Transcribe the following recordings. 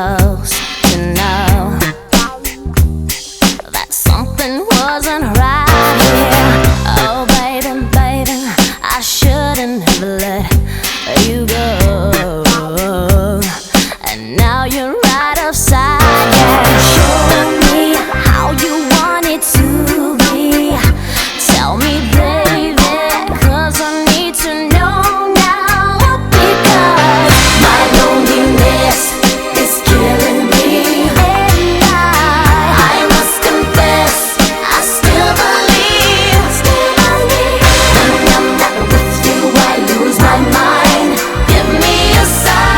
supposed to know that something wasn't right here. Oh baby, baby, I shouldn't have let you go, and now you're right upside down. Show me how you want it to be. Tell me, baby, 'cause I need to know now. Because my loneliness is killing me, and I must confess, I still believe. When I'm not with you, I lose my mind. Give me a sign.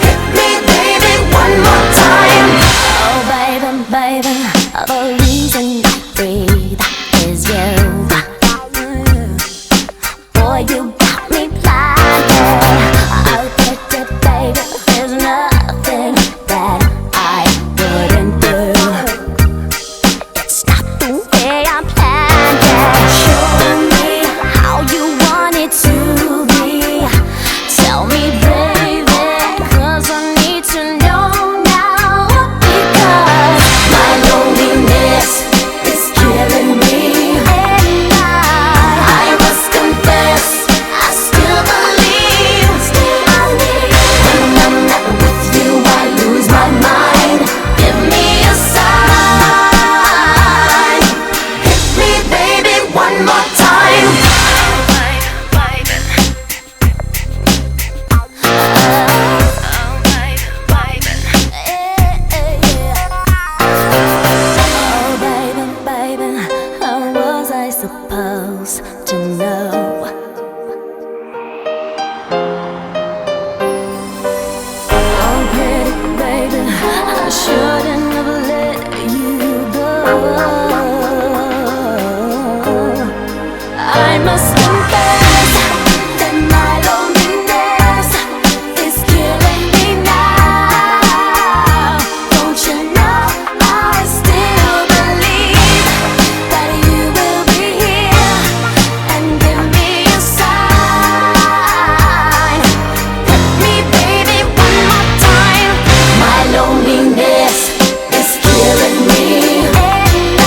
Hit me, baby, one more time. Oh baby, baby, the reason I breathe is you. Boy, you got me blinded. Oh baby, there's nothing that I wouldn't do. It's not the way I planned it. Show me how you want it to be. Tell me, baby, 'cause I need to know now. Because my loneliness is killing me, and I must confess, I still believe. When I'm not with you, I lose my mind. Give me a sign. Hit me, baby, one more time. Oh baby, baby, how was I supposed to know? Oh pretty baby, I shouldn't have let you go. I must confess that my loneliness is killing me now. Don't you know I still believe that you will be here and give me a sign. Hit me, baby, one more time. My loneliness is killing me, and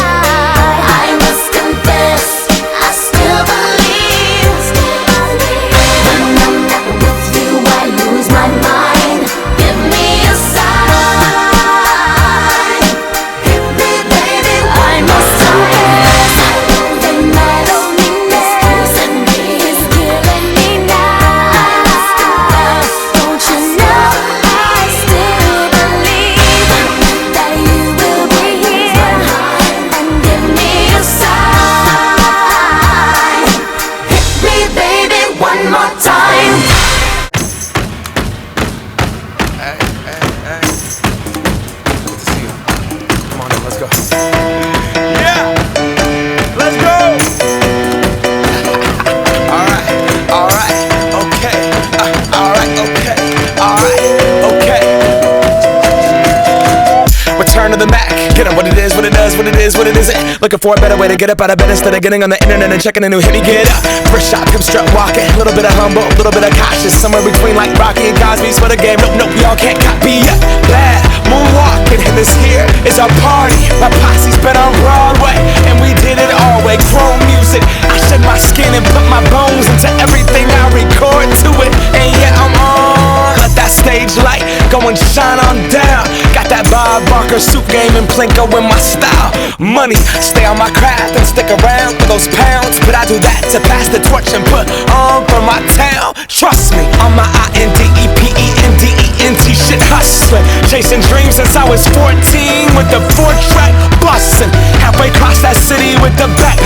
I must confess, I still believe. When I'm not with you, I lose my mind. Give me a sign. Hit me, baby, I must confess that my loneliness is killing me now. Don't you know I still believe that you will be here and give me a sign. Hit me, baby, one more time. Hey, hey, hey. Good to see you. Come on in, let's go. Yeah! Let's go! Alright, okay. Alright, okay. Okay. Return to the Mac. Get on what it is, what it does, what it is, what it isn't. Looking for a better way to get up out of bed instead of getting on the internet and checking a new hit. Me get up. First shot, hip strut walking. A little bit of humble, a little bit of cautious. Somewhere between like Rocky and Cosby's for the game. Nope, y'all can't copy yet. Bad moonwalking, and this here is our party. My posse's been on Broadway, and we did it all way. Chrome music. I shed my skin and put my bones into everything I record to it. And yeah, I'm on. Let that stage light go and shine on down. Got that Bob Barker suit game and Plinko in my style. Money, stay on my craft and stick around for those pounds. But I do that to pass the torch and put on for my town. Trust me, on my INDEPENDENT shit hustling. Chasing dreams since I was 14 with the 4-track bustin'. Halfway across that city with the back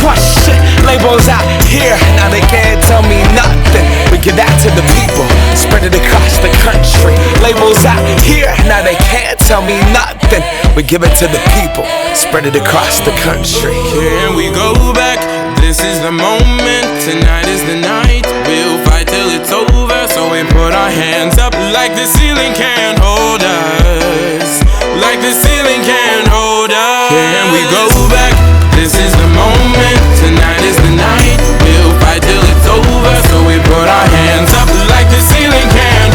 crush shit. Labels out here, now they can't tell me nothing. We give that to the people, spread it across the country. Labels out here, now they can't tell me nothing. We give it to the people, spread it across the country. Can we go back? This is the moment, tonight is the night. We'll fight till it's over, so we put our hands up like the ceiling can't hold us. Like the ceiling can't hold us. Can we go back? This is the moment, tonight is the night. We'll fight till it's over, so we put our hands up like the ceiling can't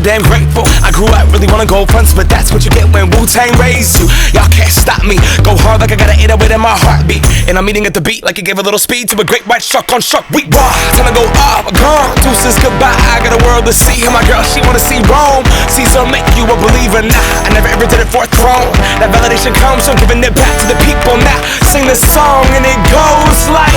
damn grateful. I grew up really wanna go fronts, but that's what you get when Wu-Tang raised you. Y'all can't stop me. Go hard like I got an 808 in my heartbeat. And I'm eating at the beat like it gave a little speed to a great white shark on shark week. Raw, time to go off, gone. Deuces goodbye, I got a world to see. And my girl, she wanna see Rome. Caesar make you a believer. Nah, I never ever did it for a throne. That validation comes from giving it back to the people. Now sing this song and it goes like,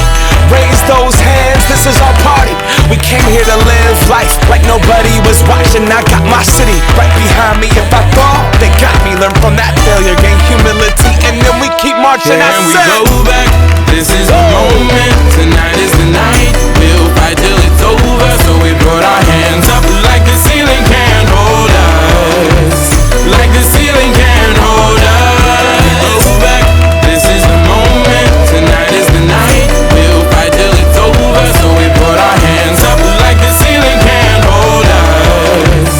raise those hands, this is our party. We came here to live life like nobody was watching. I got my city right behind me. If I fall, they got me. Learn from that failure, gain humility, and then we keep marching. Can we go back? This is the moment. Tonight is the night. We'll fight till it's over. So we put our hands up like the ceiling can't hold us. Like the ceiling can't hold us. Go back. This is the moment. Tonight is the night. We'll fight till it's over. So we put our hands up like the ceiling can't hold us.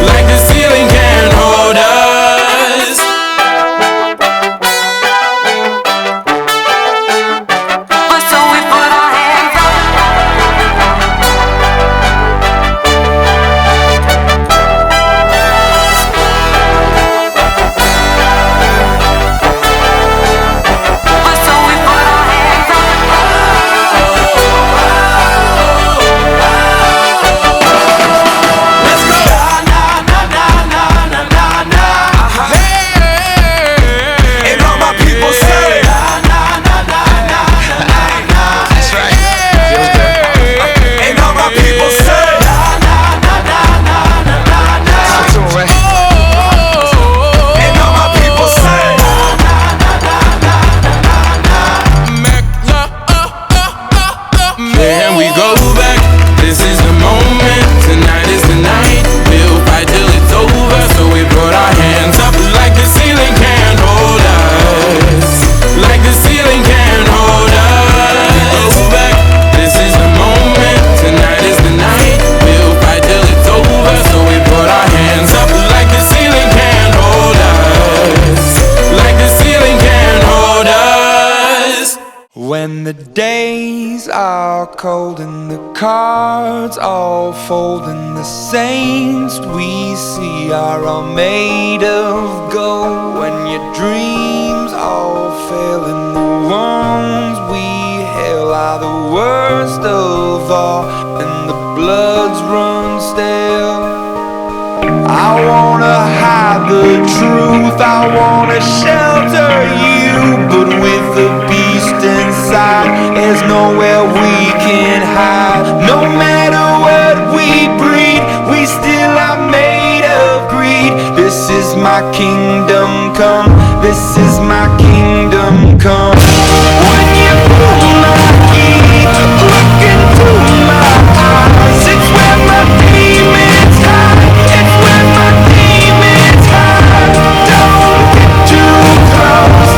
Like the ceiling can't hold us. So we put our hands up. So we put our hands up. Let's go. And all my people say, that's right. Feels good. And all my people say, talk to 'em, right? And all my people say, Can we go back? This is the moment. Tonight is the night. We'll fight till it's over. So we put our hands up like the ceiling can't hold us. Like the ceiling can't hold us. Go back. This is the moment. Tonight is the night. We'll fight till it's over. So we put our hands up like the ceiling can't hold us. Like the ceiling can't hold us. When the days are cold and the cards all fold and the saints we see are all made of gold, when your dreams all fail and the ones we hail are the worst of all and the bloods run stale, I wanna hide the truth, I wanna shelter you, but with the beast inside, there's nowhere we can hide. No matter what we breed, we still are made of greed. This is my kingdom come, this is my kingdom come. When you pull my key, look into my eyes, it's where my demons hide. It's where my demons hide. Don't get too close,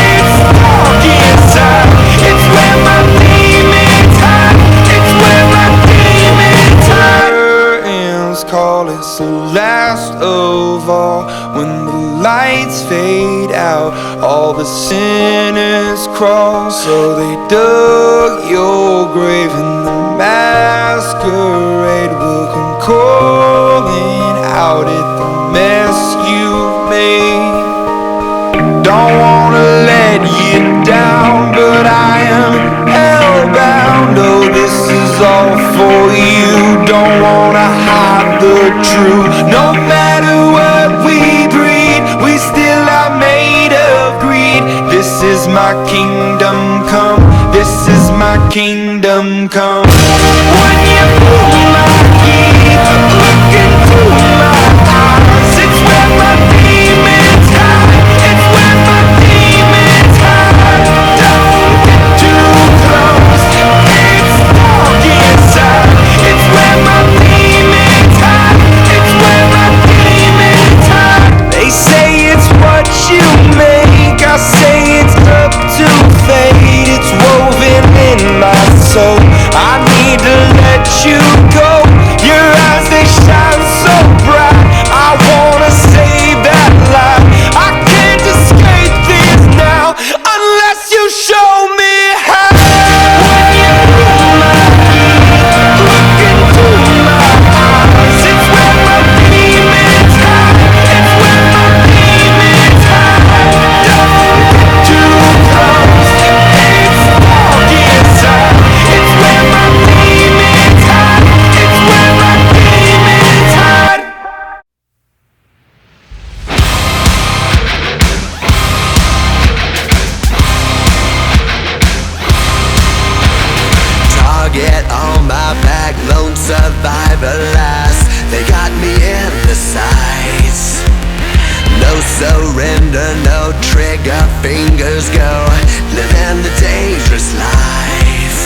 it's dark inside. It's where my demons hide. It's where my demons hide. Curtains call, it's the last of all. When the lights fade out, all the sinners crawl. So they dug your grave and the masquerade will come calling out at the mess you've made. Don't wanna let you down, but I am hellbound. Oh, this is all for you. Don't wanna hide the truth. No matter what we breed, we still are made of greed. This is my kingdom come, this is my kingdom come. When you pull my key, look into my eyes, it's where my demons hide. It's where my demons hide. Don't get too close, it's dark inside. It's where my demons hide. It's where my demons hide. They say it's what you make, I say it's up to fate. It's woven in my soul, I need to let you go. Your eyes, they shine so bright, I wanna save that light. I can't escape this now unless you show me how. When you pull my key, look into my eyes, it's where my demons survive, alas, they got me in the sights. No surrender, no trigger, fingers go, living the dangerous life.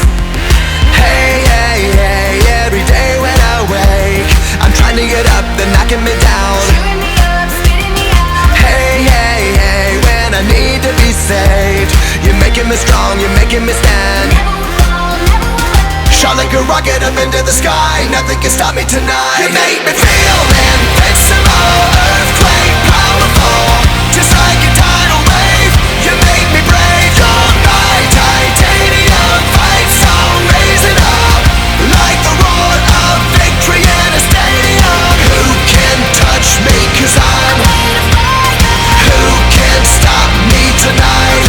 Hey, hey, hey, every day when I wake, I'm trying to get up, they're knocking me down. Cheering me up, spitting me out. Hey, hey, hey, when I need to be saved, you're making me strong, you're making me stand. Never will fall, never will hurt. Shot like a rocket up into the sky, nothing can stop me tonight. You make me feel invincible, earthquake powerful, just like a tidal wave. You make me brave, you're my titanium fight song, raising up like the roar of victory in a stadium. Who can touch me, 'cause I'm who can stop me tonight?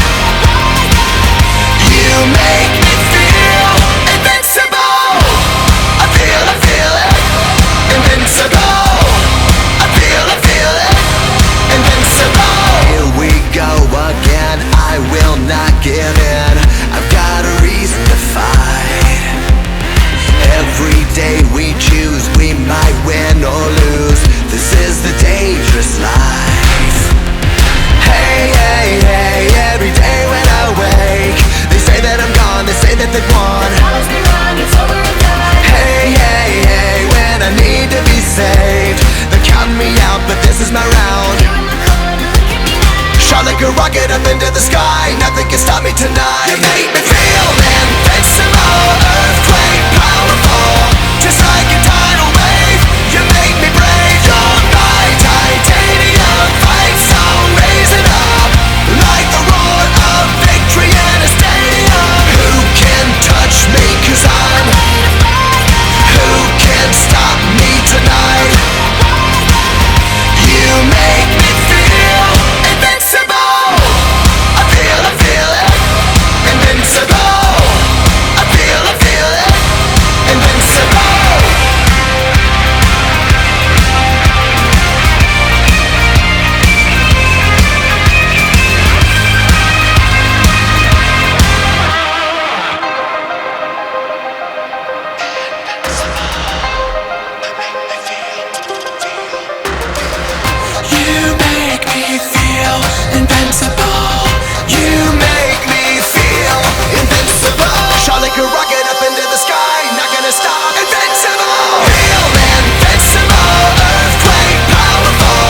You make me feel invincible. I feel it, invincible. I feel it, invincible. Here we go again, I will not give in. I've got a reason to fight. Every day we choose, we might win or lose. This is the dangerous life. Hey, hey, hey, every day when I wake, they say that I'm gone, they say that they've won. Always been wrong, it's over and done. Hey, hey, hey, when I need to be saved, they're counting me out, but this is my round. Feeling the cold, look at me now. Shot like a rocket up into the sky, nothing can stop me tonight. You make me feel invincible, earthquake powerful, just like a tidal wave. You make me brave, you're my titanium fight song, raising up like the roar of victory in a stadium. Who can touch me, 'cause I'm who can stop me tonight? You make me feel invincible. I feel it, invincible. I feel it, invincible. You make me feel invincible. You make me feel invincible. Shot like a rocket up into the sky, not gonna stop. Invincible. Feel invincible, earthquake powerful,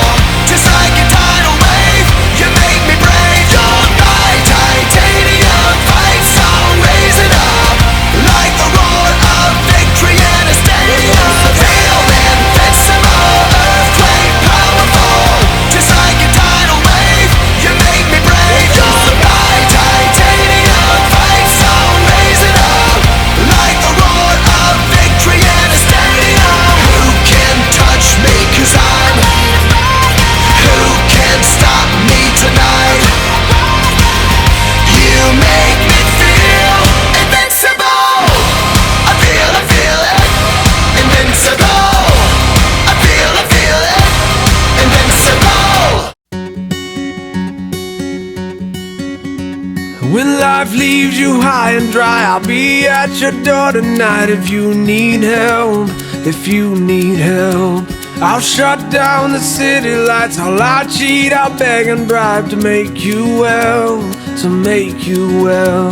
just like a tidal wave. You make me brave, you're my titanium fight song, raising up like the roar of victory in a stadium. Feel invincible, earthquake powerful, just like a tidal wave. You make me brave, you're my titanium fight song, raising up like the roar of victory in a stadium. Who can touch me, 'cause I'm who can stop me tonight? You make me feel invincible. I feel it, invincible. I feel it, invincible. When life leaves you high and dry, I'll be at your door tonight if you need help. If you need help, I'll shut down the city lights. I'll lie, cheat, I'll beg and bribe to make you well, to make you well.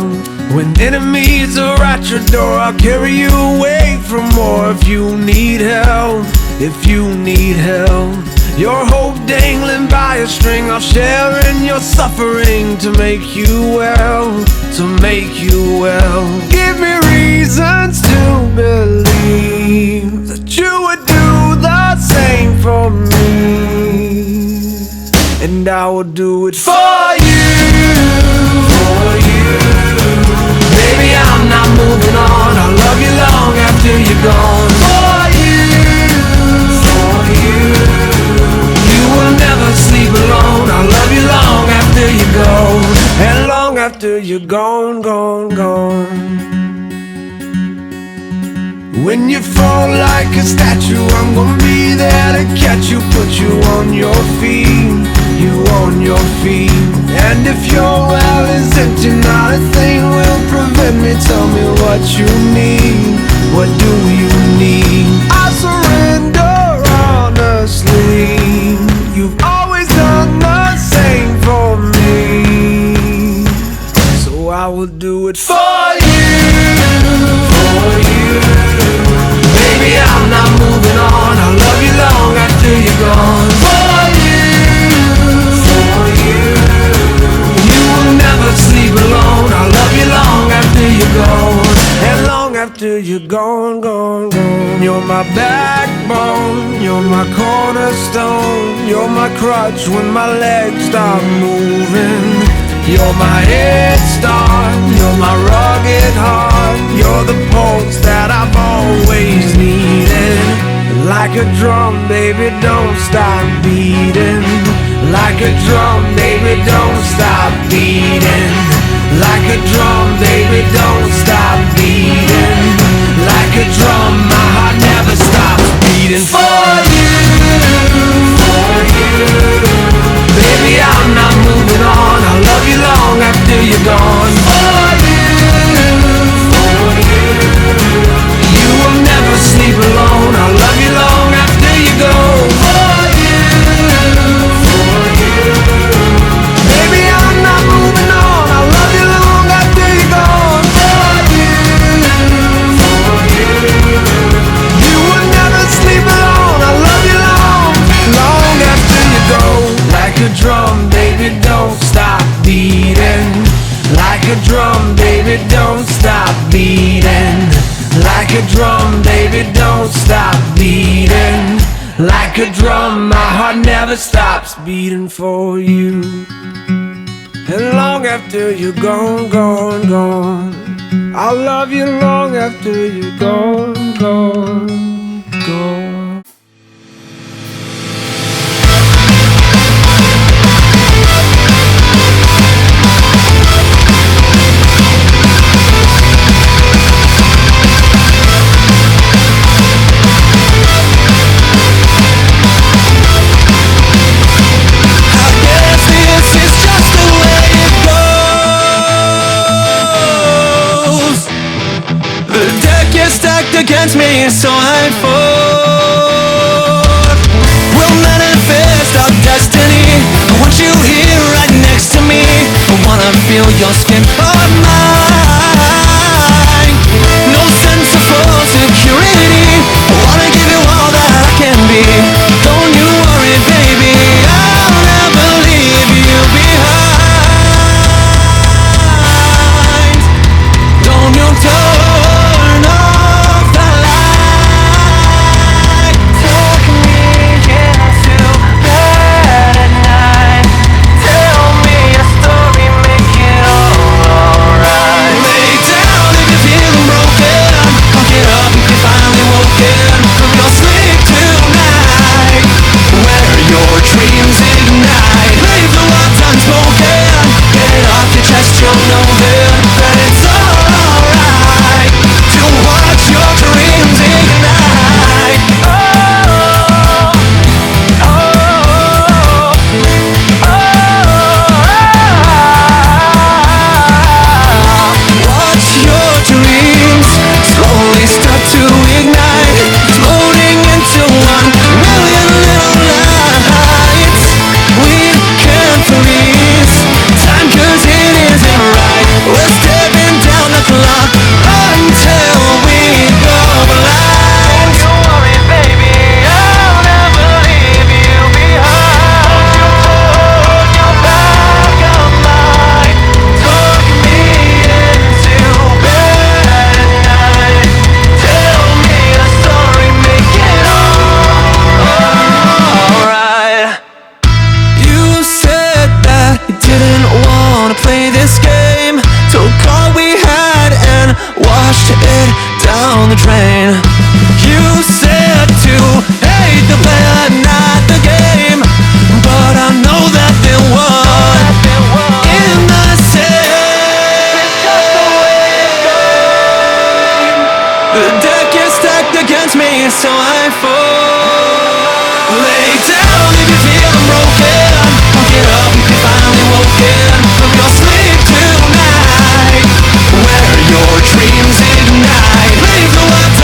When enemies are at your door, I'll carry you away from more. If you need help, if you need help, your hope dangling by a string, I'll share in your suffering to make you well, to make you well. Give me reasons to believe that you would do the same for me, and I will do it for you, for you. Baby, I'm not moving on. I'll love you long after you're gone. For you, for you. You will never sleep alone. I'll love you long after you go, and long after you're gone, gone, gone. When you fall like a statue, I'm gonna be there to catch you, put you on your feet, you on your feet. And if your well is empty, not a thing will prevent me. Tell me what you need, What do you need? I surrender honestly. You've always done the same for me, so I will do it for you, for you. Baby, I'm not moving on. I'll love you long after you're gone. For you, for you. You will never sleep alone. I'll love you long after you're gone, and long after you're gone, gone, gone. You're my backbone, you're my cornerstone, you're my crutch when my legs stop moving. You're my head start, you're my rugged heart, you're the pulse that I've always needed. Like a drum, baby, don't stop beating. Like a drum, baby, don't stop beating. Like a drum, baby, don't stop beating. Like a drum, my heart never stops beating. For you, for you. Baby, I'm not moving on. I'll love you long after you're gone. For you, for you. You will never sleep alone. I'll love you long after you go. For you, for you. Baby, I'm not moving on. I'll love you long after you're gone. For you, for you. You will never sleep alone. I'll love you long, long after you go. Like a drum, baby, don't stop beating. Like a drum, baby, don't stop beating. Like a drum, baby, don't stop beating. Like a drum, my heart never stops beating for you. And long after you're gone, gone, gone, I'll love you long after you're gone, gone, gone. Against me, so I fall. We'll manifest our destiny. I want you here right next to me. I wanna feel your skin on mine. No sense of false security. I wanna give you all that I can be. Don't you worry, baby, I'll never leave you behind. Don't you turn off the light. Tuck me into bed at night. Tell me a story, make it all alright. Lay down if you're feeling broken. I'll get up if you're finally woken from your sleep tonight, where your dreams ignite. Leave the words unspoken. Get it off your chest, you'll know then that it's alright to watch your dreams ignite. Oh, oh, oh, watch your dreams slowly start to ignite, floating into 1,000,000 little lights. We can't freeze time 'cause it isn't right. We're stepping down the clock until we go blind. Don't you worry, baby, I'll never leave you behind. Don't you turn your back on mine. Tuck me into bed at night. Tell me a story, make it alright. You said that you didn't wanna play this game. Took all we had and washed it down the drain. You said to hate the player, not the game. But I know that there was in the same. It's just the way it goes. The deck is stacked against me, so I fall. Lay down if you're feeling broken. I'll get up if you're finally woken from your sleep tonight, where your dreams ignite. Leave the words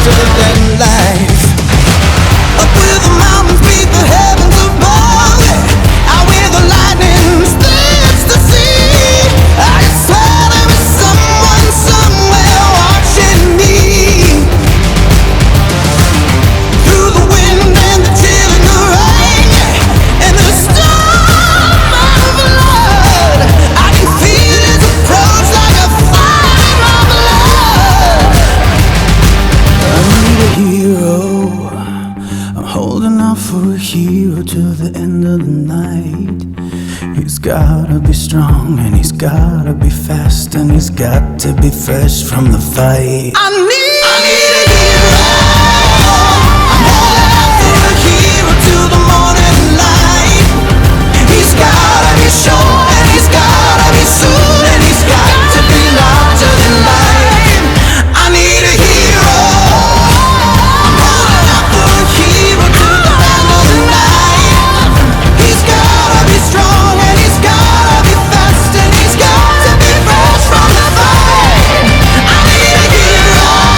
larger than life. Up where the mountains beat the heavens above, out where the lightning splits the sea, I swear there is someone somewhere watching me. Through the wind and the chill and the rain and the storm of blood, I can feel his approach like a fire of love. I need a hero. I'm holding out for a hero till the end of the night. He's gotta be strong and he's gotta be fast and he's got to be fresh from the fight. I need a hero. I'm holding out for a hero till the morning light. He's gotta be sure and he's gotta be soon and he's got to be larger than life. I need a hero. I'm holding out for a hero till the end of the night. He's gotta be strong and he's gotta be fast and he's got to be fresh from the fight. I need a hero.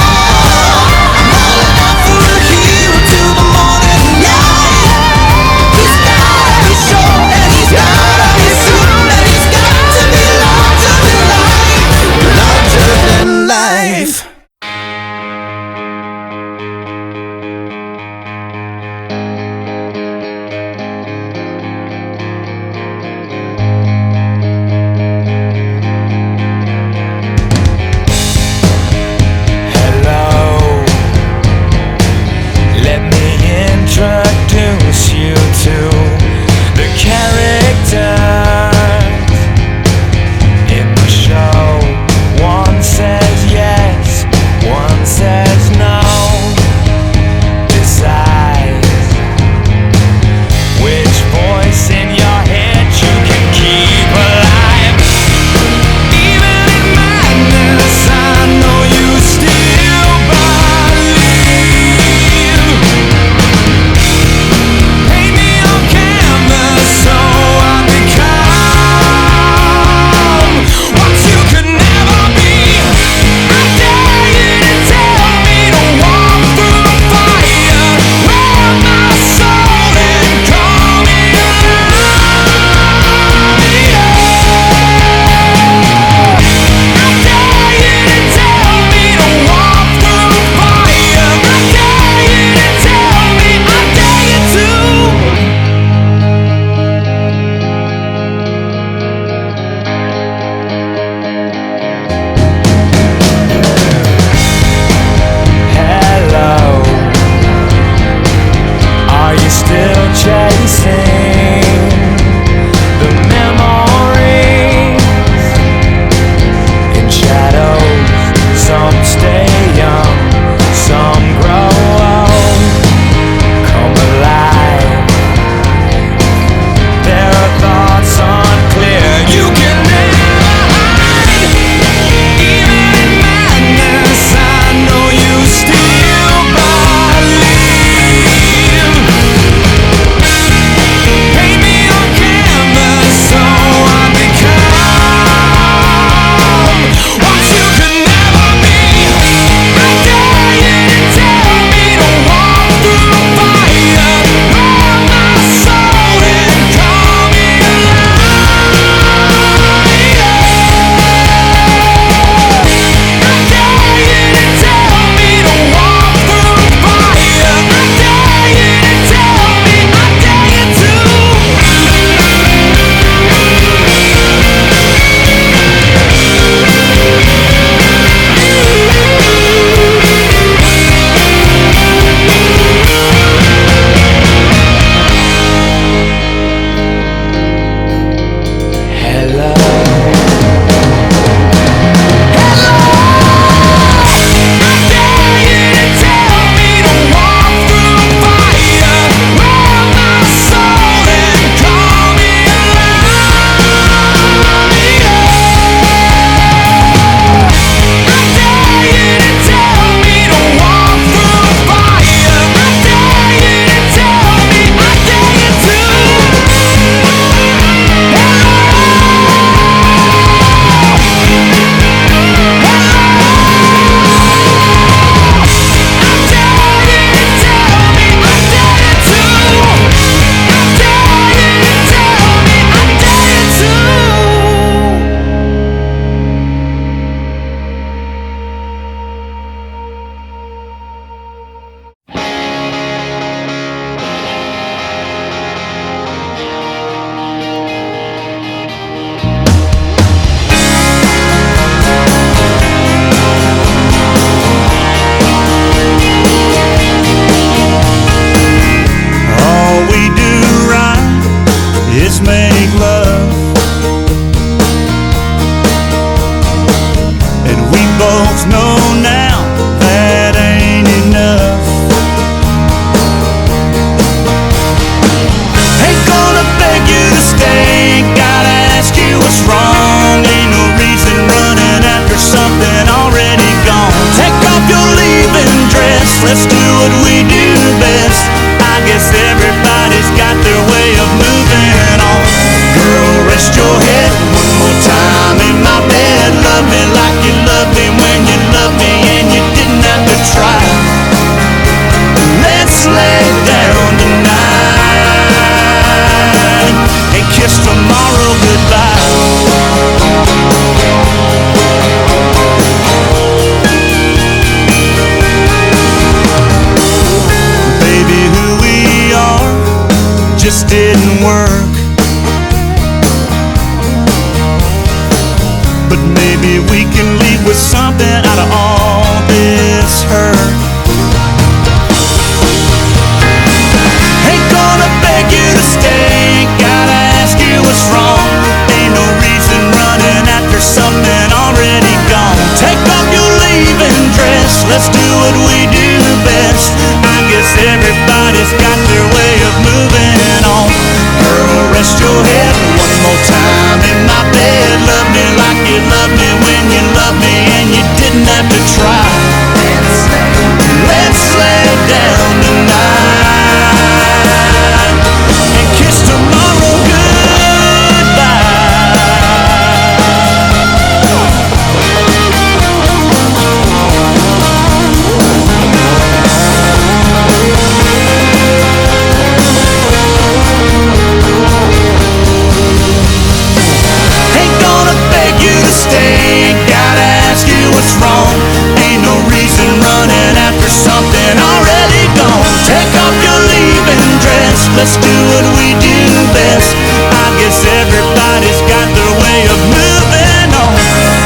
let's do what we do best. I guess everybody's got their way of moving on.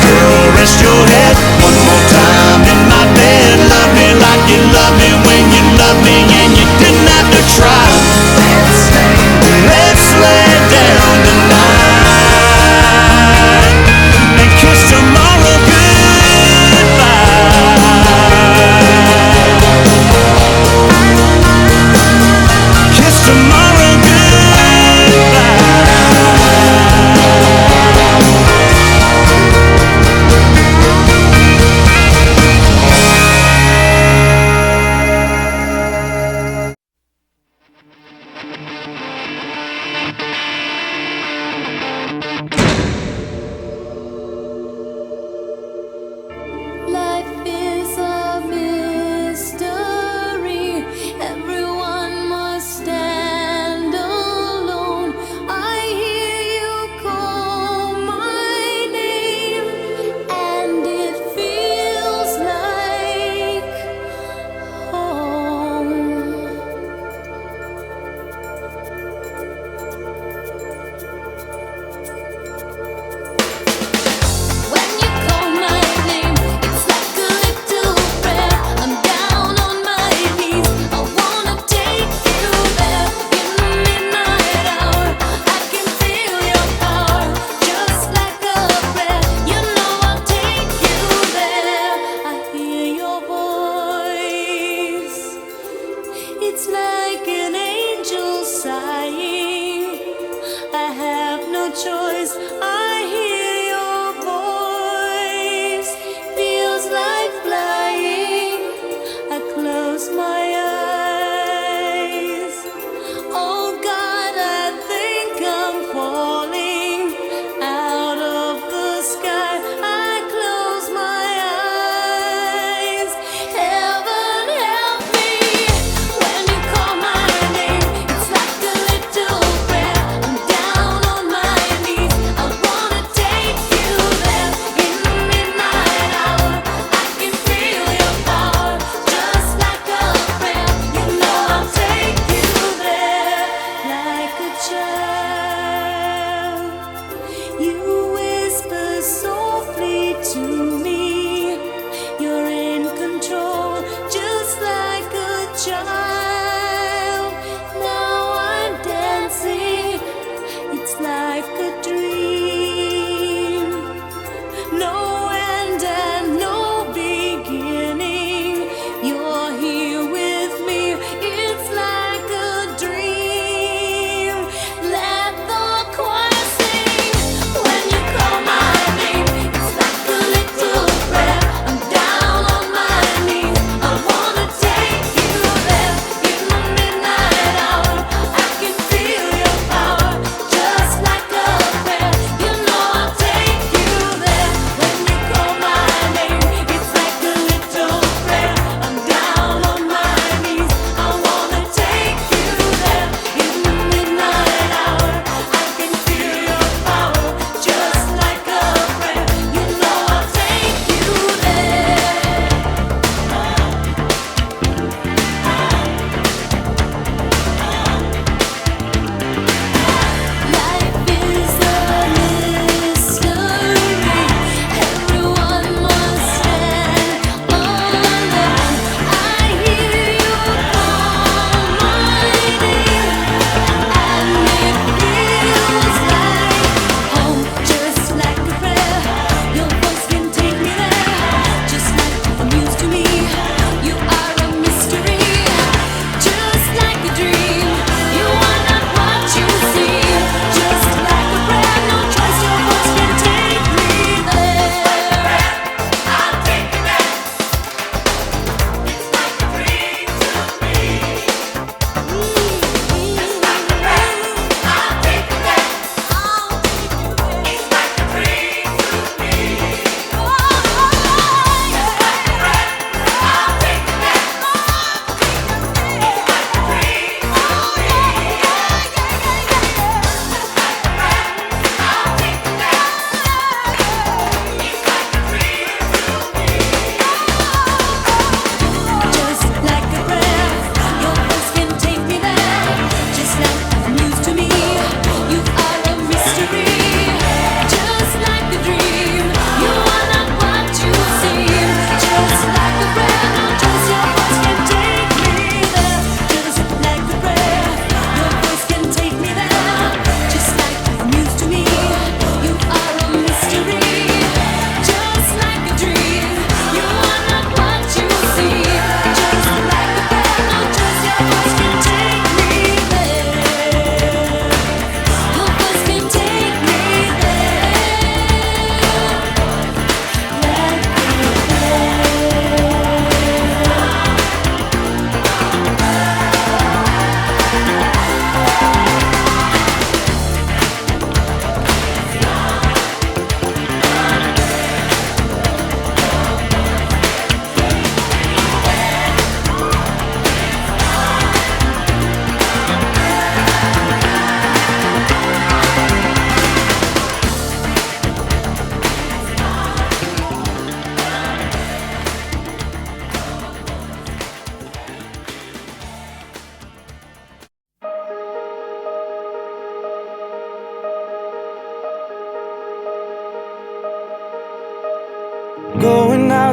Girl, rest your head one more time in my bed. Love me like you love me when you love me and you didn't have to try. Let's lay down tonight and kiss tomorrow goodbye. Kiss tomorrow goodbye.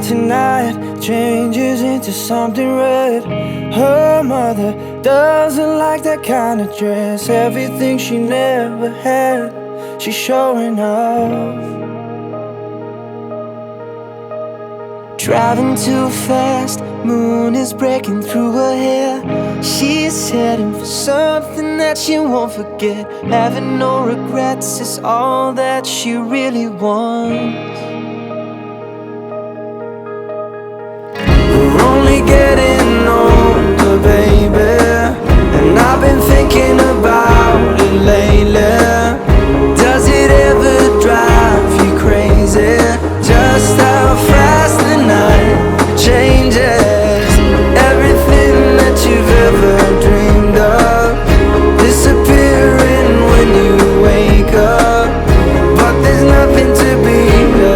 tonight changes into something red. Her mother doesn't like that kind of dress. Everything she never had, she's showing off. Driving too fast, moon is breaking through her hair. She's heading for something that she won't forget. Having no regrets is all that she really wants. We're only getting older, baby, and I've been thinking about it lately. Does it ever drive you crazy? Just how fast the night changes. Everything that you've ever dreamed of disappearing when you wake up. But there's nothing to be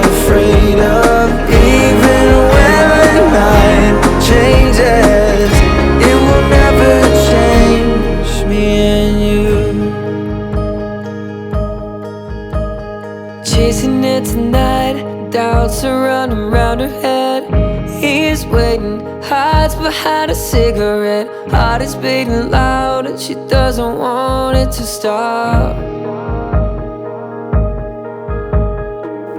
afraid of. Even when the night changes, it will never change me and you. Chasing it tonight, doubts are running round her head. He's waiting, hides behind a cigarette. Heart is beating loud and she doesn't want it to stop.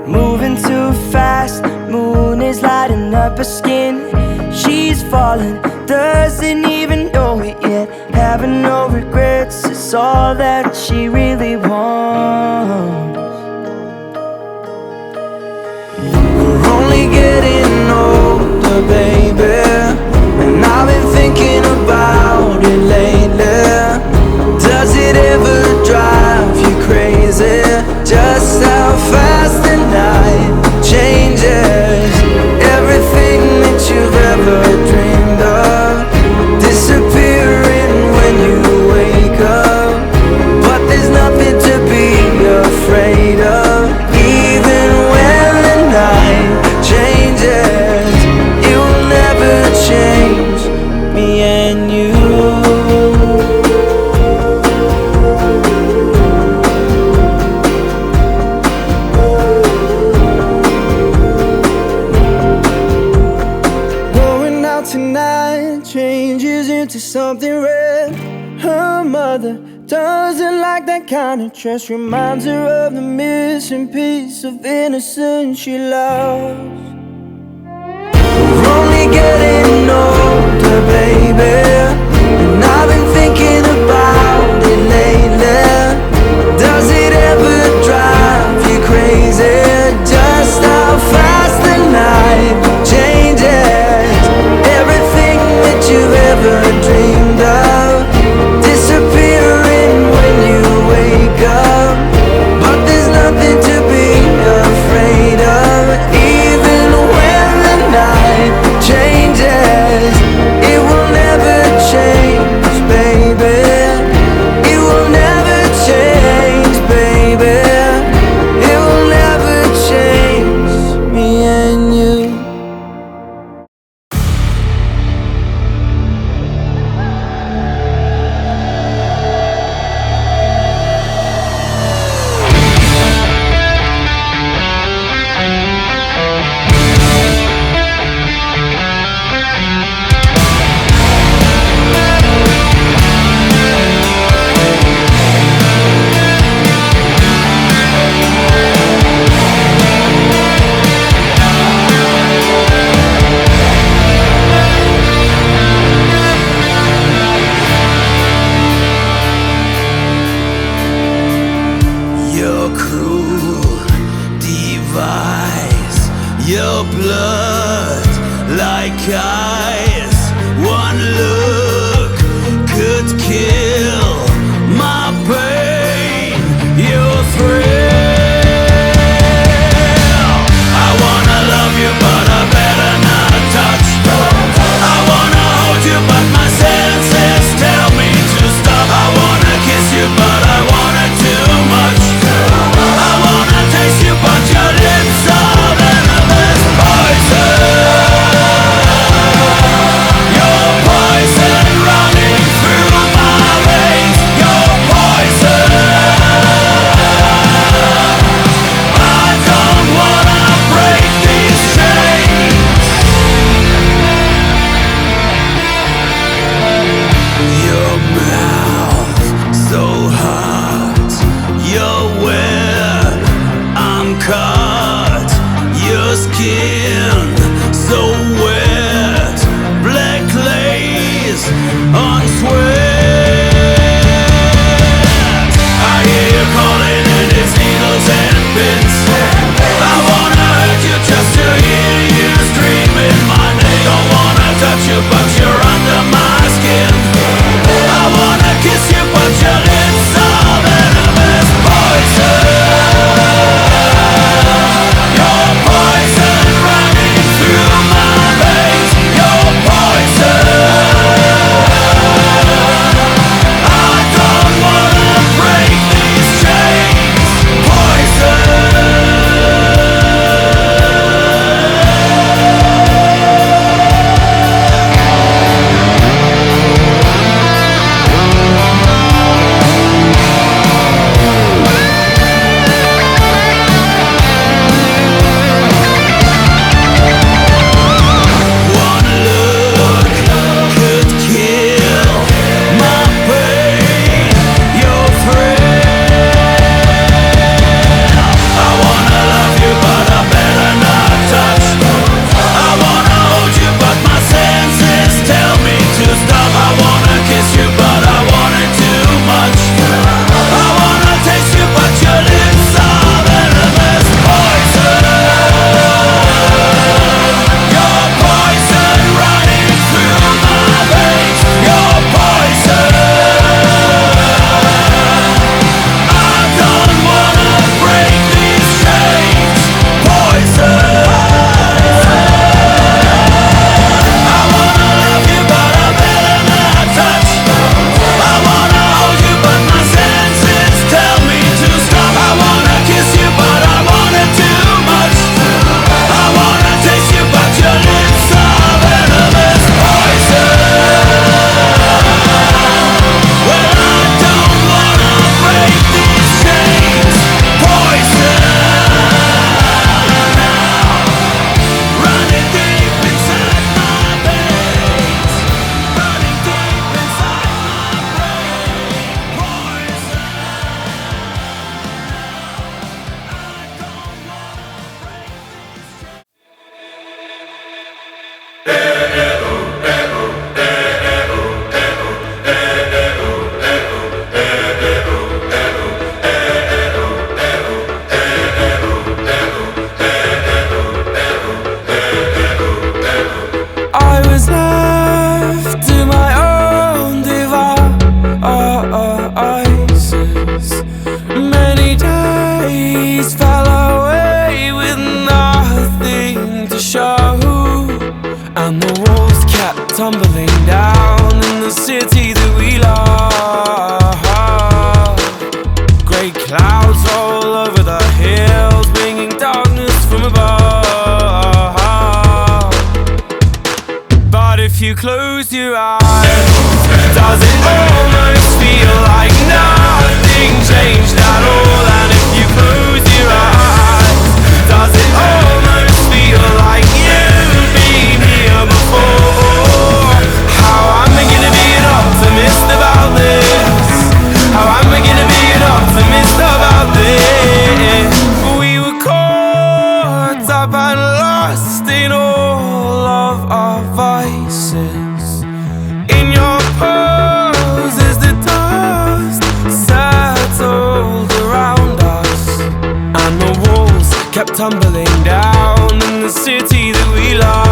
Moving too fast, moon is lighting up her skin. She's falling, doesn't even know it yet. Having no regrets is all that she really wants. We're only getting older, baby, and I've been thinking about it lately. Does it ever drive you crazy? Just how fast the night changes. Everything that you've ever dreamed of disappearing when you wake up. But there's nothing to be afraid of. Even when the night changes, it will never change me and you. Going out tonight changes into something red. Her mother doesn't like that kind of dress. Reminds her of the missing piece of innocence she lost. We're only getting older, baby, and I've been thinking about it lately. Does it ever drive you crazy? Just how fast the night changes. Everything that you've ever dreamed of disappearing when you wake up. But there's nothing to be afraid of. Even tumbling down in the city that we love. Grey clouds roll over the hills, bringing darkness from above. But if you close your eyes, does it almost feel like nothing changed at all? And if you close your eyes, does it almost feel like you've been here before? How am I gonna be an optimist about this? How am I gonna be an optimist about this? We were caught up and lost in all of our vices. In your poses, the dust settled around us, and the walls kept tumbling down in the city that we love.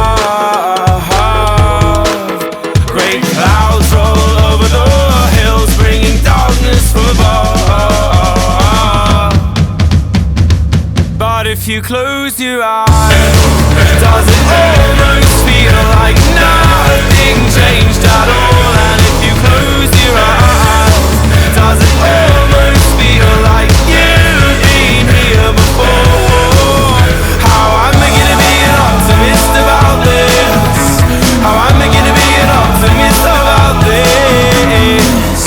Great clouds roll over the hills, bringing darkness from above. But if you close your eyes, does it almost feel like nothing changed at all? And if you close your eyes, does it almost feel like you've been here before? How am I gonna be an optimist about this? How am I gonna be an optimist about this?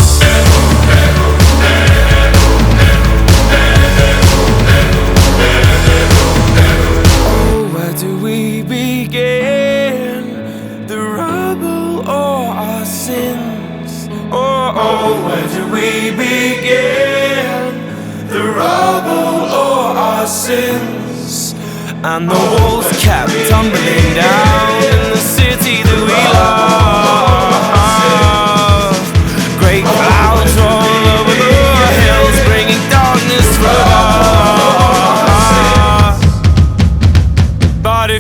Oh, where do we begin? The rubble or our sins? Oh, where do we begin? The rubble or our sins? And the walls kept tumbling down in the city that we love.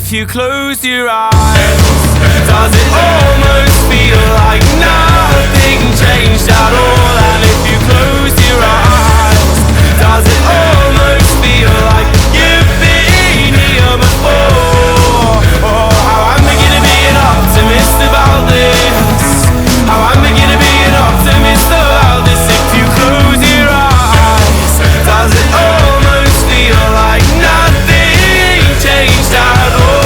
if you close your eyes, does it almost feel like nothing changed at all? And if you close your eyes, does it almost feel like you've been here before? Oh, how I'm beginning to be an optimist about this. How I'm beginning to be an optimist about this. If you close your eyes, does it almost feel like nothing changed at all?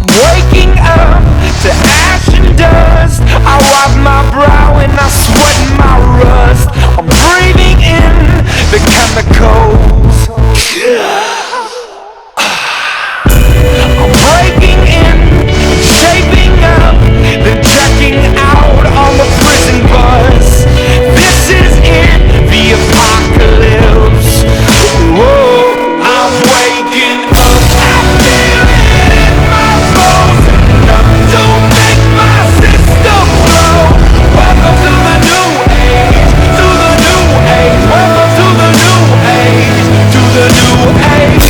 Waking up to ash and dust, I wipe my brow and I sweat my rust. I'm breathing in the chemicals. I'm breaking in, shaping up, then checking out on the prison bus. This is it, the apocalypse. Whoa, I'm waking up, I feel it in my bones. Nothing don't make my system blow. Welcome to the new age, to the new age. Welcome to the new age, to the new age.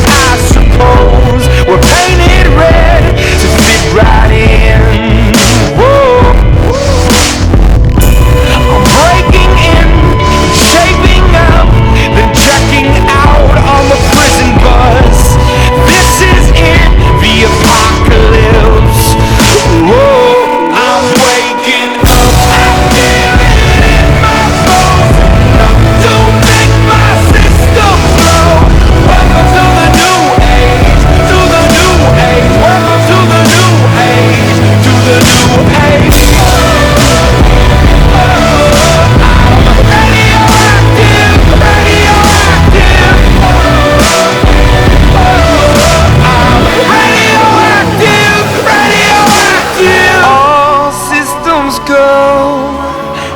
I suppose we're painted red to fit right in. Whoa. I'm breaking in, shaping up, then checking out on the prison bus. This is it, the apocalypse. Whoa, I'm waking up, I feel it in my bones. Nothing don't make my system blow. Welcome to the new age, to the new age. Welcome to the new age, to the new age. Radioactive. All systems go.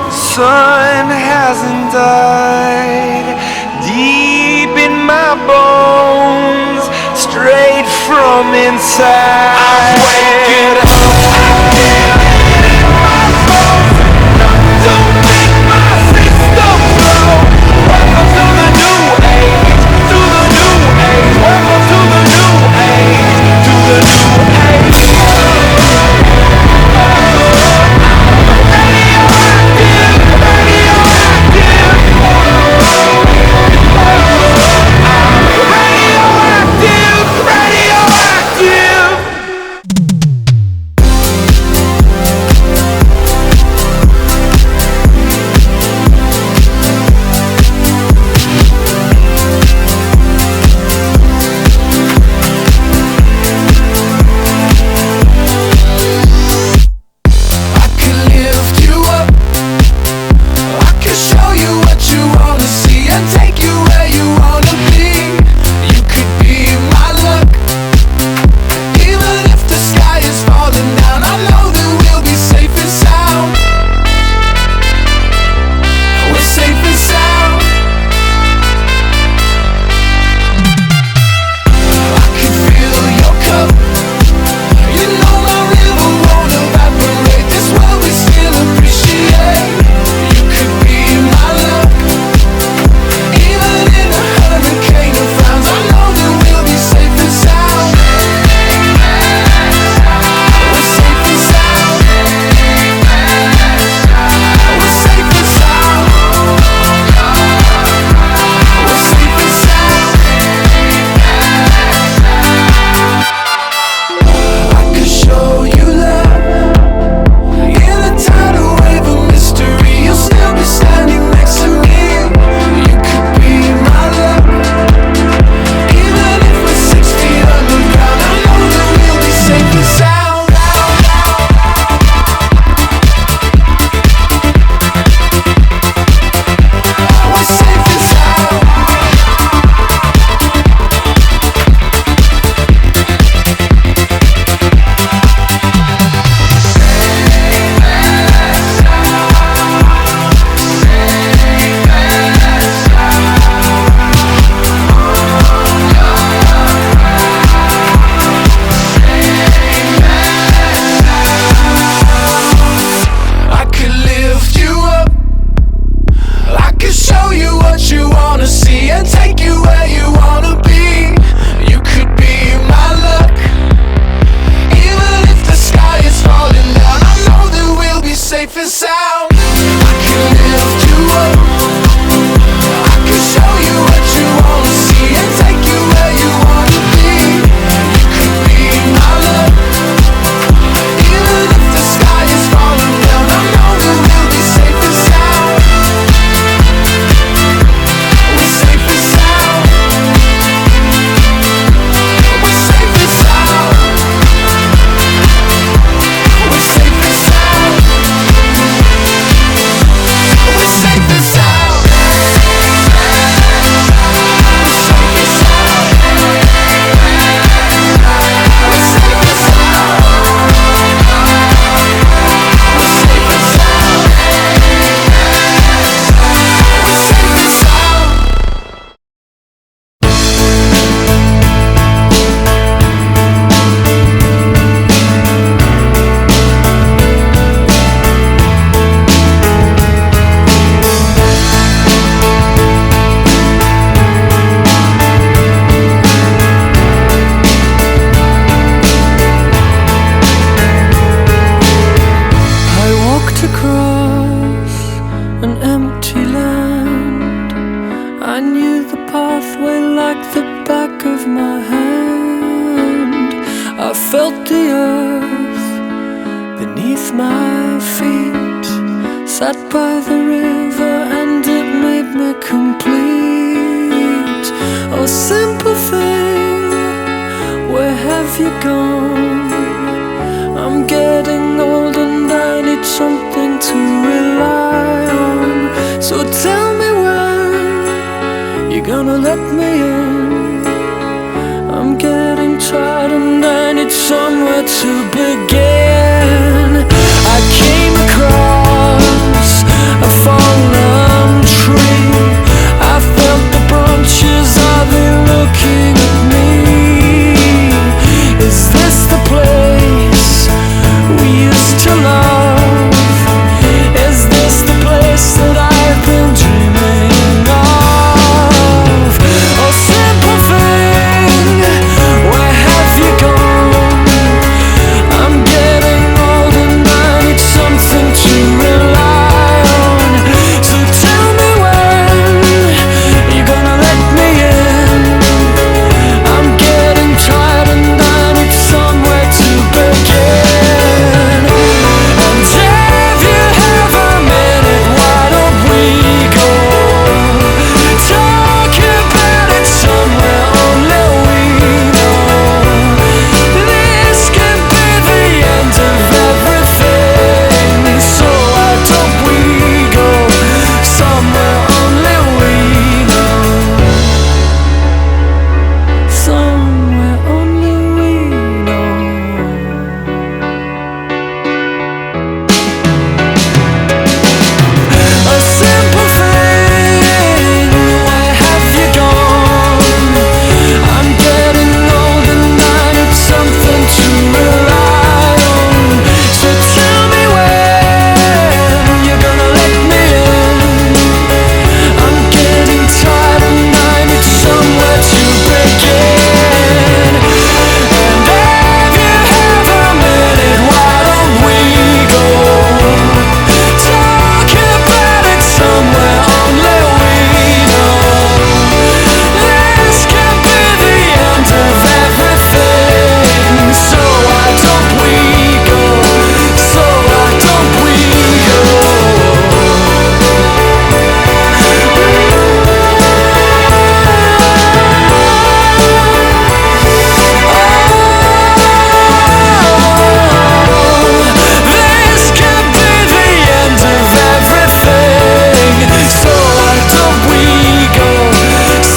The sun hasn't died. Deep in my bones, straight from inside. I'm waking up. I feel it in my bones. Nothing don't make my system blow. Welcome to the new age, to the new age. Welcome to the new age, to the new age. Radioactive. felt the earth beneath my feet, sat by the river and it made me complete. Oh, simple thing, where have you gone? I'm getting old and I need something to rely on. So tell me when you're gonna let me in. I'm getting tired and I need somewhere to begin. I came across a fallen tree. I felt the branches, are they looking at me? Is this the place we used to love? Is this the place that I've been dreaming of? Oh, simple thing, where have you gone? I'm getting old and I need something to rely on. So tell me when you're gonna let me in. I'm getting tired and I need somewhere to begin. And if you have a minute, why don't we go talk about it somewhere only we know? This could be the end of everything. So why don't we go somewhere only we know? Somewhere only we know. A simple thing, where have you gone? I'm getting old and I need something to rely on. So tell me when you're gonna let me in. I'm getting tired and I need somewhere to begin. And if you have a minute, why don't we go talk about it somewhere only we know? This can be the end of everything. So why don't we go? So why don't we go? This could be the end of everything. So why don't we go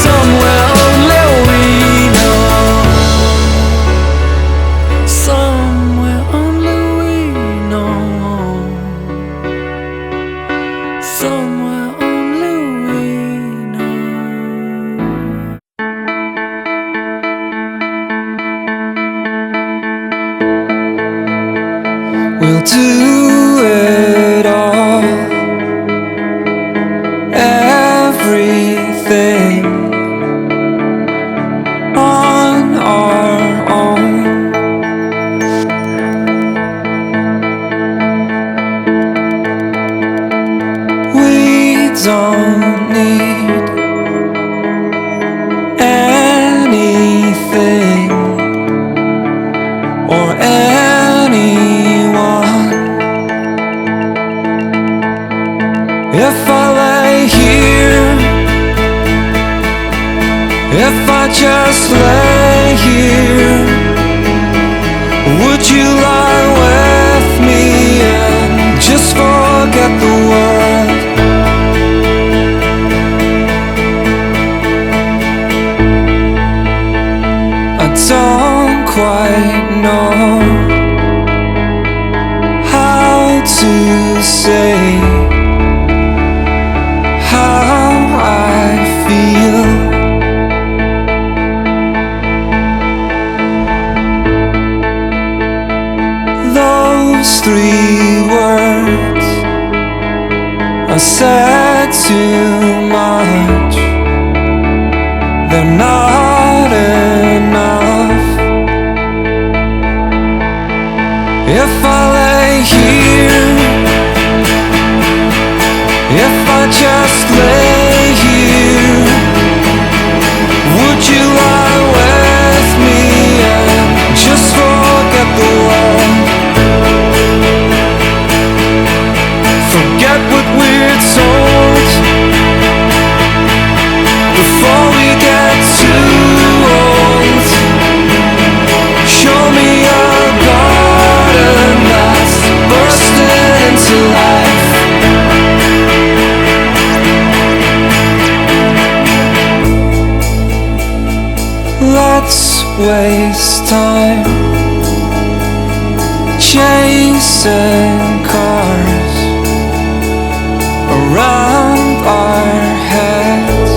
somewhere only we know? Somewhere only we know. Somewhere only we know. We'll do it all, everything on our own. We don't need anything or anyone. If I lay here, if I just lay here, would you lie with me and just forget the world? I don't quite know how to say how I feel. Those 3 words I said too much. They're not enough. If I lay here, if I just lay here, would you lie with me and just forget waste time chasing cars around our heads.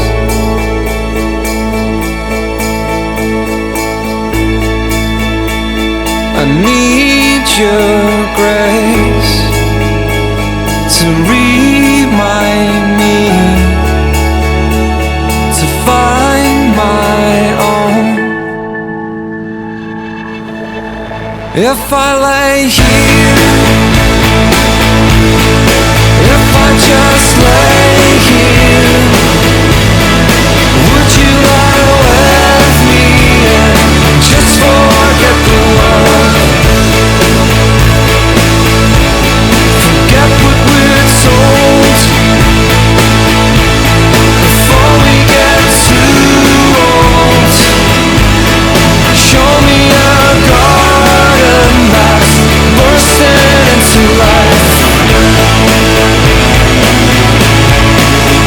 I need your grace to remind me to find my own. If I lay here, if I just lay here, would you lie with me and just forget the world? Forget what we're told before we get too old. Show me a garden that's bursting into life.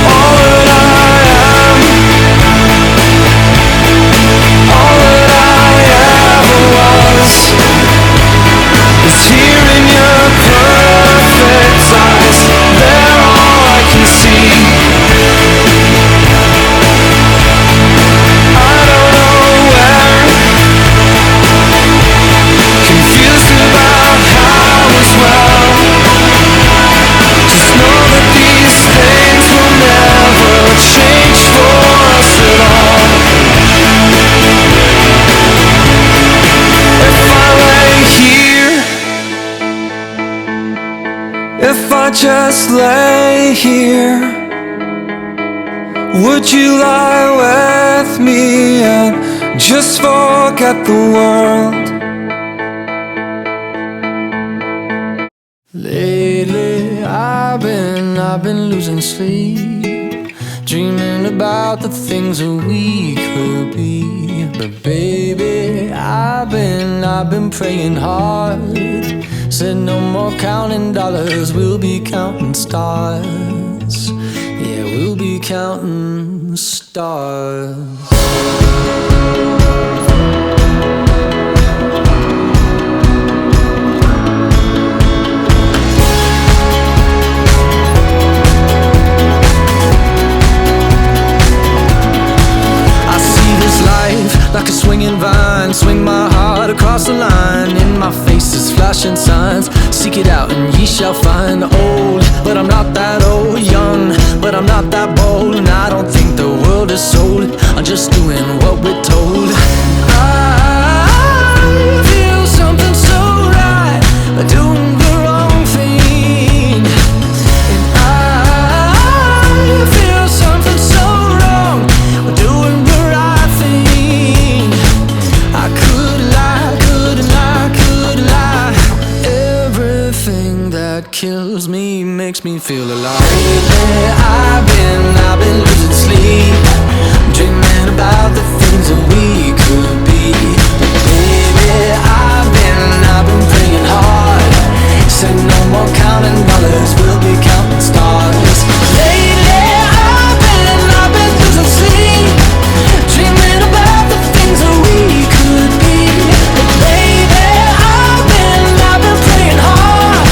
All that I am, all that I ever was, is here in your perfect eyes. They're all I can see. I don't know where, confused about how as well. Just know that these things will never change for us at all. If I lay here, if I just lay here, would you lie with me and just forget the world? Lately I've been losing sleep, dreaming about the things that we could be. But baby, I've been praying hard. Said no more counting dollars, we'll be counting stars. Yeah, we'll be counting stars. Like a swinging vine, swing my heart across the line. In my face is flashing signs. Seek it out and ye shall find. Old, but I'm not that old. Young, but I'm not that bold. And I don't think the world is sold. I'm just doing what we're told. I feel something so right, doing the wrong thing. And I feel something so wrong, doing the right thing. I could lie, couldn't lie, could lie. Everything that kills me makes me feel alive. Lately I've been losing sleep, dreaming about the things that we could be. But baby, I've been praying hard. Said no more counting dollars, we'll be counting stars. Lately I've been losing sleep, dreaming about the things that we could be. But baby, I've been praying hard.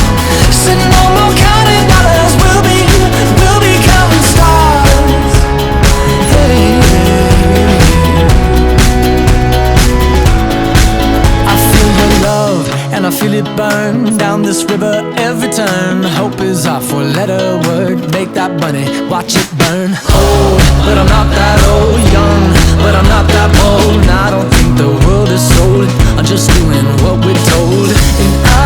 Said no more counting dollars, we'll be counting stars. Hey. I feel your love and I feel it burn down this river every turn. Hope is our four-letter word. Make that money, watch it burn. Old, but I'm not that old. Young, but I'm not that bold. And I don't think the world is sold. I'm just doing what we're told. And I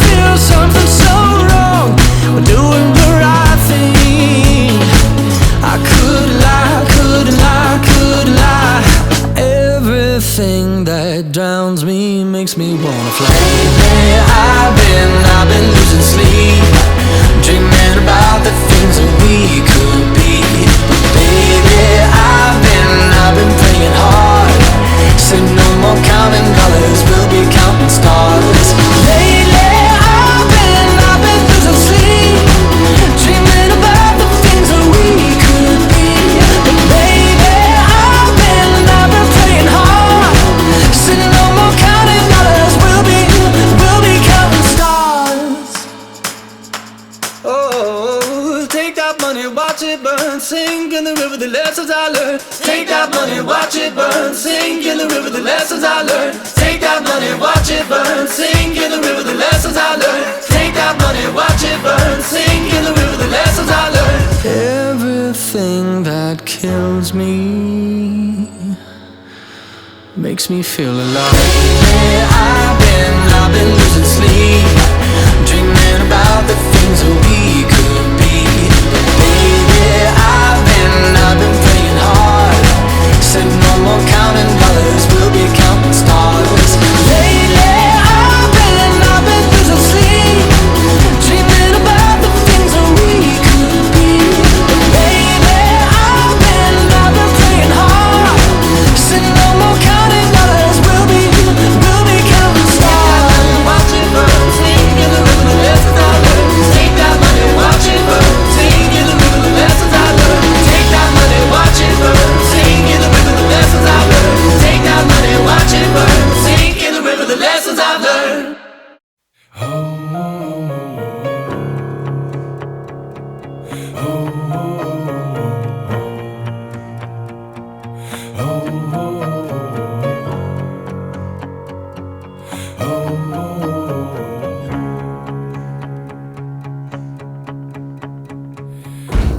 feel something so wrong. We're doing the right thing. I could lie, couldn't lie, could lie. Everything that drowns me makes me wanna fly. Lately I've been losing sleep, dreaming about the things that we could be. But baby, I've been praying hard. Said no more counting dollars, we'll be counting stars. Lately I've been losing sleep, dreaming about the things that we could be. But baby, I've been praying hard. I learned. Take that money, watch it burn. Sink in the river, the lessons I learned. Take that money, watch it burn. Sink in the river, the lessons I learned. Take that money, watch it burn. Sink in the river, the lessons I learned. Everything that kills me makes me feel alive. Yeah, I've been losing sleep, dreaming about the things that we could be. Baby, I've been praying hard. Said no more counting dollars, we'll be counting stars. Lately, I've been losing sleep, dreaming about the things that we could be. Baby, I've been praying hard. Said no more counting dollars, we'll be counting stars. Watch it burn, sink in the river, the lessons I learned. Take that money, watch it burn, sink in the river, the lessons I learned. Take that money, watch it burn, sink in the river, the lessons I learned. Take that money, watch it burn, sink in the river, the lessons I've learned.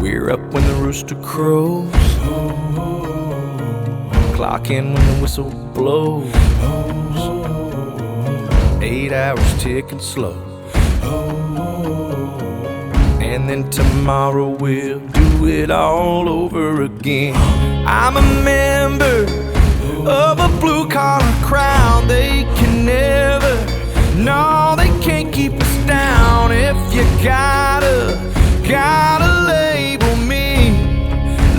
We're up when the rooster crows, clock in when the whistle blows. 8 hours ticking slow, and then tomorrow we'll do it all over again. I'm a member of a blue-collar crowd. They can never, no, they can't keep us down. If you gotta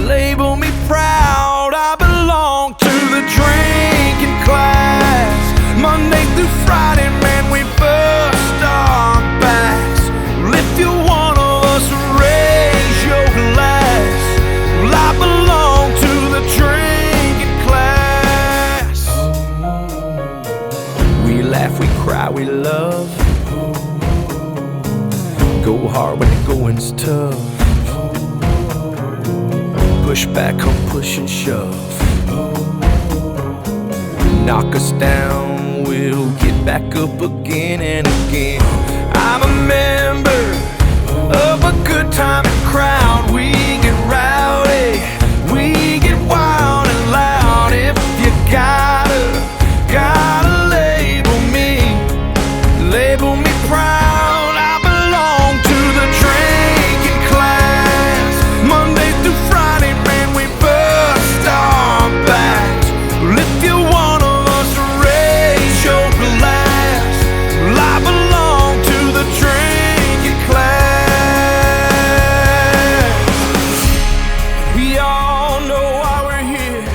label me proud. I belong to the drinking class. Monday through Friday, man, we bust our backs. Well, if you're one of us, raise your glass. Well, I belong to the drinking class. We laugh, we cry, we love. Go hard when the going's tough. Push back, come push and shove. Knock us down, we'll get back up again and again. I'm a member of a good time and crowd. We get rowdy, we get wild and loud. If you gotta label me proud. I belong to the drinking class. Monday through Friday, man, we bust our backs. Well, if you're one of us, raise your glass. Well, I belong to the drinking class. We all know why we're here.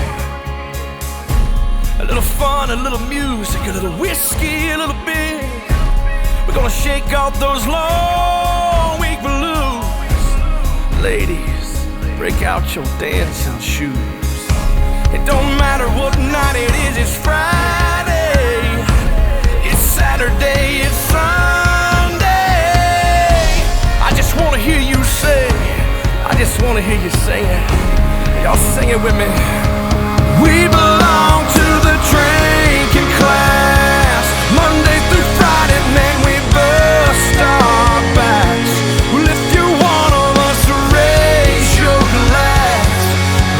A little fun, a little music, a little whiskey, a little beer. We're gonna shake off those long week blues. Ladies, break out your dancing shoes. It don't matter what night it is, it's Friday, it's Saturday, it's Sunday. I just wanna hear you say, I just wanna hear you sing it. Y'all sing it with me. We belong to the drinking class. Monday through Friday, man, we bust our backs. Well, if you're one of us, raise your glass.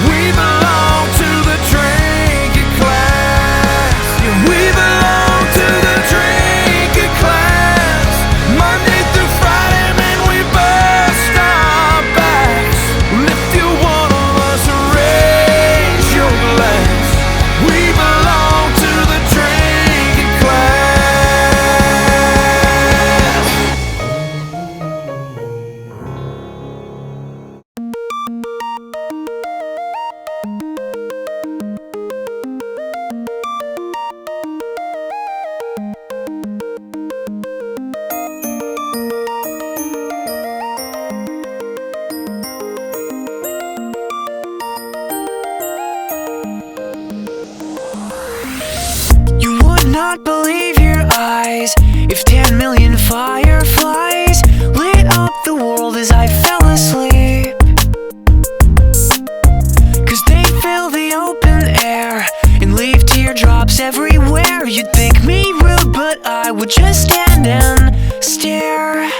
We belong to the drinking class. Yeah, we belong to the drinking class. Monday through Friday, man, we bust our backs. Well, if you're one of us, raise your glass. We belong to the drinking class. You would not believe your eyes if 10 million fireflies lit up the world as I fell asleep. 'Cause they rude, but I would just stand and stare.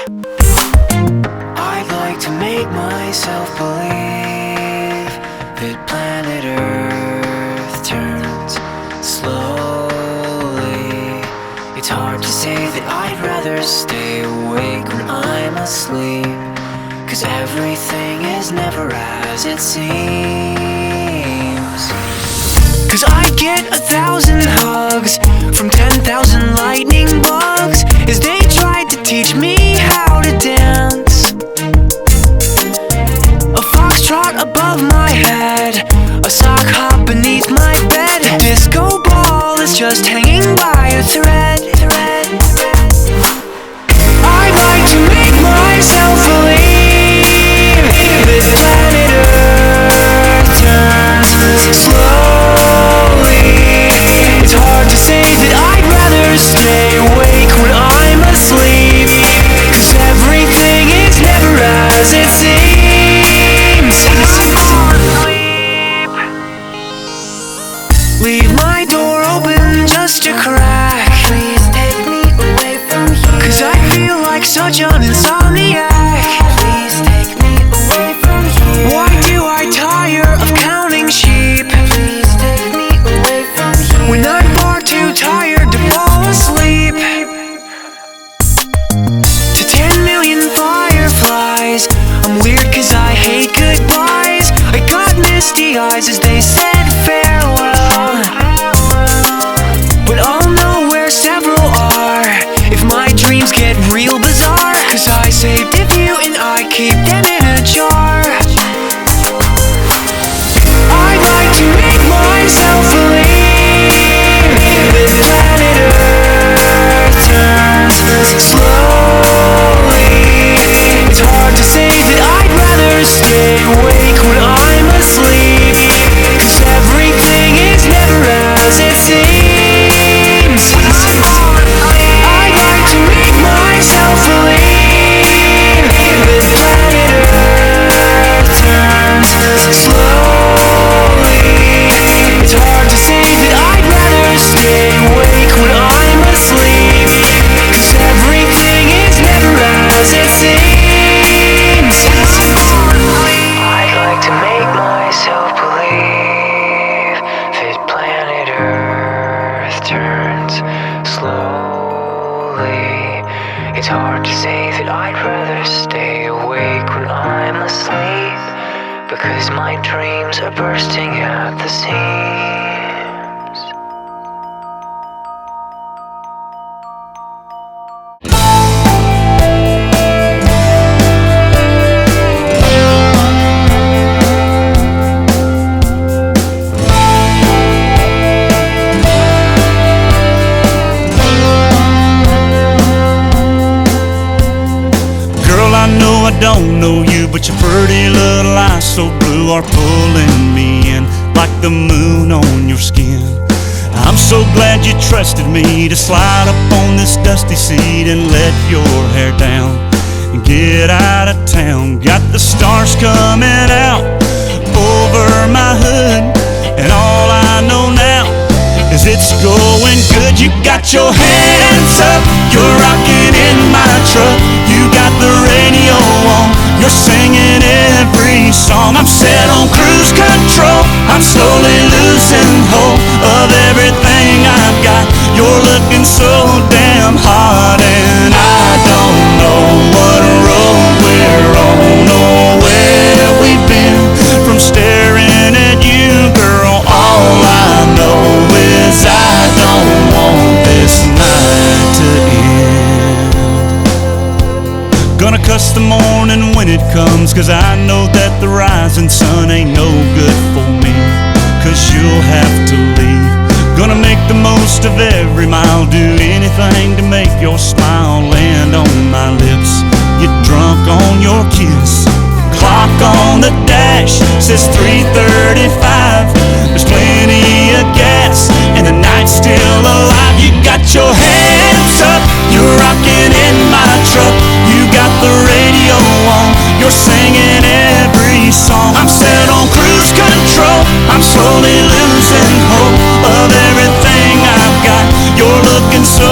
I'd like to make myself believe that planet Earth turns slowly. It's hard to say that I'd rather stay awake when I'm asleep, 'cause everything is never as it seems. 'Cause I get 1,000 hugs from 10,000 lightning bugs as they tried to teach me how to dance. A foxtrot above my head, a sock hop beneath my bed. A disco ball is just hanging by a thread. I'd like to make myself believe that planet Earth turns slowly. It's hard to say that I'd rather stay awake when I'm asleep, 'cause everything is never as it seems. Leave my door open just a crack. Please take me away from here, 'cause I feel like such an insomniac. Please take me away from here. Why do I tire of counting sheep? Please take me away from here, when I'm far too tired to fall asleep. To 10 million fireflies, I'm weird 'cause I hate goodbyes. I got misty eyes as they said farewell, but I'll know where several are if my dreams get real bizarre, 'cause I saved a few and I keep them in a jar. I'd like to make myself believe that planet Earth turns slowly. It's hard to say that I'd rather stay awake when I'm asleep, 'cause everything is never as it seems. I'd like to make myself believe that planet Earth turns slowly. It's hard to say that I'd rather stay awake when I'm asleep, 'cause everything is never as it seems. I'd like to make myself believe that planet Earth turns slowly. It's hard to say that I'd rather stay awake when I'm asleep, because my dreams are bursting at the seams. Girl, I know I don't know you, but your pretty little eyes so blue are pulling me in like the moon on your skin. I'm so glad you trusted me to slide up on this dusty seat and let your hair down and get out of town. Got the stars coming out over my hood, and all I know now is it's going good. You got your hands up, you're rocking in my truck. You got the radio on, you're singing every song. I'm set on cruise control, I'm slowly losing hope of everything I've got. You're looking so damn hot, and I don't know what road we're on or where we've been. From staring at you, girl, all I know is I don't want this night to end. Gonna cuss the morning when it comes, 'cause I know that the rising sun ain't no good for me, 'cause you'll have to leave. Gonna make the most of every mile, do anything to make your smile land on my lips, get drunk on your kiss. Clock on the dash says 3:35. There's plenty of gas and the night's still alive. You got your hands up, you're rocking in my truck. You got the radio on, you're singing every song. I'm set on cruise control, I'm slowly losing hope of everything I've got. You're looking so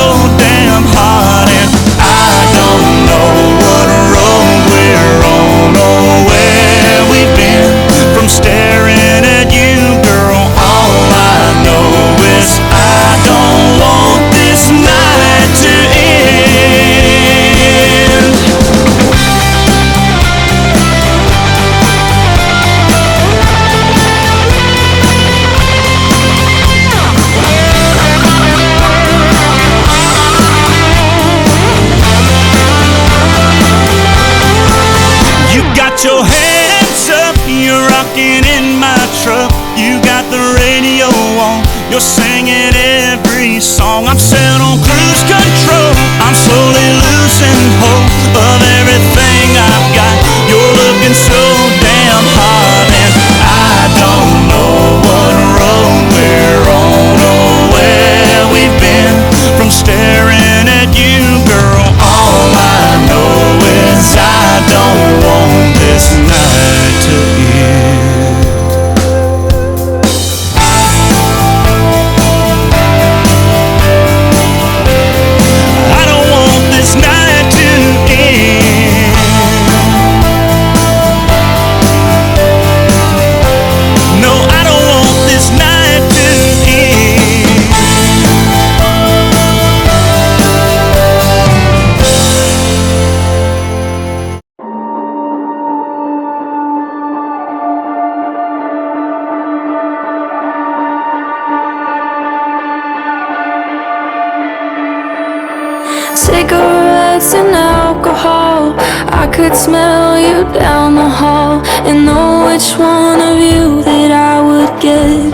cruise control. I'm slowly losing hope of everything I've got. You're looking so damn hot, and I don't know what road we're on or where we've been. From staring at you, girl, all I know is I don't want this night to end. I don't want this night to end. No, I don't want this night to end. Cigarettes and alcohol, I could smell you down the hall and know which one of you that I would get.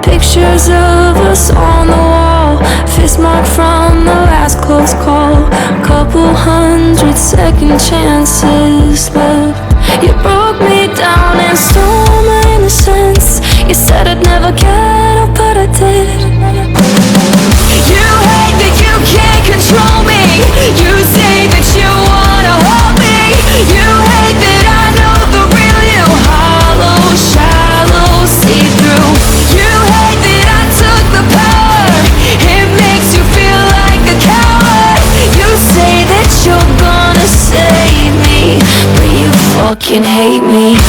Pictures of us on the wall, fist mark from the last close call. Couple hundred second chances left. You broke me down and stole my innocence. You said I'd never get up, but I did. You hate that you can't control me. You say that you wanna hold me. You hate that I know the real you. Hollow, shallow, see-through. You hate that I took the power. It makes you feel like a coward. You say that you're gonna save me, but you fucking hate me.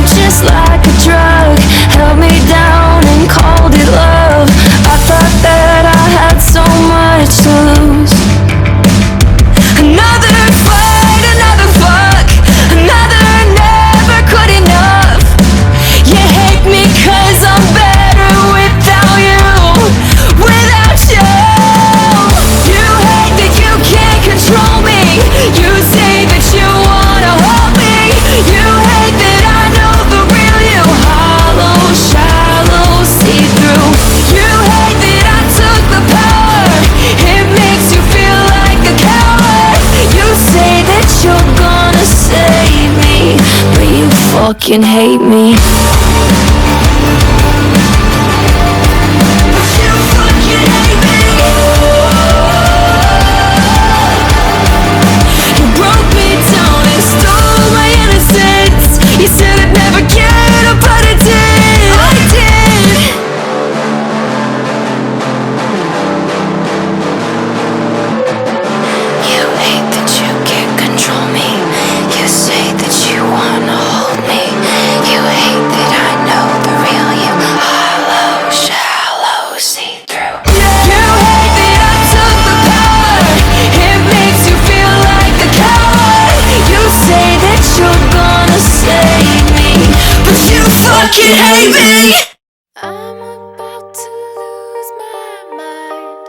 Just like a drug, held me down and called it love. I thought that I had so much to lose. Another fight, another fuck, another never good enough. You hate me 'cause I'm better without you, without you. You hate that you can't control me. You say that you wanna hold me. You hate that I know the real you. Hollow, shallow, see-through. You hate that I took the power. It makes you feel like a coward. You say that you're gonna save me, but you fucking hate me. You said I'd never get up, but I did. I did. You hate that you can't control me. You say that you wanna hold me. You hate that I know the real you. Hollow, shallow, see-through. You hate that I took the power. It makes you feel like a coward. You say that you're gonna save me, but you fucking hate me. I'm about to lose my mind.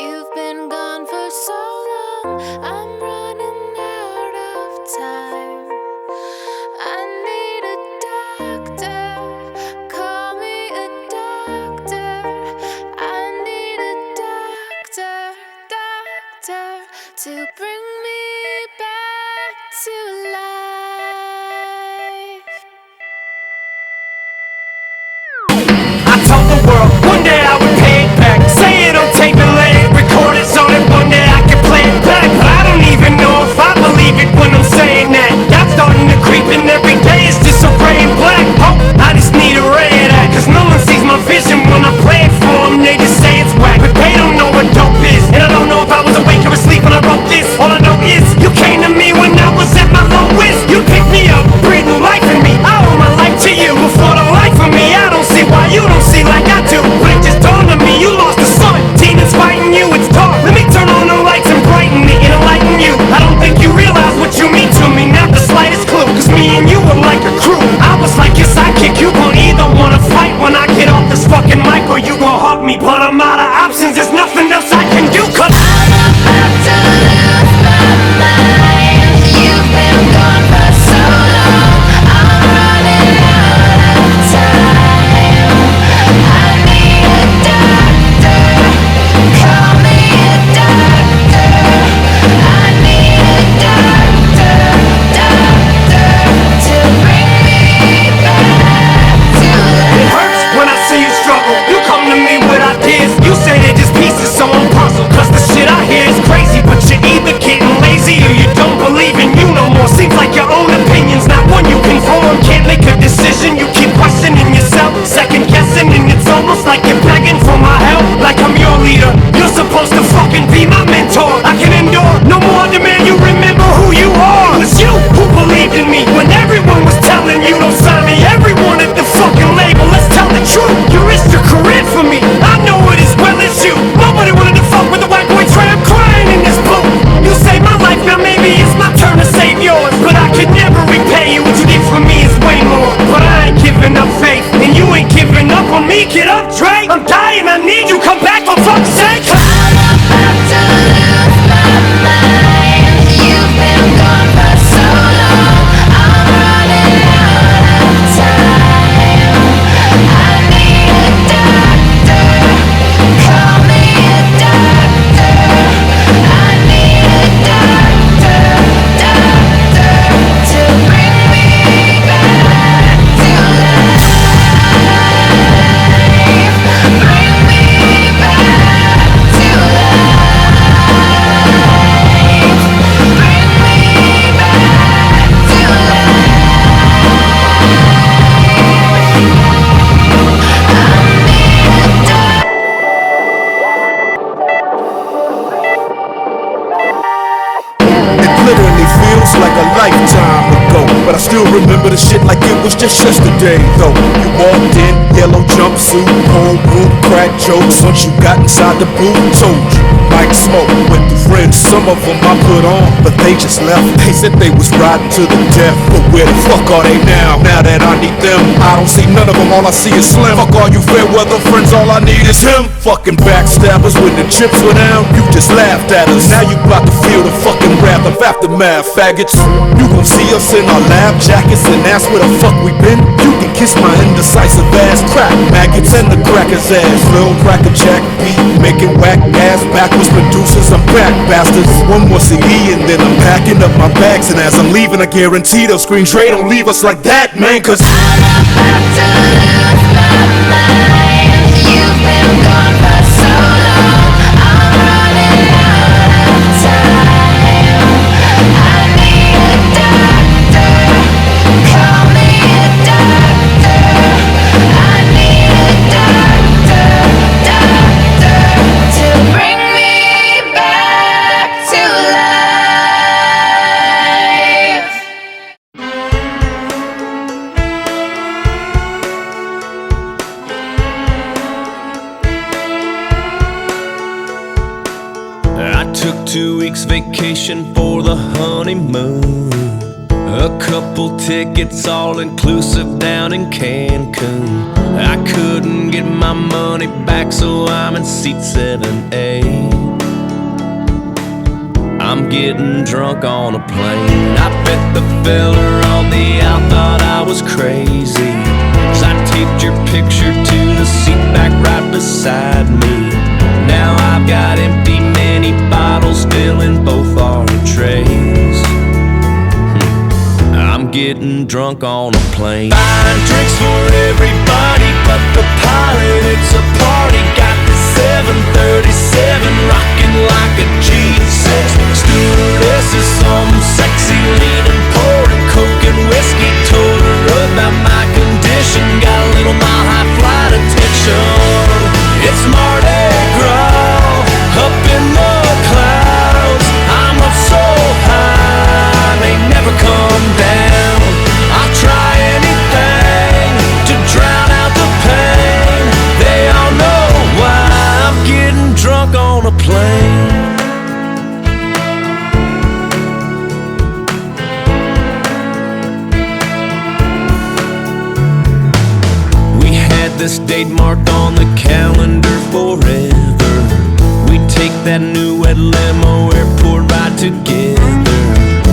You've been gone for so long. I'm running out of time. I need a doctor. Call me a doctor. I need a doctor, doctor, to bring me back to life. I told the world one day I would pay it back. Say it on tape and let it record it so that one day I can play it back. But I don't even know if I believe it when I'm saying that. God's starting to creep in every day, it's just so gray and black. Oh, I just need a ray of that, 'cause no one sees my vision when I play it for them. They just say it's whack, but they don't know what dope is. And I don't know if I was awake or asleep when I wrote this. All I know feels like a lifetime ago, but I still remember the shit like it was just yesterday, though. You walked in, yellow jumpsuit, homeroom, crack jokes. Once you got inside the booth, told you, might smoke with the friends. Some of them I put on, but they just left. They said they was riding to the death, but where the fuck are they now? Now that I need them, I don't see none of them, all I see is Slim. Fuck all you fair weather friends, all I need is him. Fucking backstabbers, when the chips were down, you just laughed at us. Now you about to feel the fucking wrath of aftermath, faggots. You gon' see us in our lab jackets and ask where the fuck we been. You can kiss my indecisive ass, crack maggots and the cracker's ass. Lil cracker jack beat, making whack ass backwards producers. I'm back, bastards. One more CD and then I'm packing up my bags. And as I'm leaving, I guarantee they'll scream, Dre, don't leave us like that, man, cause I'm about to lose my mind. You've been gone for so long, I'm running out of time. I need a doctor, call me a doctor. I need a doctor to bring me back to life. I took 2 weeks vacation for the honeymoon. A couple tickets all inclusive down in Cancun. I couldn't get my money back, so I'm in seat 7A. I'm getting drunk on a plane. I bet the fella on the out thought I was crazy, 'cause I taped your picture to the seat back right beside me. Now I've got empty mini bottles filling both our trays. I'm getting drunk on a plane. Buying drinks for everybody but the pilot. It's a party. Got the 737 rocking like a G6. Stewardess is some sexy leaning, pouring coke and whiskey. Told her about my condition. Got a little mile high flight attention. It's Mardi Gras up in the clouds. I'm up so high, they never come down. I'll try anything to drown out the pain. They all know why I'm getting drunk on a plane. We had this date marked on the calendar forever. We take that new wet limo airport ride together.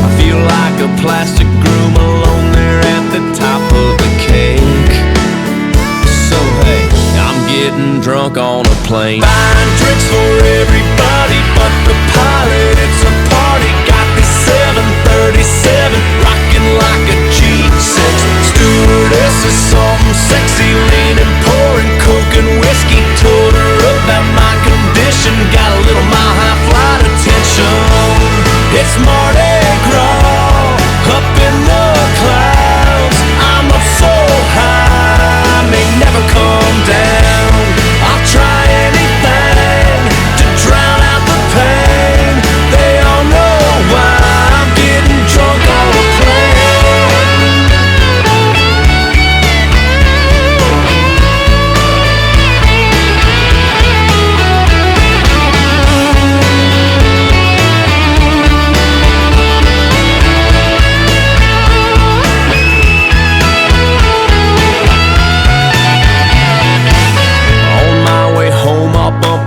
I feel like a plastic groom alone there at the top of the cake. So hey, I'm getting drunk on a plane. Buying drinks for everybody but the pilot. It's a party. Got the 737 rocking like a G6. Stewardess is something sexy, leaning, pouring coke and whiskey. Told her about my condition. Got a little mile high flight attention. It's Mardi Gras up in the clouds. I'm up so high, may never come down. I'll try anything to drown out the pain. They all know why I'm getting drunk on a plane.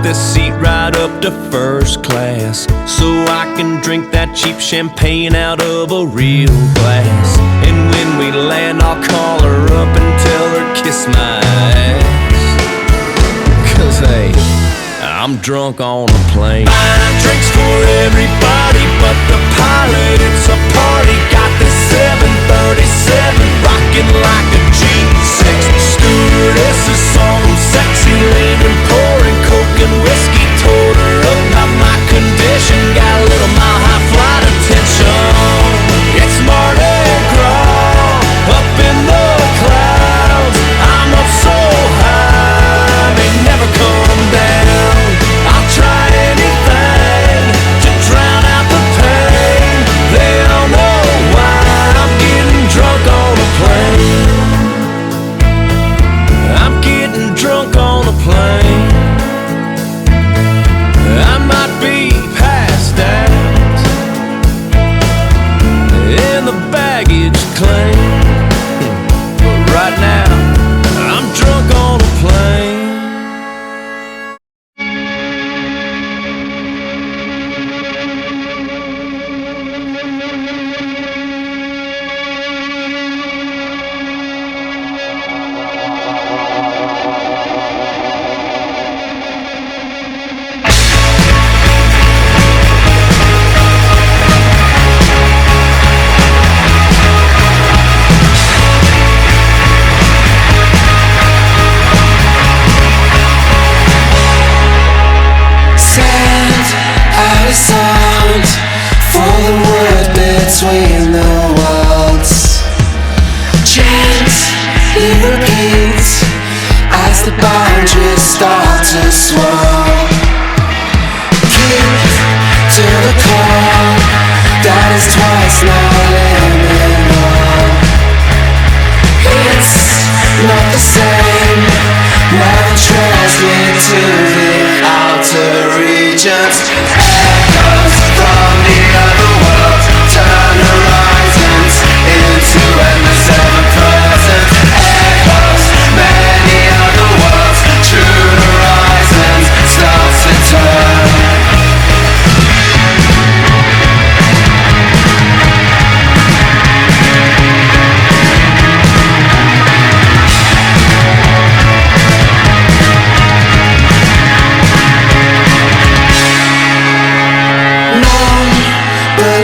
This seat right up to first class, so I can drink that cheap champagne out of a real glass. And when we land, I'll call her up and tell her kiss my ass. 'Cause hey, I'm drunk on a plane. Buying drinks for everybody but the pilot. It's a party. Got the 737 rocking like a G6. Stewardess is some sexy leaning, pouring coke and whiskey. Told her about my condition. Got a little mile high flight attention. It's Mardi Gras up in the clouds. I'm up so high, they never come down. I'll try anything to drown out the pain.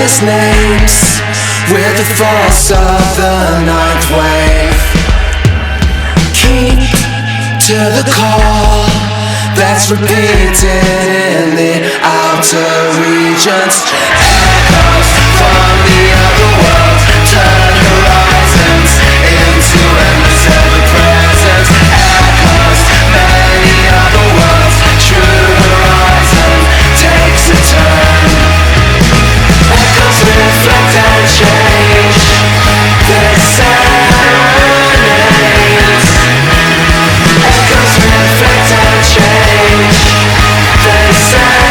endless names with the force of the ninth wave. Keep to the call that's repeated in the outer regions. Echoes from the other world turn horizons into endless ever-present. Echoes, many other worlds, true horizon takes a turn. Echoes reflect and change their serenades. Echoes reflect and change their serenades.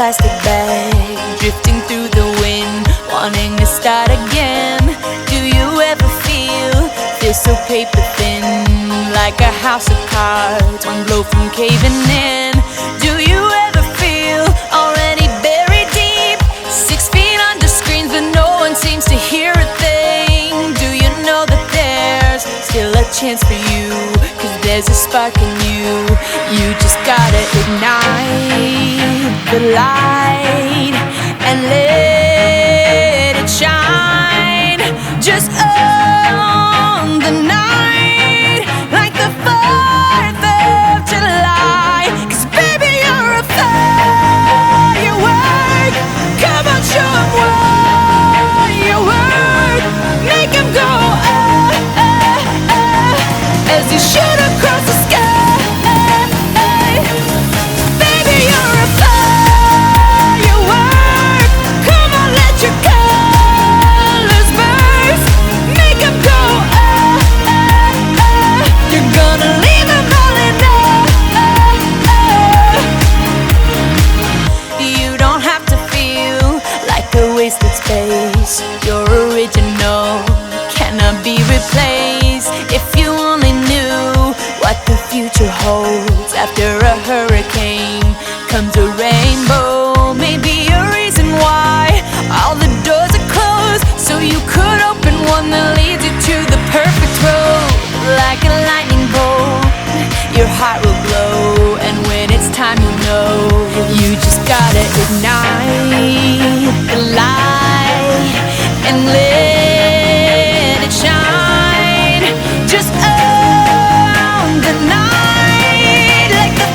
plastic bag, drifting through the wind, wanting to start again. Do you ever feel so paper thin, like a house of cards, one blow from caving in? Do you ever feel already buried deep, 6 feet under screens but no one seems to hear a thing? Do you know that there's still a chance for you, 'cause there's a spark in you. You just gotta ignite the light and let it shine. Just on the night, like the 4th of July. 'Cause baby, you're a firework. Come on, show 'em what you work. Make 'em go as you shoot across the sky. Baby, you're a firework. Come on, let your colors burst. Make 'em go you're gonna leave 'em all in You don't have to feel like a wasted space. You're original, cannot be replaced. If you only knew what the future holds. After a hurricane comes a rainbow. Maybe a reason why all the doors are closed, so you could open one that leads you to the perfect road. Like a lightning bolt, your heart will glow, and when it's time, you know. You just gotta ignite the light and let it shine. Just on the night, like the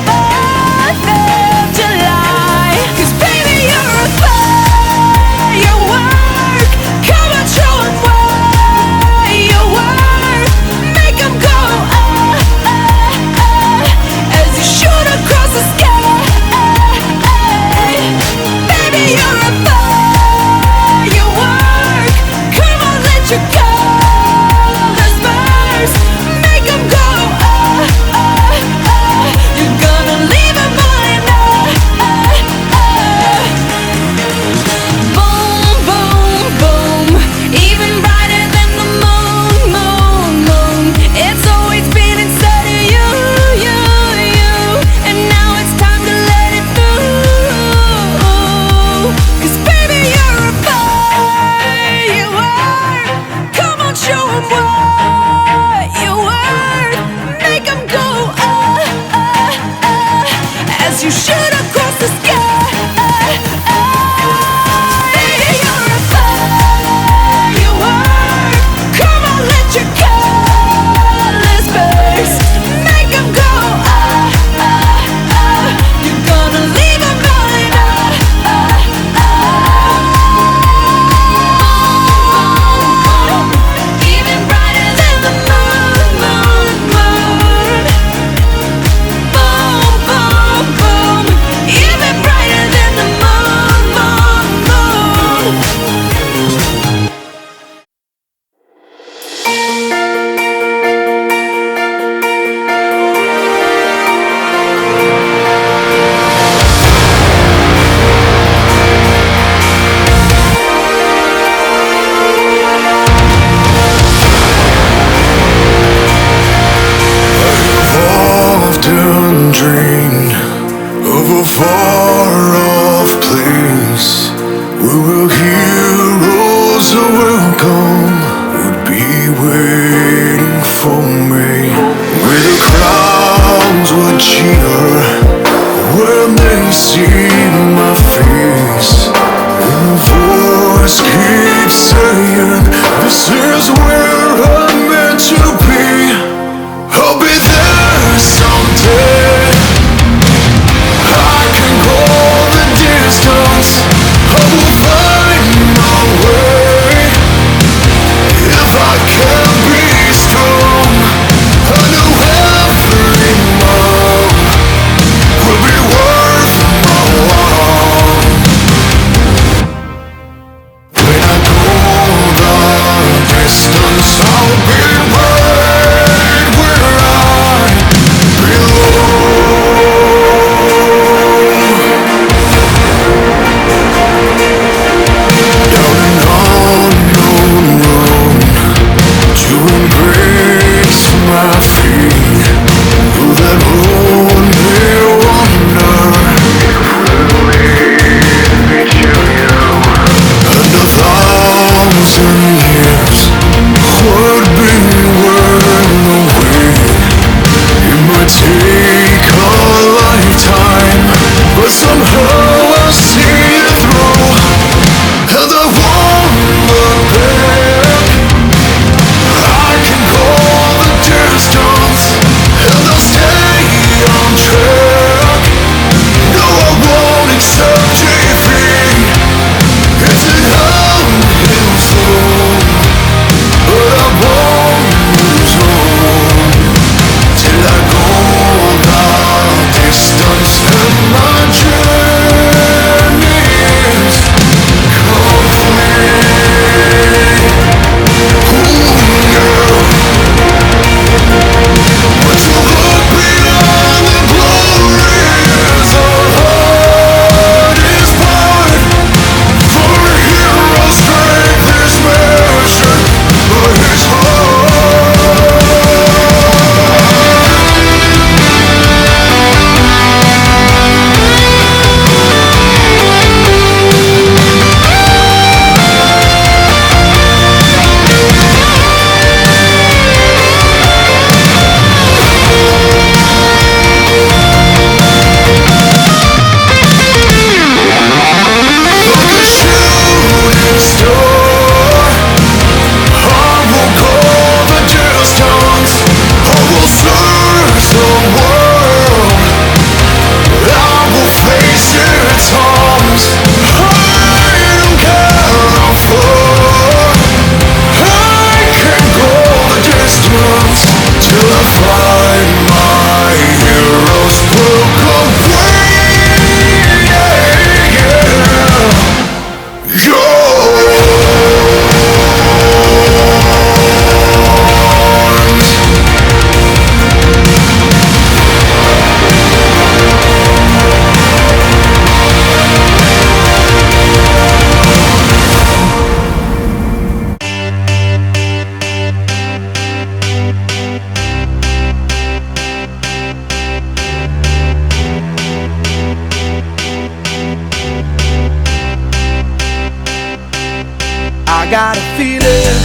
got a feeling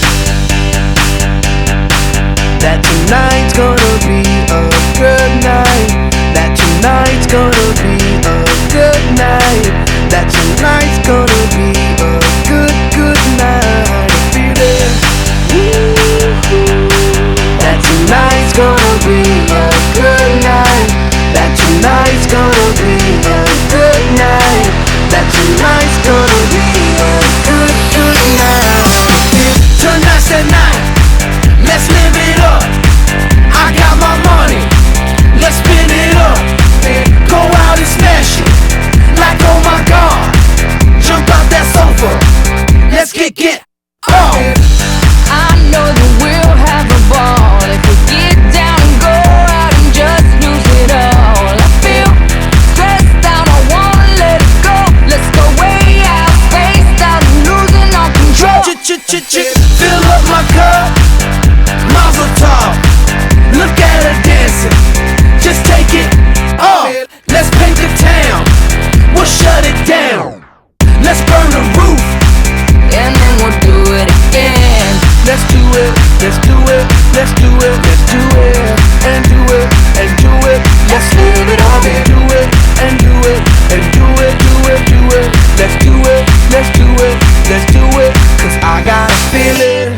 that tonight's gonna be a good night. That tonight's gonna be a good night. That tonight's gonna be a good, good night. A feeling that tonight's gonna be a good night. That tonight's gonna be a good night. That tonight's gonna be a good, good night. Tonight's the night. Let's live it up. I got my money. Let's spin it up. Go out and smash it. Like oh my God. Jump out that sofa. Let's kick it off. I know that we'll have a ball if we get down and go out and just lose it all. I feel stressed out, I wanna let it go. Let's go way out, spaced out, and losing all control. Fill up my cup, Mazel tov. Look at her dancing, just take it off. Let's paint the town, we'll shut it down. Let's burn the roof, and then we'll do it again. let's do it, let's do it, let's do it, let's do it, and do it, and do it. Let's live it up and do it, and do it, and do it, do it, do it. Let's do it, let's do it, let's do it. Cause I got a feeling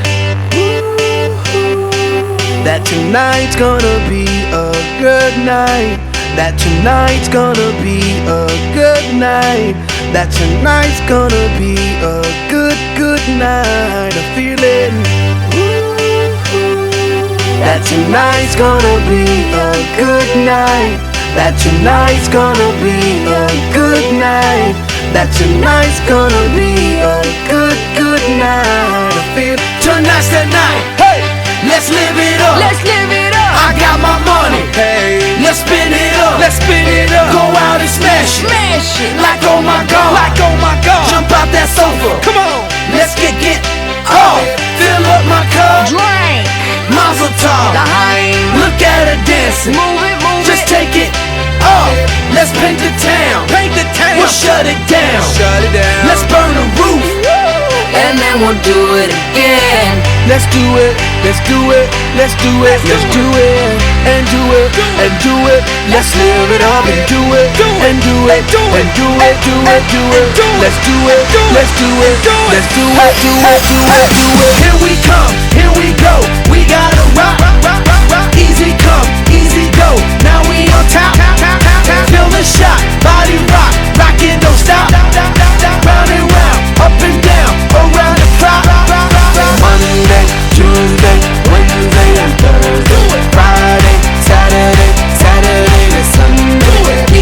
that tonight's gonna be a good night. That tonight's gonna be a good night. That tonight's gonna be a good, good night. A feeling that tonight's gonna be a good night. That tonight's gonna be a good night. That tonight's gonna be a good, good night. I feel tonight's the night. Hey, let's live it up. Let's live it up. I got my money. Hey, let's spin it up. Let's spin it up. Go out and smash it. Smash it. Like oh my God. Like oh my God. Jump out that sofa. Come on. Let's get off. Fill up my cup. Drink. Mazel tov. Look at her dancing. Move it, move Just it. take it off. Let's paint the town. Paint the town. We'll shut it down. Shut it down. Let's burn the roof. And then we'll do it again. Let's do it, let's do it, let's do it, let's do it, and do it, and do it. Let's live it up and do it, and do it, and do it, do it, do it. Let's do it, let's do it, let's do it, do it, do it, do it. Here we come, here we go. We gotta rock, rock, rock, rock. Easy come, easy go. Now we on top, feel the shot, body rock, rockin' don't stop. Round and round, up and down, around the clock. Monday, Tuesday, Wednesday and Thursday, Friday, Saturday, Saturday to Sunday.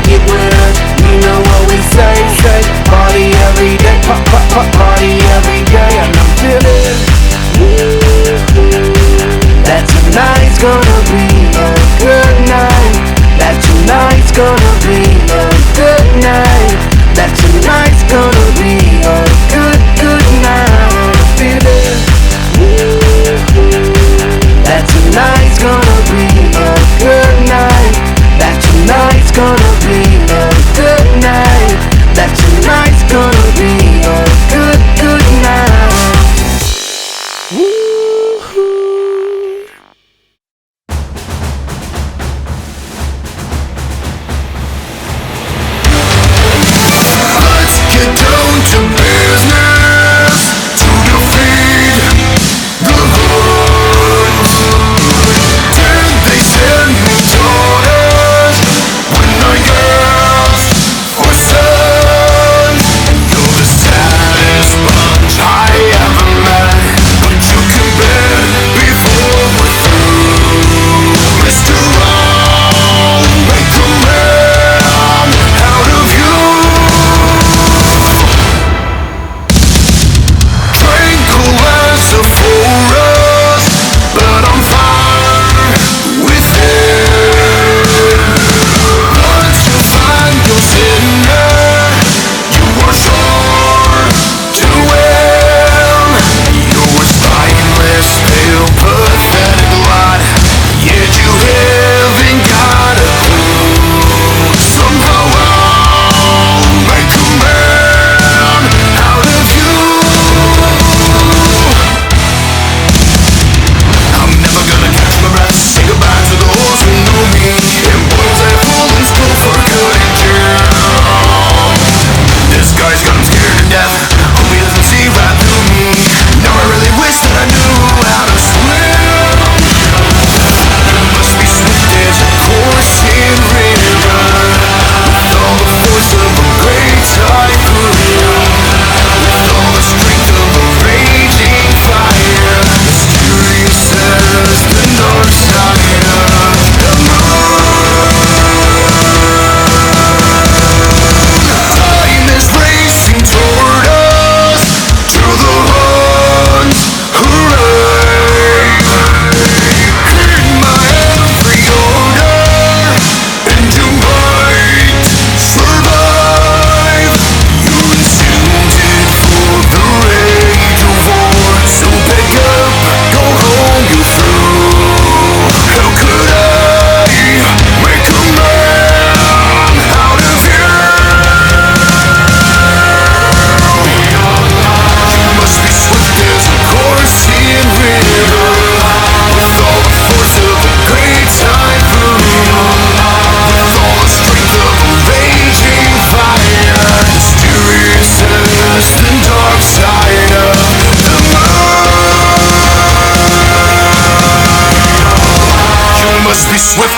Get with us, you know what we say. Party every day, party every day, and I'm feeling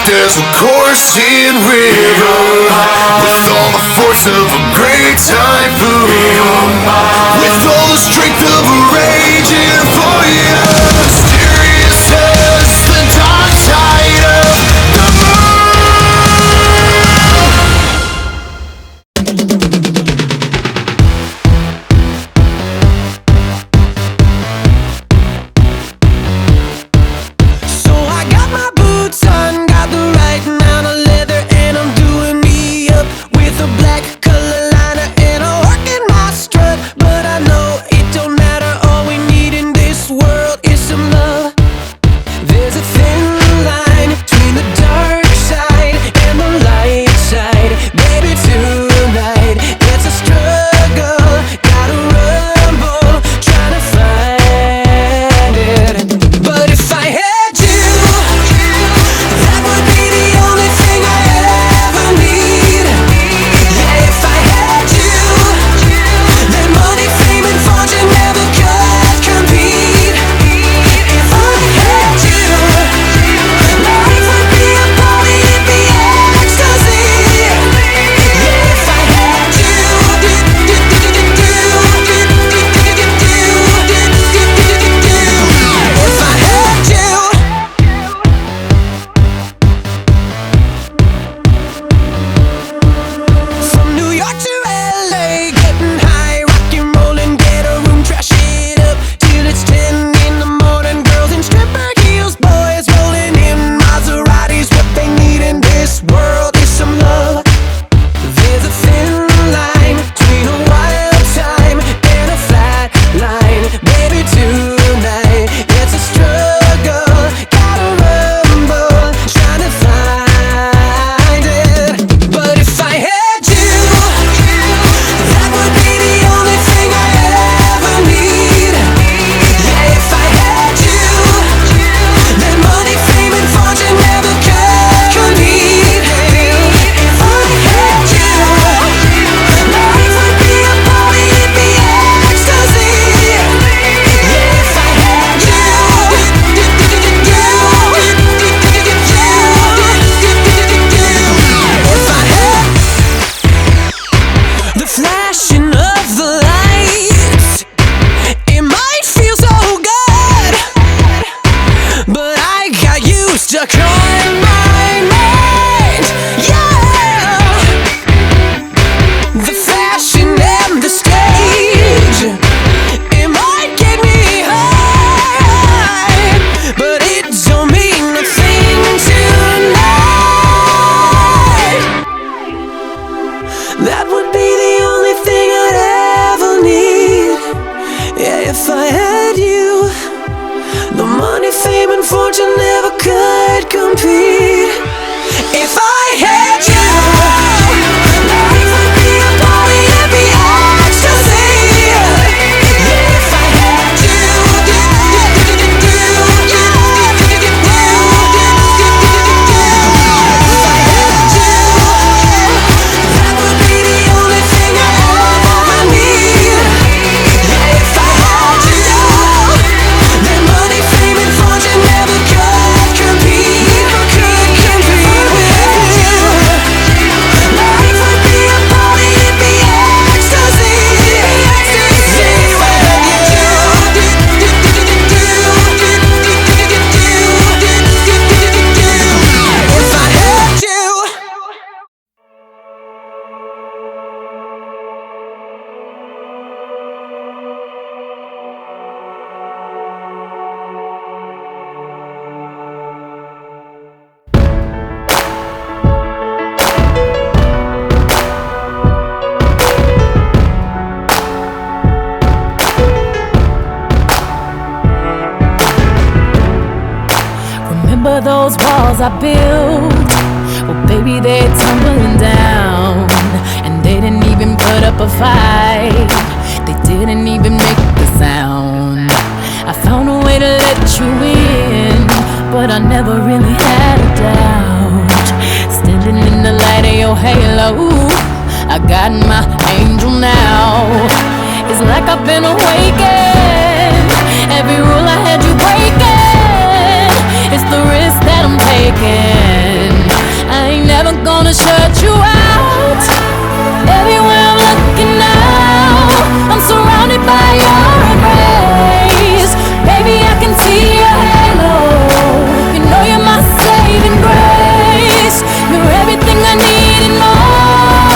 there's a coursing river with all the force of a great typhoon, with all the strength of a raging fire, mysterious as the dark side of the moon. So I got my boots on, got the right amount of leather, and I'm doing me up with a black color liner, and I'm working my strut. But I know it don't matter, all we need in this world is some love. There's a thin line between the dark side and the light side. Baby, tonight it's a struggle, gotta rumble, trying to find it. But if I had you, that would be the only thing I ever need. Yeah, if I had you, then money, fame, and fortune never could compete. If I had you, life would be a party, it'd be ecstasy. Yeah, if I had you, if I had you. From New York to LA, getting high, rockin', rollin', get a room, trash it up till it's 10 in the morning. Girls in stripper heels, boys rolling in Maseratis. What they need in this world is some love. There's a thin line between a wild time and a flat line. Baby, tonight it's a struggle, gotta rumble, trying to find it. But if I had you, that would be the only thing I ever need. Yeah, if I had you, then money, fame, and fortune never could compete. If I had you, life would be a party, it'd be ecstasy. Yeah, if I had you, if I had the flashing of the lights, it might feel so good, but I got you stuck on my mind. Yeah, the fashion and the stage, it might get me high, but it don't mean a thing tonight. That would be the only thing I'd ever need. Yeah, if I had you, the money, fame, and fortune never could compete. If I had you, life would be a party, it'd be ecstasy. Yeah, if I had you, that would be the only thing I ever need. Yeah, if I had you, then money, fame, and fortune never could compete. With you, life would be a party, it'd be ecstasy. If I had you. Remember those walls I built? Well, baby, they're tumbling down, and they didn't even put up a fight. They didn't even make the sound. I found a way to let you in, but I never really had a doubt. Standing in the light of your halo, I got my angel now. It's like I've been awakened. Every rule I had you breaking, it's the risk that I'm taking. gonna shut you out. Everywhere I'm looking now, I'm surrounded by your embrace. Baby, I can see your halo. You know you're my saving grace. You're everything I need and more.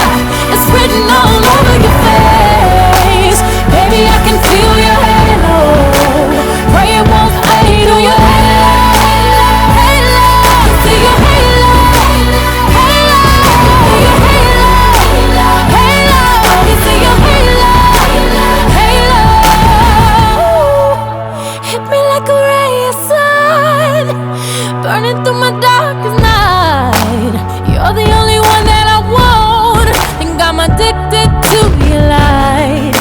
It's written all over your face. Baby, I can feel your halo. Pray it won't fade on your halo. See your halo. Burning through my darkest night. You're the only one that I want. Think I'm addicted to your light.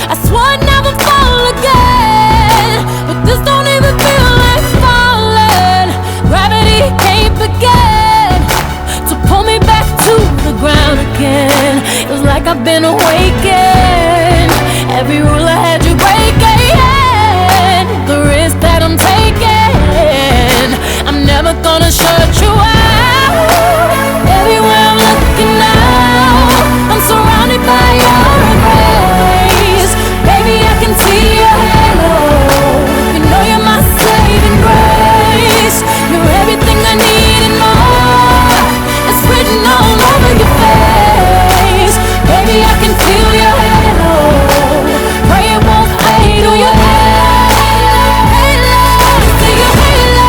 I swore I'd never fall again, but this don't even feel like falling. Gravity can't begin to pull me back to the ground again. It was like I've been awakened. Every rule I had you breaking, the risk that I'm taking, I'm never gonna shut you out. Everywhere I'm looking now, I'm surrounded by your embrace. Baby, I can see your halo. You know you're my saving grace. You're everything I need and more. It's written all over your face. Baby, I can feel your halo. Pray it won't fade on your halo. See your halo.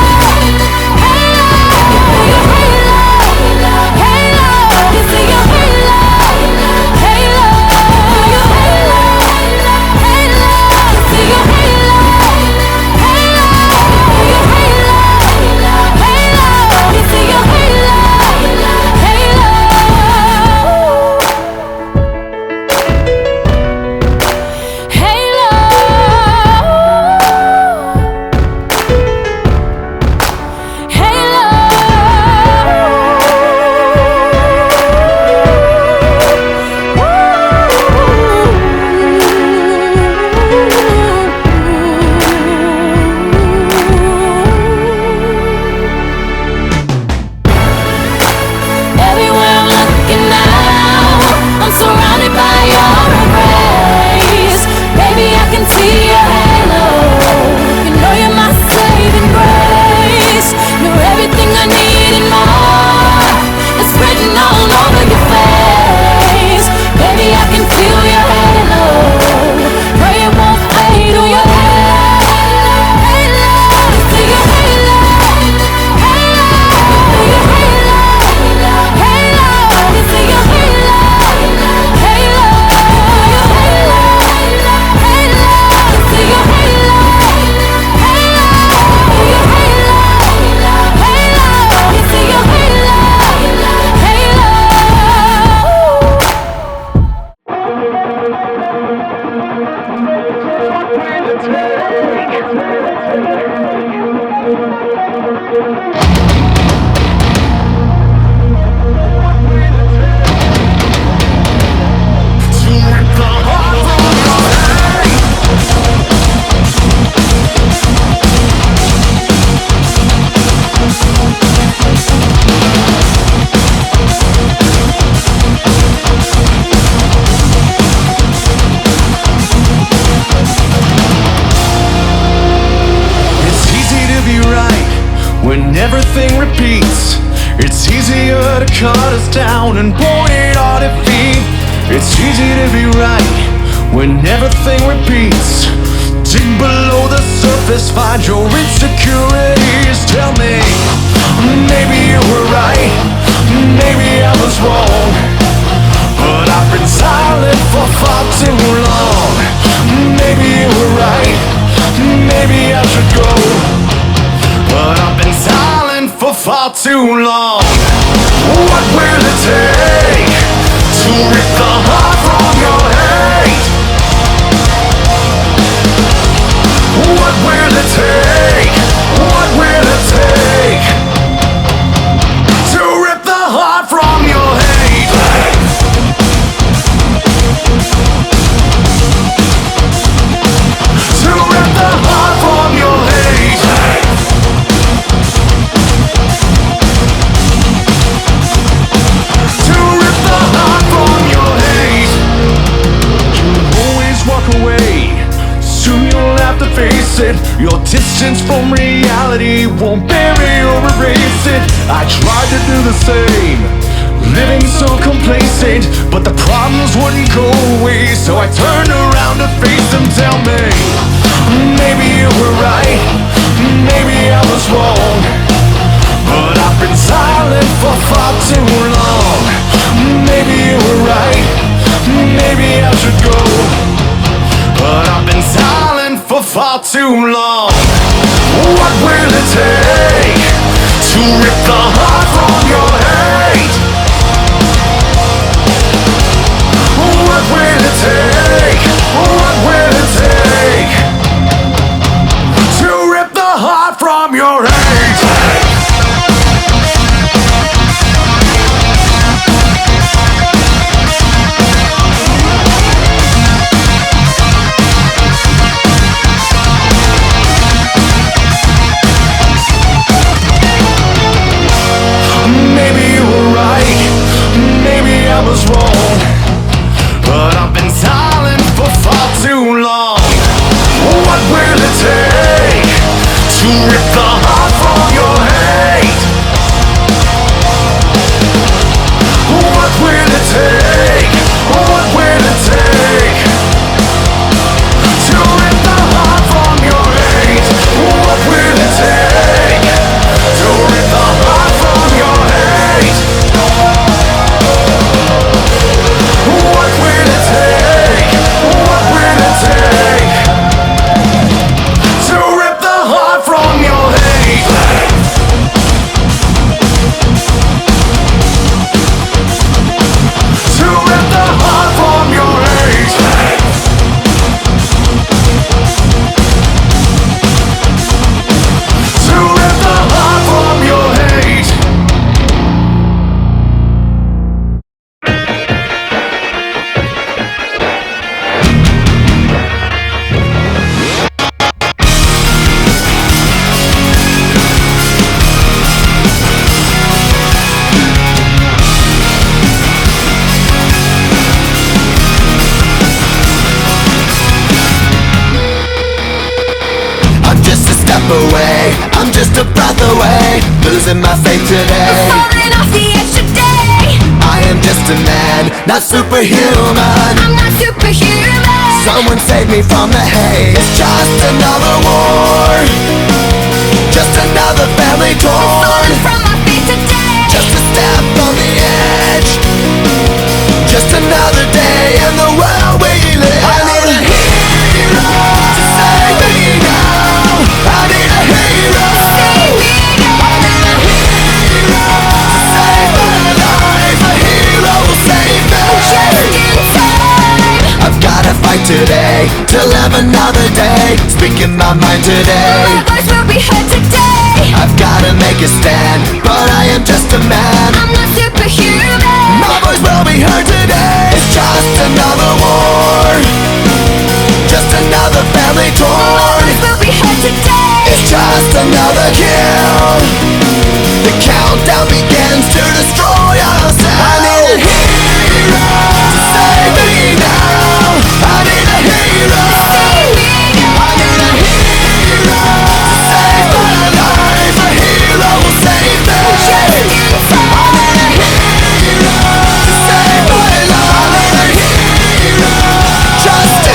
Everything repeats. It's easier to cut us down and point our defeat. It's easy to be right when everything repeats. Dig below the surface, find your insecurities. Tell me, maybe you were right, maybe I was wrong, but I've been silent for far too long. Maybe you were right, maybe I should go, but I've been silent for far too long. What will it take to rip the heart from your hate? What will it take? What will it take to rip the heart from your hate? To rip the heart from your hate. have to face it. Your distance from reality won't bury or erase it. I tried to do the same, living so complacent, but the problems wouldn't go away. So I turned around to face them. Tell me, maybe you were right, maybe I was wrong, but I've been silent for far too long. Maybe you were right, maybe I should go, but I've been silent for far too long. What will it take to rip the heart from your hate? What will it take? What will it take to rip the heart from your hate? Maybe you were right, maybe I was wrong, but I've been silent for far too long. What will it take to rip the heart from your hate? What will it take? What will it take to rip the heart from your hate? What will it take to rip the heart from your hate? What will it take? What will it take to rip the heart from your hate? To rip the heart from your hate. To rip the heart from your hate. I'm just a step away, I'm just a breath away, losing my faith today. Falling off the edge today. I am just a man, not superhuman. I'm not superhuman. Someone save me from the hate. It's just another war, just another family torn. Falling from my feet today. Just a step on the edge, just another day in the world we live. I need a hero to save me now. I need a hero. Save me now. I need a hero to save my life. A hero will save me. Just in time. I've gotta fight today to live another day, speaking my mind today. My voice will be heard today. I've gotta make a stand, but I am just a man. I'm not superhuman. My voice will be heard today. It's just another war, just another family My torn. voice will be heard today. It's just another kill. The countdown begins to destroy ourselves. I need a hero to save me now. I need a hero. Save me now. I need a hero to save my life. A hero will save me. Just in time. I need a hero to save my life. I need a hero just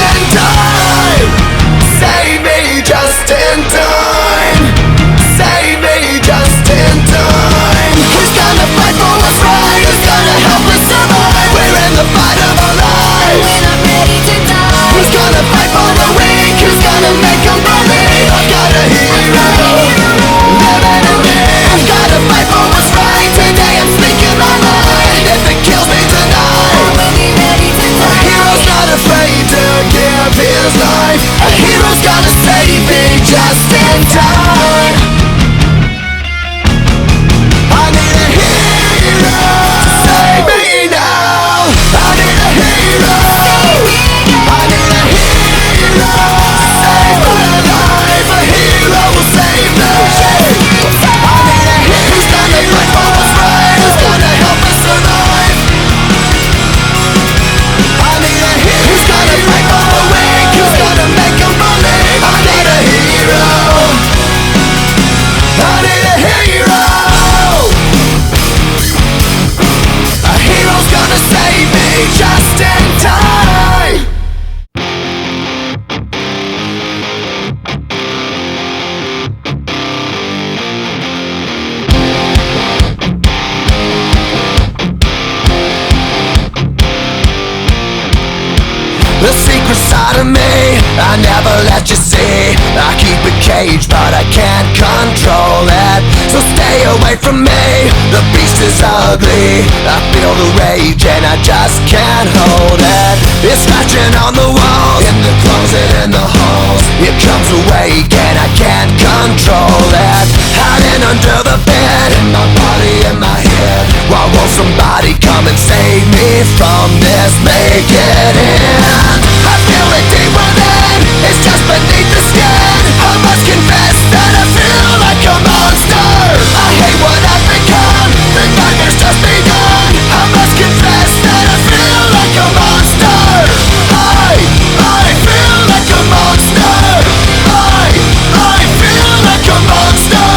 inside of me, I never let you see. I keep it caged, but I can't control it. So stay away from me, the beast is ugly. I feel the rage and I just can't hold it. It's scratching on the walls, in the closet, in the halls. It comes awake and I can't control it. Hiding under the bed, in my body, in my head. Why won't somebody come and save me from this? Make it in. I feel it deep within, it's just beneath the skin. I must confess that I feel like a monster. I hate what I've become, the nightmare's just begun. I must confess that I feel like a monster. I feel like a monster. I feel like a monster.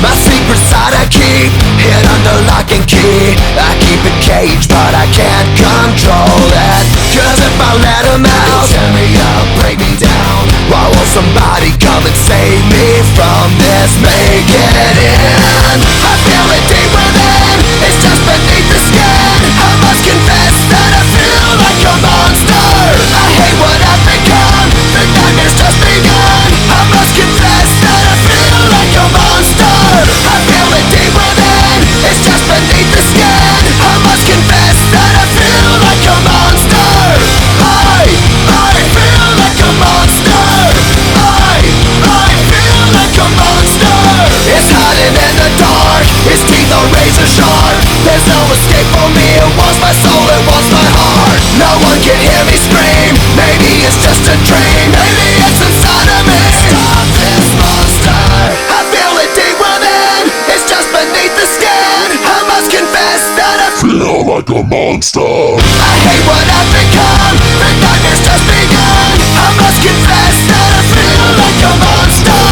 My secret side I keep hid under lock and key. I keep it caged, but I can't control it. Cause if I let them out, tear me up, break me down. Why won't somebody come and save me from this? Make it in. I feel it deep within, it's just beneath the skin. I must confess that I feel like a monster. I hate what I've become, the nightmare's just begun. I must confess that I feel like a monster. I feel it deep within, it's just beneath the skin. I must confess that I feel like a monster. I feel like a monster. I feel like a monster. It's hiding in the dark, its teeth are razor sharp. There's no escape for me, it wants my soul, it wants my heart. No one can hear me scream, maybe it's just a dream. Maybe it's inside of me. Stop this monster. I feel it deep within, it's just beneath the skin. I must confess that I feel like a monster. I hate what I've become, the nightmare's just begun. I must confess that I feel like a monster.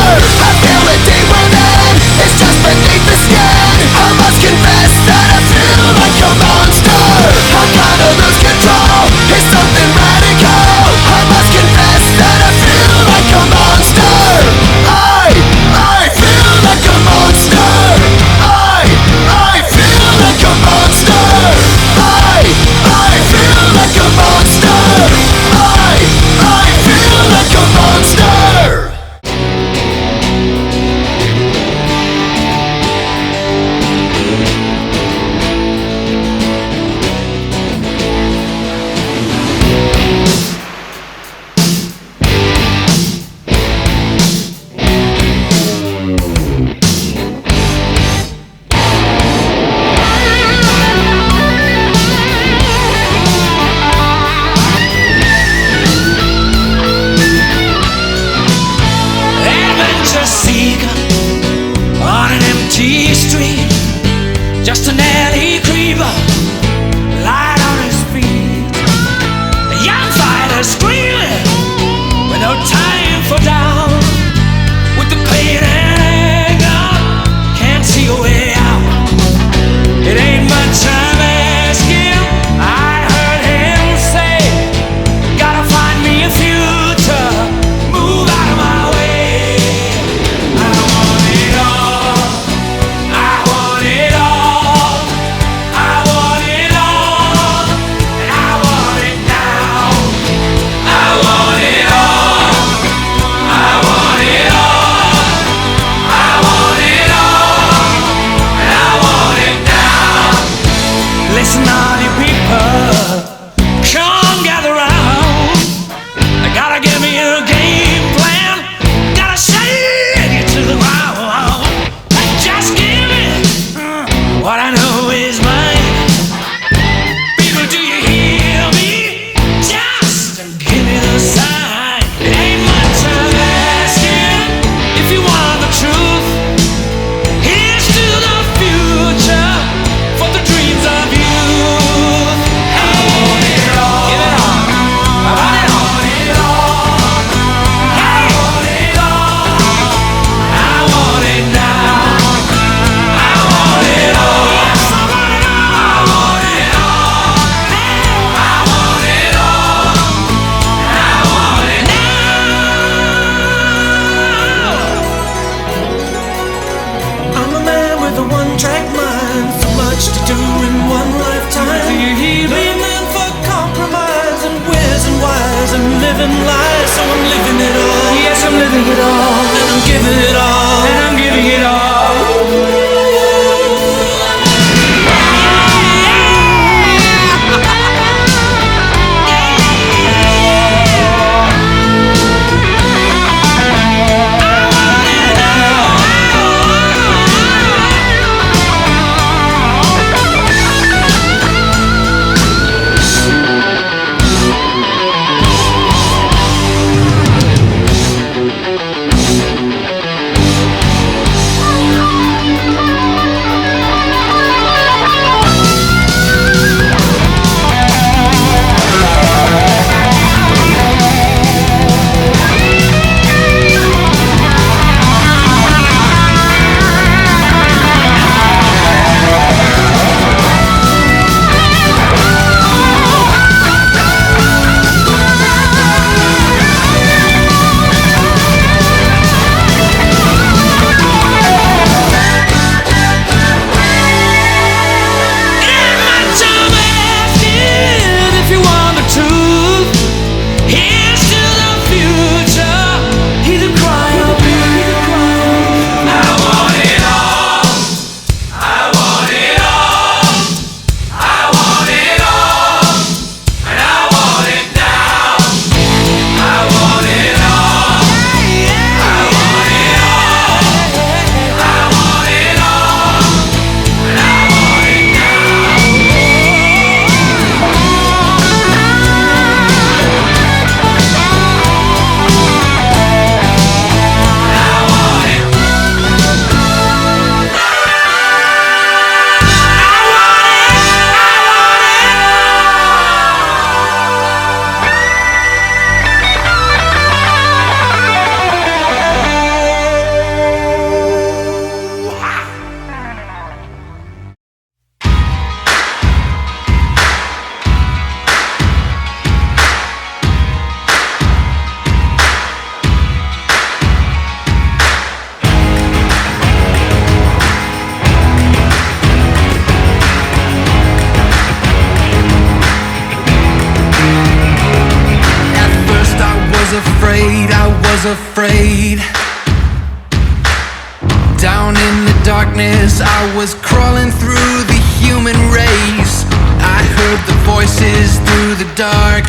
I feel it deep within, it's just beneath the skin. I must confess that I feel like a monster. I gotta lose control, it's something radical. I must confess that I feel like a monster. I feel like a monster. I feel like a monster. I feel like a monster. I feel like a monster. Adventure seeker on an empty street, just an alley creeper, light on his feet. A young fighter screaming with no time for down, with the pain and anger, can't see a way out. It ain't much I'm asking, I heard him say, gotta find me a future, move out of my way. I want it all, I want it all, I want it all, and I want it now. I want it all, I want it all, I want it all, and I want it now. Listen, all you people, come gather round. I gotta give me a game plan, gotta shake it to the ground. Just give me what I know is mine. People, do you hear me? Just give me the sign. It ain't much I'm asking, if you want the truth. Here's to the future, for the dreams of youth. I want it all, give it all. I want it all. I want it all. I want it now. I want it all. Yes, I want it all. telling lies, so I'm living it all. Yes, I'm living it all. And I'm giving it all. And I'm giving it all. Afraid. Down in the darkness, I was crawling through the human race. I heard the voices through the dark.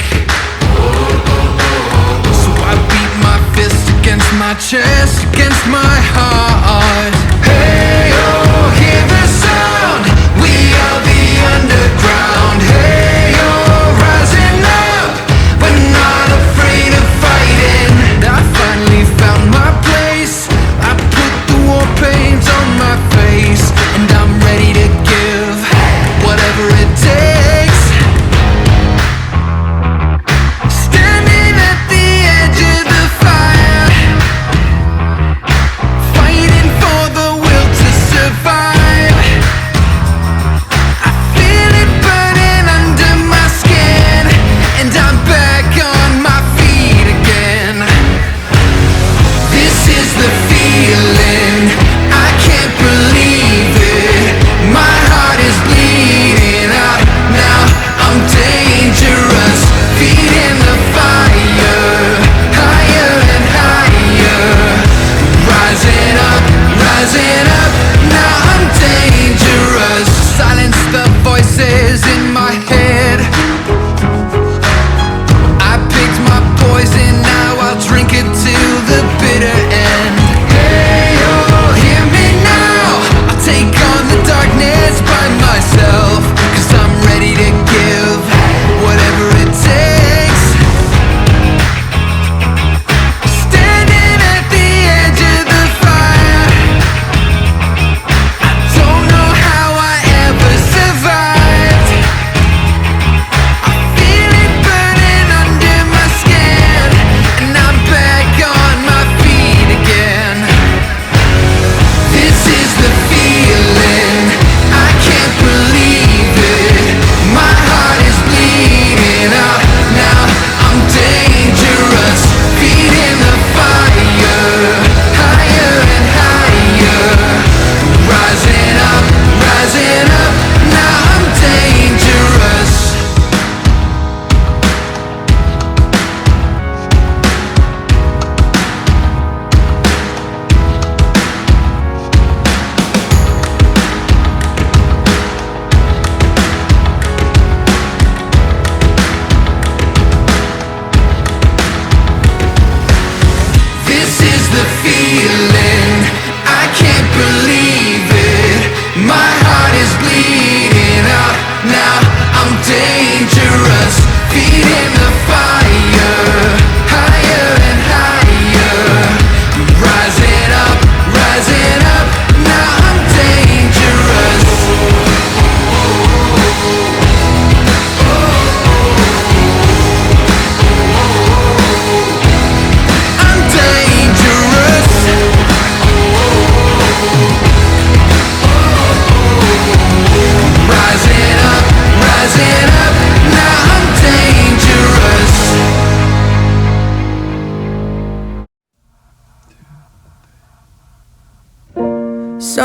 So I beat my fist against my chest, against my heart. Hey, oh, hear the sound. We are the underground. Hey, oh, rising up. We're not afraid of fighting. I finally found my place. I put the war paint on my face, and I'm ready to give whatever it takes. Standing at the edge of the fire, fighting for the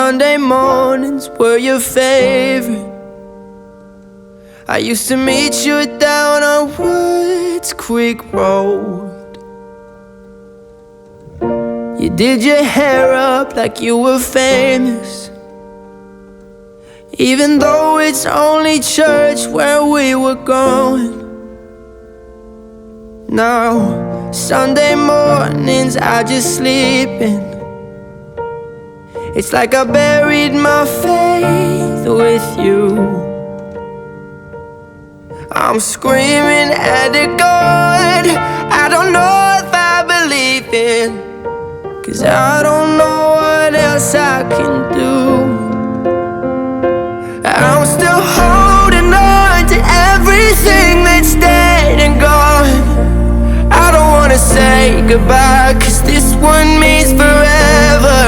Sunday mornings were your favorite. I used to meet you down on Woods Creek Road. You did your hair up like you were famous, even though it's only church where we were going. Now, Sunday mornings I just sleep in. It's like I buried my faith with you. I'm screaming at a God I don't know if I believe in, 'cause I don't know what else I can do. I'm still holding on to everything that's dead and gone. I don't wanna say goodbye, 'cause this one means forever.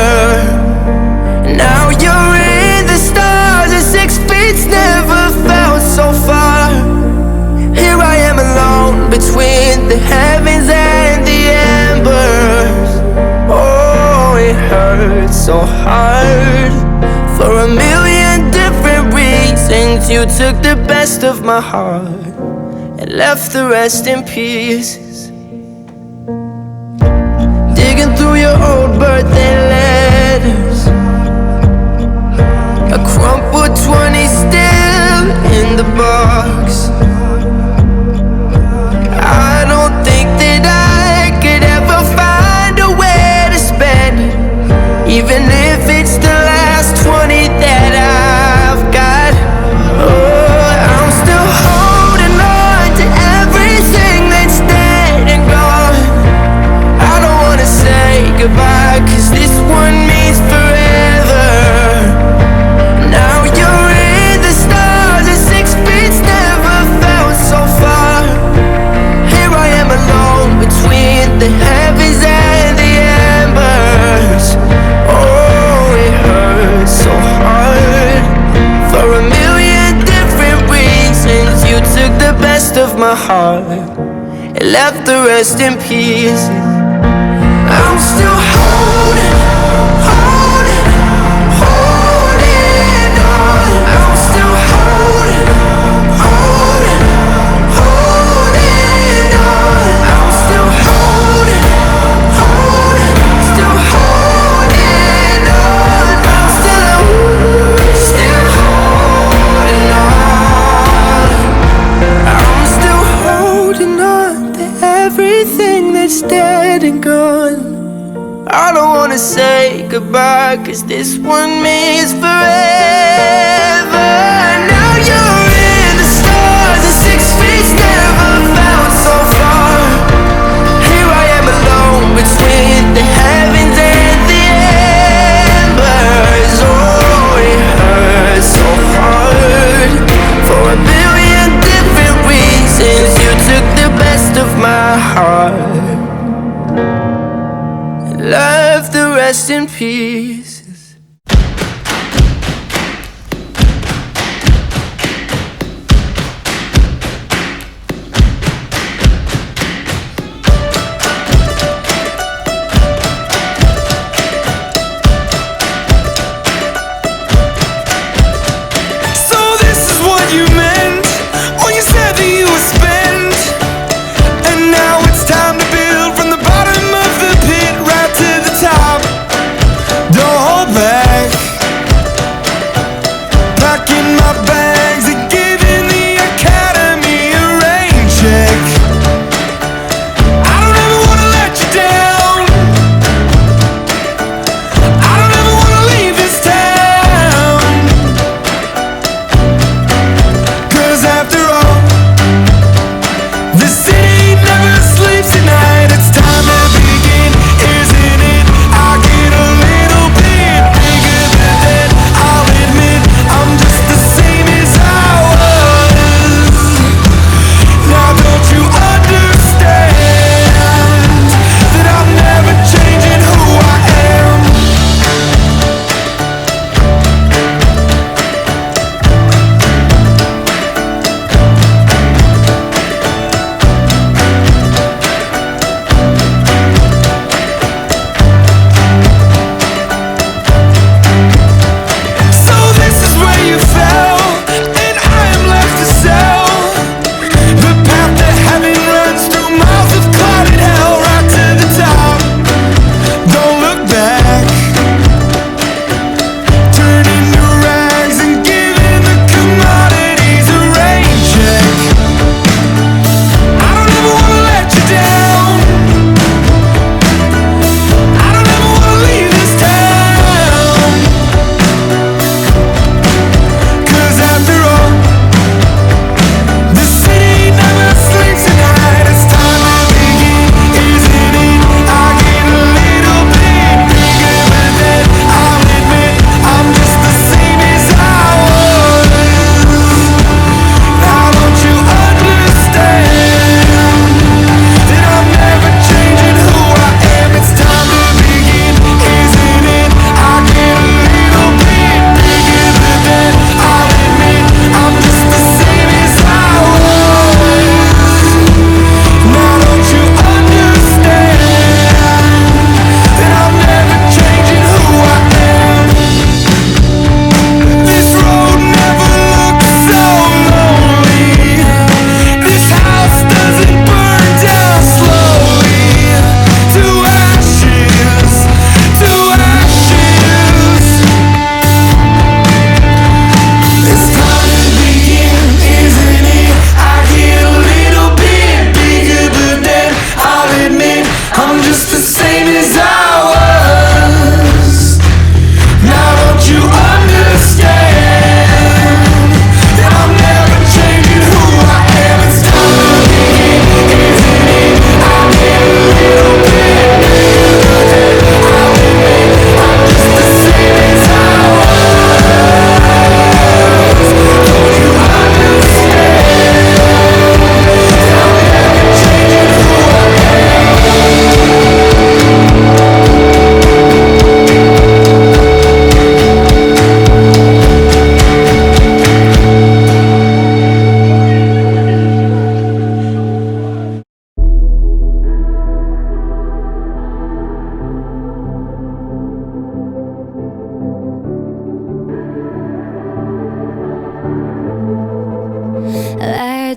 Now you're in the stars and 6 feet's never felt so far. Here I am alone between the heavens and the embers. Oh, it hurts so hard. For a million different reasons, you took the best of my heart and left the rest in pieces. Digging through your old birthday letters, a crumpled 20 still in the box. I don't think that I could ever find a way to spend it, even if it's the last 20 that I've got. Oh, I'm still holding on to everything that's dead and gone. I don't wanna say goodbye, 'cause this one means forever. Now you're in the stars and 6 feet's never felt so far. Here I am alone between the heavens and the embers. Oh, it hurts so hard. For a million different reasons, you took the best of my heart and left the rest in pieces. I'm still holding on. I'm still holding on. I'm still holding on. Still holding on. I'm still holding on. I'm still holding on to everything that's dead and gone. I don't wanna say goodbye, 'cause this one means forever. Now you're in the stars and 6 feet's never felt so far. Here I am alone between the heavens and the embers. Oh, it hurts so hard. For a million different reasons, you took the best of my heart, left the rest in pieces. So this is what you meant when you said that you would spend. And now it's time to build from the bottom of the pit right to the top.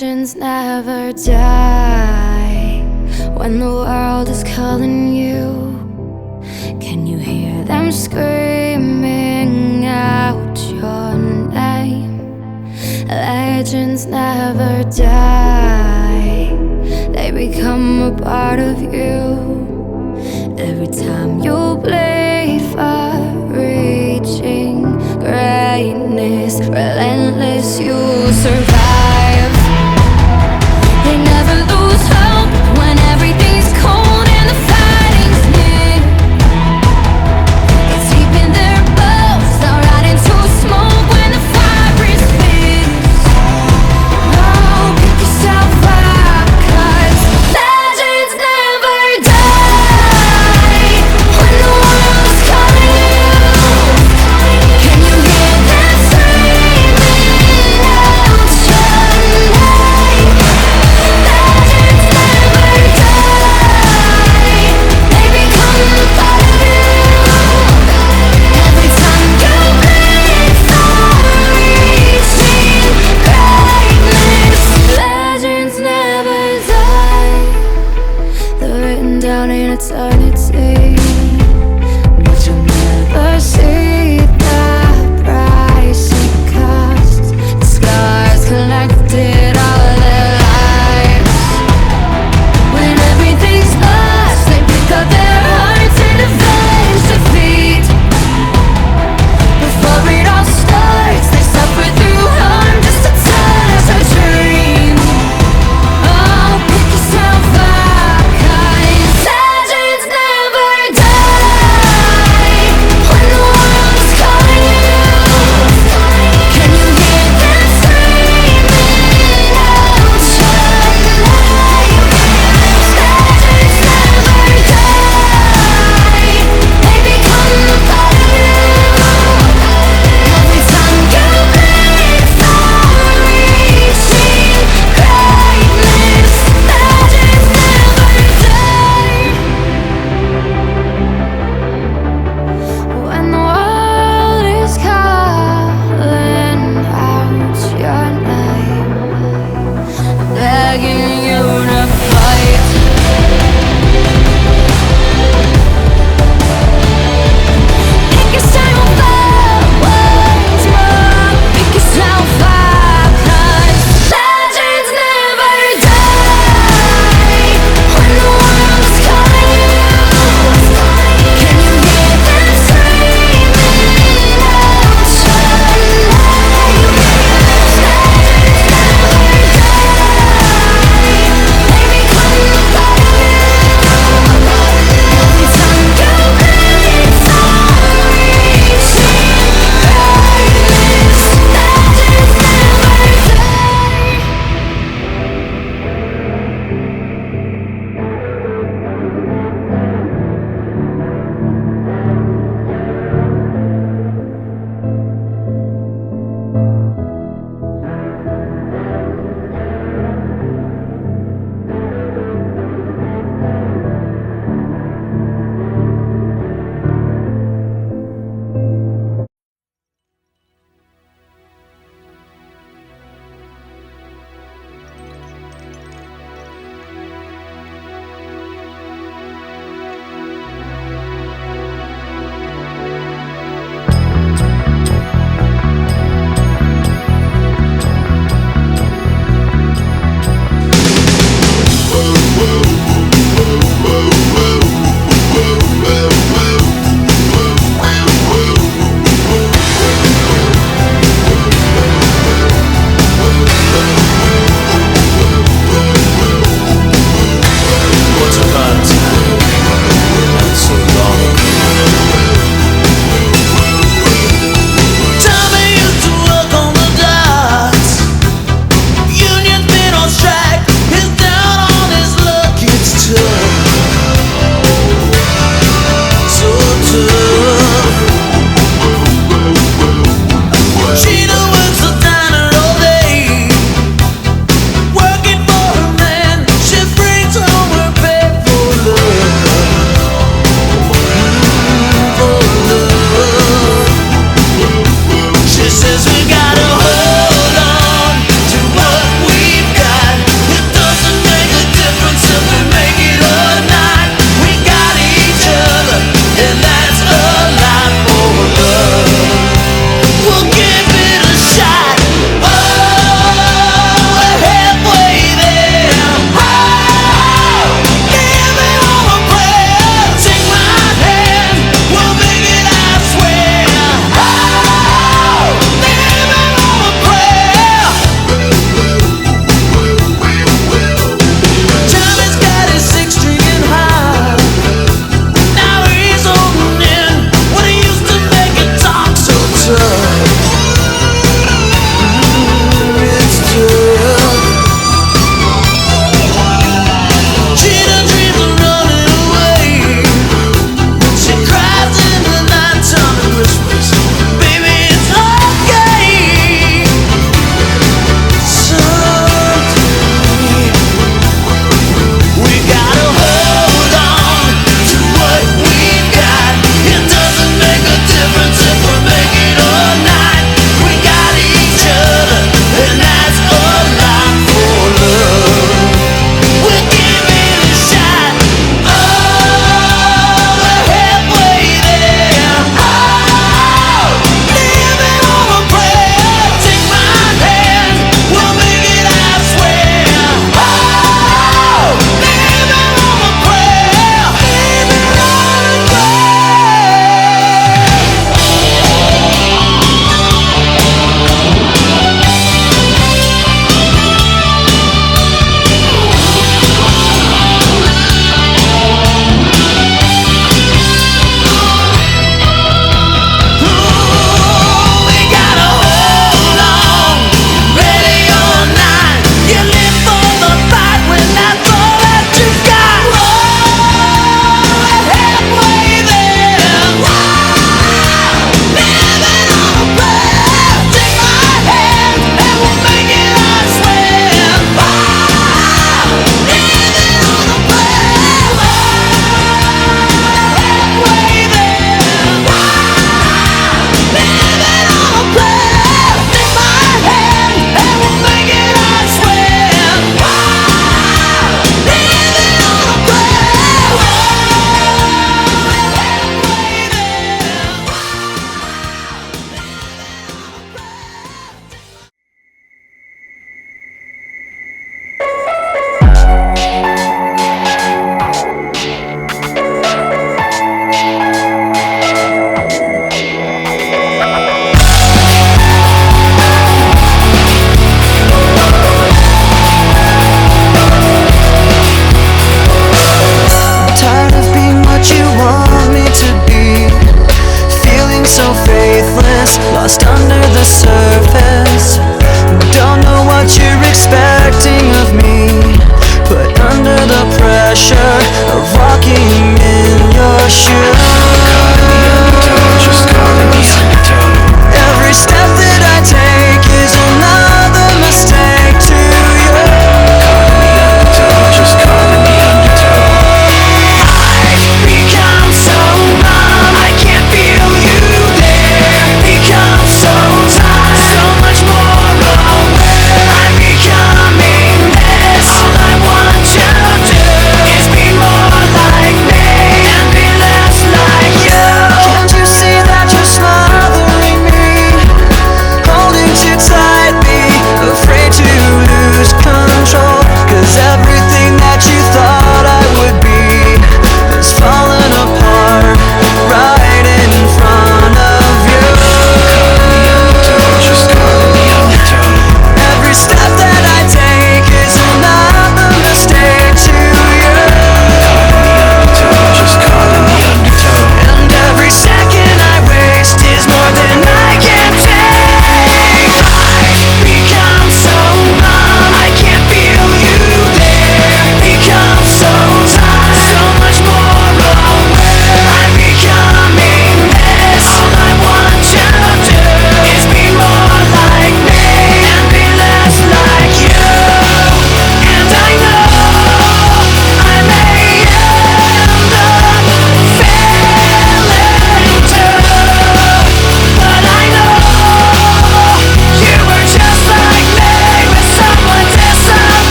Legends never die. When the world is calling you, can you hear them screaming out your name? Legends never die. They become a part of you. Every time you bleed for reaching greatness, relentless, you survive. They never lose hope when everything's cold and the fighting's near. It's deep in their bones, they'll rot into smoke when the fire is fierce. Oh, pick yourself up, 'cause legends never die. When the world is calling you, can you hear them screaming out your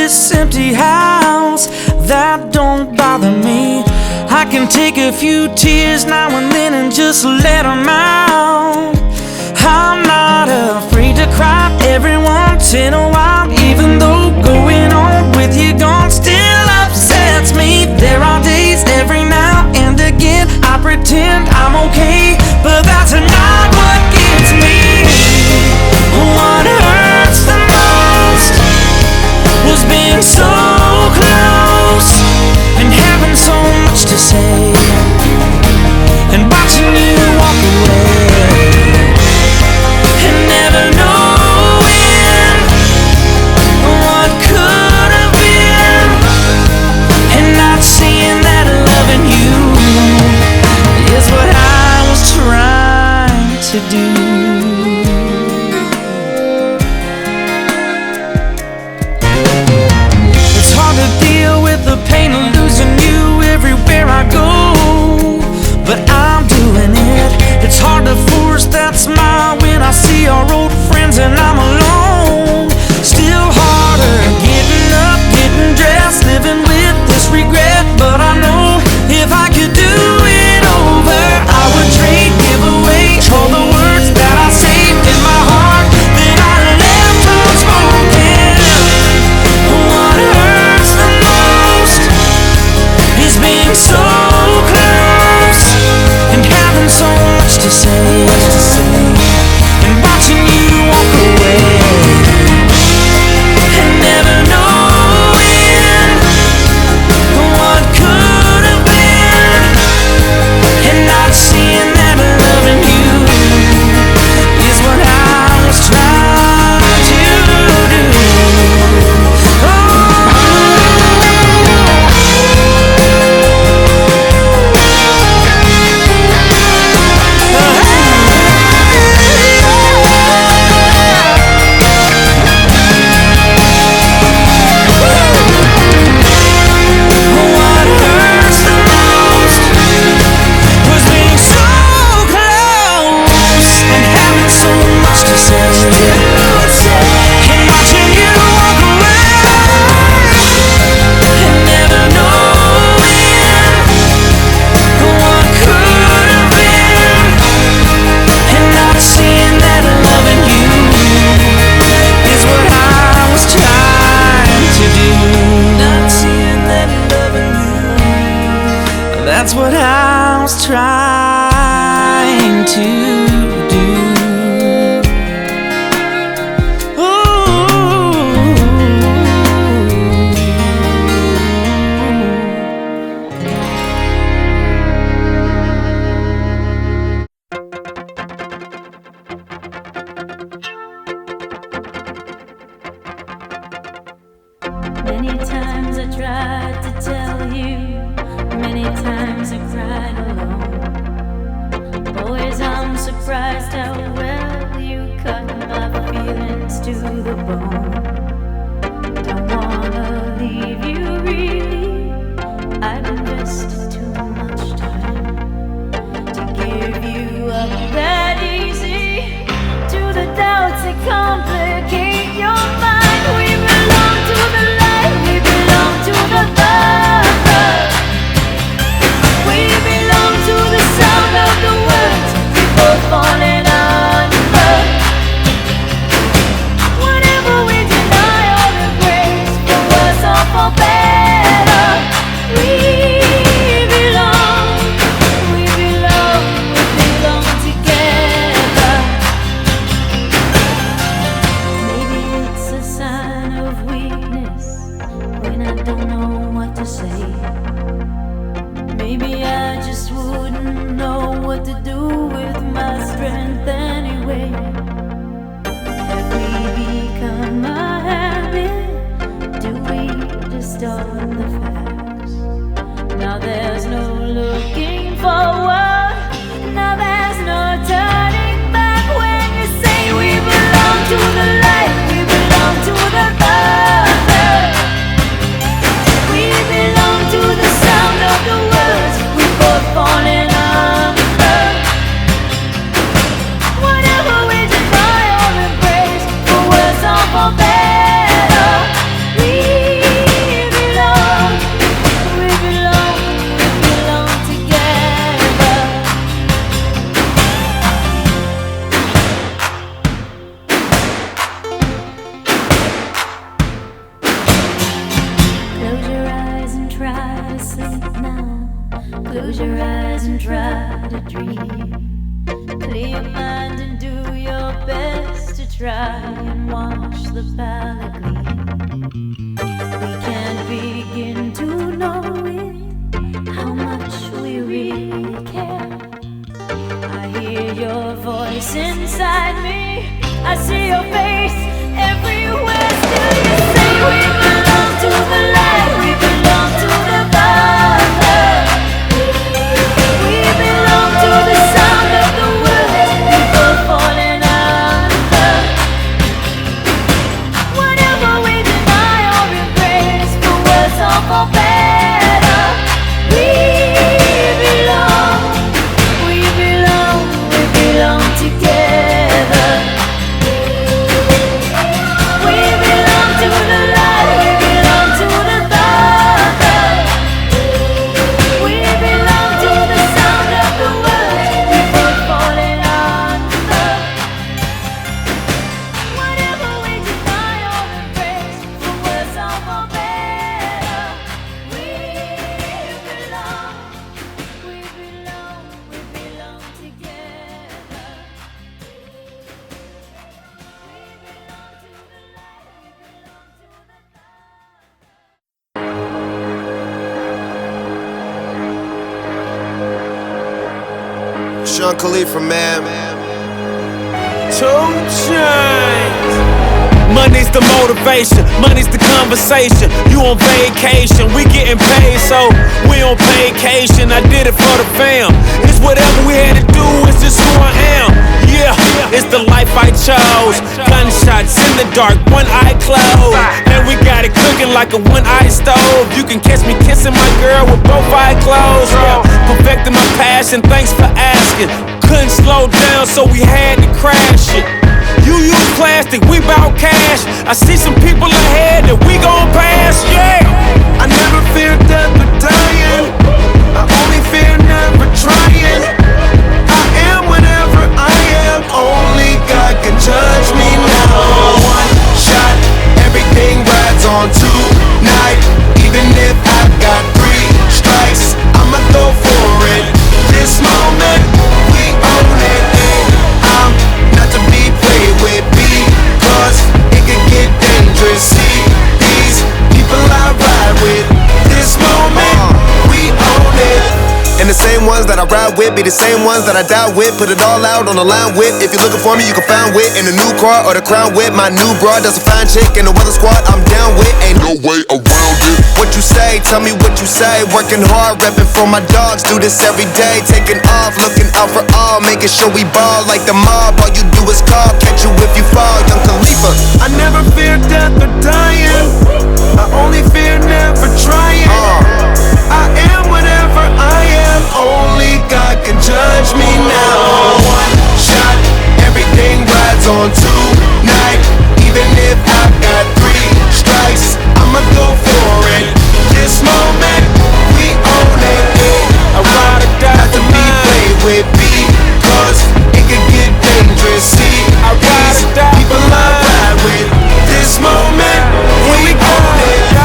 this empty house, that don't bother me. I can take a few tears now and then and just let them out. I'm not afraid to cry every once in a while, even though going on with you gone still upsets me. There are days every now and again I pretend I'm okay, but that's not what gets me. What hurts the most was being so close and having so much to say and watching you walk away and never knowing what could have been, and not seeing that loving you is what I was trying to do. It's hard to deal with the pain of losing you everywhere I go, but I'm doing it. It's hard to force that smile when I see our old friends and I'm alone. Still harder getting up, getting dressed, living with this regret. But I know if I could do it over, I would trade, give away all the words that I saved in my heart that I left unspoken. What hurts the most is being so close and having so much to say and watching you walk away and never knowing what could have been, and not seeing that loving you is what I was trying to do. That's what I was trying to do. Many times I tried to tell you, many times I cried alone. Always I'm surprised how well you cut my feelings to the bone. Don't wanna leave you really, I've invested too much time to give you up that easy to the doubts that complicate your mind. We belong to the light, we belong to the love. We belong to the sound of the words we both falling under. Whenever we deny or embrace, for worse or for better, we belong together. Maybe it's a sign of weakness when I don't know what to say. Maybe I just wouldn't know what to do with my strength anyway. Have we become a habit? Do we distort the facts? Now there's no looking forward, now there's no turning back. When you say we belong to the light, we belong to the other. We belong to the sound of the words we both falling under. Whatever we deny or embrace, for worse or for better, we sleep now. Close your eyes and try to dream. Clear your mind and do your best to try and watch the palette gleam. We can't begin to know it, how much we really care. I hear your voice inside me, I see your face everywhere. Still you say we belong to the light, we belong to the Father. We belong to the sound of the words before falling under. Whatever we deny or embrace, for worse or for better, we belong together. We belong to the light, we belong to the Father. We belong to the sound of the words before falling under. Whatever we deny or embrace, for worse or for better, we belong together. Sean Khalifa, man. 2 Chainz. Money's the motivation, money's the conversation. You on vacation, we getting paid, so we on vacation. I did it for the fam. It's whatever we had to do, it's just who I am. Yeah, it's the life I chose. Gunshots in the dark, one eye closed, and we got it cooking like a one-eye stove. You can catch me kissing my girl with both eyes closed. Yeah, perfecting my passion, thanks for asking. Couldn't slow down, so we had to crash it. You use plastic, we bout cash. I see some people ahead that we gon' pass, yeah. I never fear death or dying, I only fear never trying. I am whatever I am, only God can judge me now. One shot, everything rides on tonight. Even if I've got 3 strikes, I'ma go for it. This moment, we own it. I'm not to be played with, because it can get dangerous. See, these people I ride with, this moment, we own it. And the same ones that I ride with be the same ones that I die with. Put it all out on the line with. If you're looking for me, you can find wit in a new car or the crown with. My new broad, that's a fine chick in the weather squad I'm down with. Ain't no way around it. What you say, tell me what you say. Working hard, repping for my dogs. Do this every day, taking off, looking out for all, making sure we ball like the mob. All you do is call, catch you if you fall. Young Khalifa. I never fear death or dying, I only fear never trying. I am whatever I am, only God can judge me now. One shot, everything rides on tonight. Even if I've got 3 strikes, I'ma go for it. This moment, we own it. I ride or die not to be played with, because it can get dangerous. See, these people I ride with, this moment, we own it.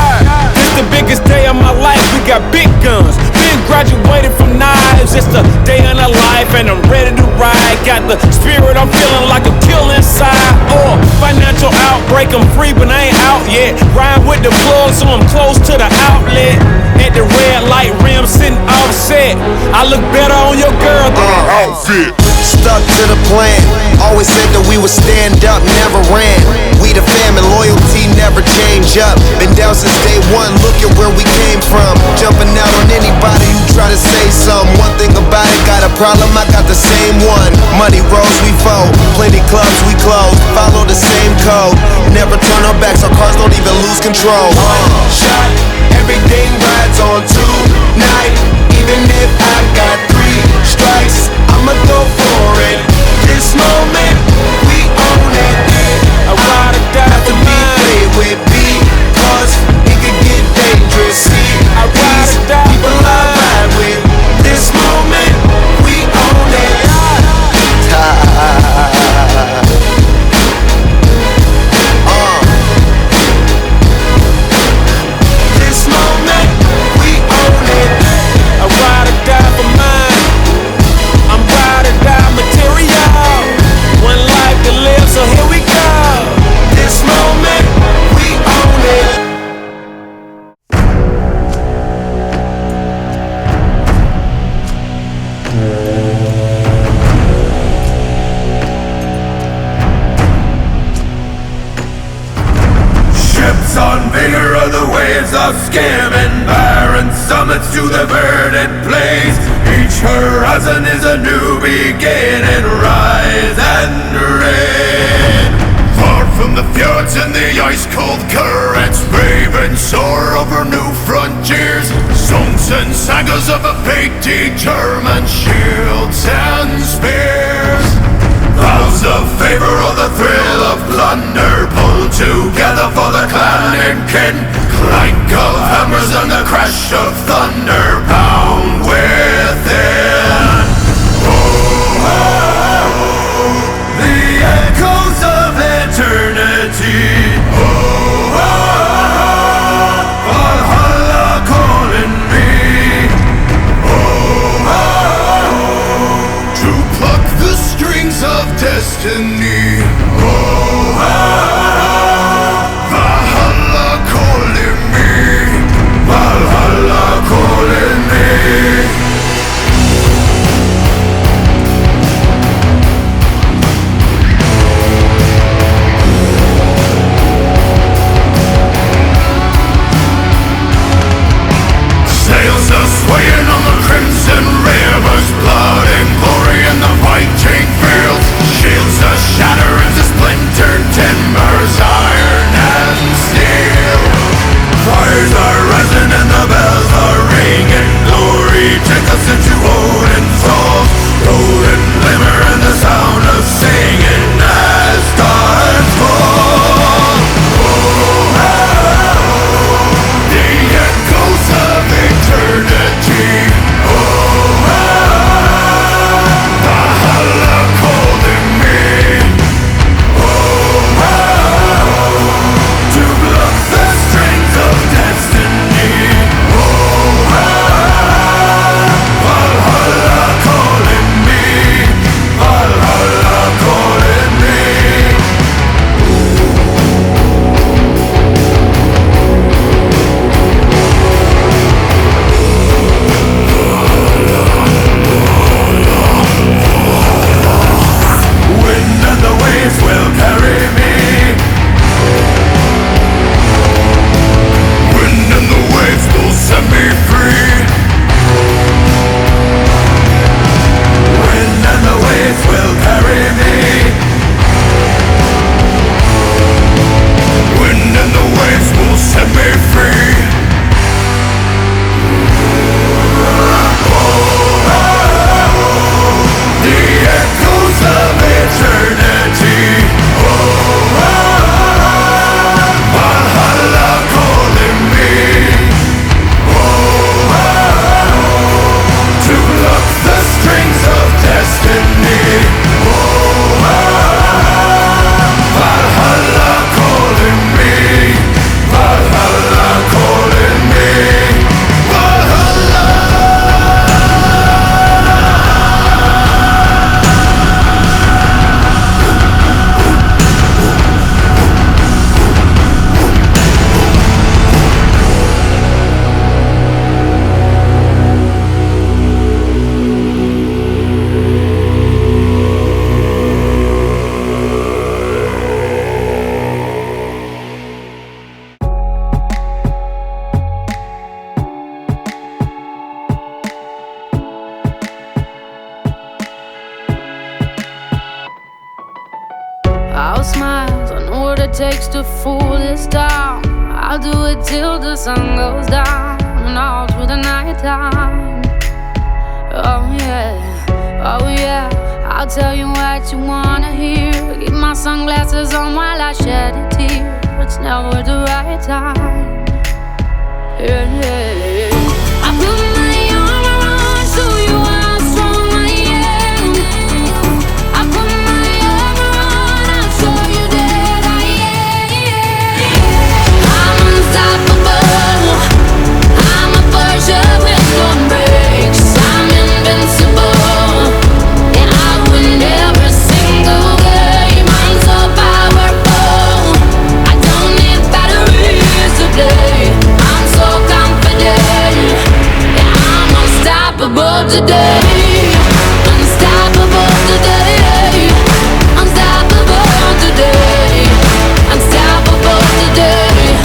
This the biggest day of my life, we got big guns. Been graduated from knives, it's the day in a life and I'm ready to ride. Got the spirit, I'm feeling like a kill inside. Or financial outbreak, I'm free but I ain't out yet. Ride with the plug so I'm close to the outlet. At the red light rim sitting offset, I look better on your girl than an outfit. Stuck to the plan, always said that we would stand up, never ran. We the fam and loyalty never change up. Been down since day one, look at where we came from. Jumping out on anybody who try to say something. One thing about it, got a problem, I got the same one. Money rolls, we fold, plenty clubs, we close. Follow the same code, never turn our backs, our cars don't even lose control. One shot, everything rides on tonight. Even if I've got 3 strikes, I'ma go for it. This moment, we own it. I ride or die not to be played with, because it can get dangerous. See, these people I ride with, this moment, we own it. of skimming barren summits to the verdant plains. Each horizon is a new beginning. Rise and reign. Far from the fjords and the ice-cold currents, brave and soar over new frontiers. Songs and sagas of a fate determined, shields and spears. Vows of favor or the thrill of plunder, pulled together for the clan and kin. Clank of hammers and the crash of thunder, pound within. Oh, the echoes of eternity. Oh, Valhalla calling me. To pluck the strings of destiny. Oh, Valhalla calling me. Valhalla calling me. Sails are swaying on the crimson rivers, blood and glory in the fighting fields. Shields are shattering to splintered timbers, iron and steel. Fires are rising and the bells are ringing. Glory take us into Odin's halls. Golden glimmer and the sound of singing as stars fall. The echoes of eternity. Valhalla calling me. To pluck the strings of destiny. Valhalla calling me. Valhalla calling me. Wind and the waves will carry me. Wind and the waves will set me free. Wind and the waves will carry me. Wind and the waves will set me free. The echoes of eternity. Valhalla calling me. To pluck the strings of destiny. Valhalla calling me. Valhalla calling me. Valhalla. I'll smile, I know what it takes to fool this town. I'll do it till the sun goes down and all through the night time. Oh yeah, I'll tell you what you wanna hear. Keep my sunglasses on while I shed a tear. It's never the right time. Yeah. I put my arm around, show you how strong I am. I put my arm around, I'll show you that I am. I'm unstoppable. I'm a Porsche with no brakes. I'm invincible, and I win every single game. I'm so powerful, I don't need batteries to play. I'm so confident, yeah, I'm unstoppable today. Unstoppable today. Unstoppable today. Unstoppable today.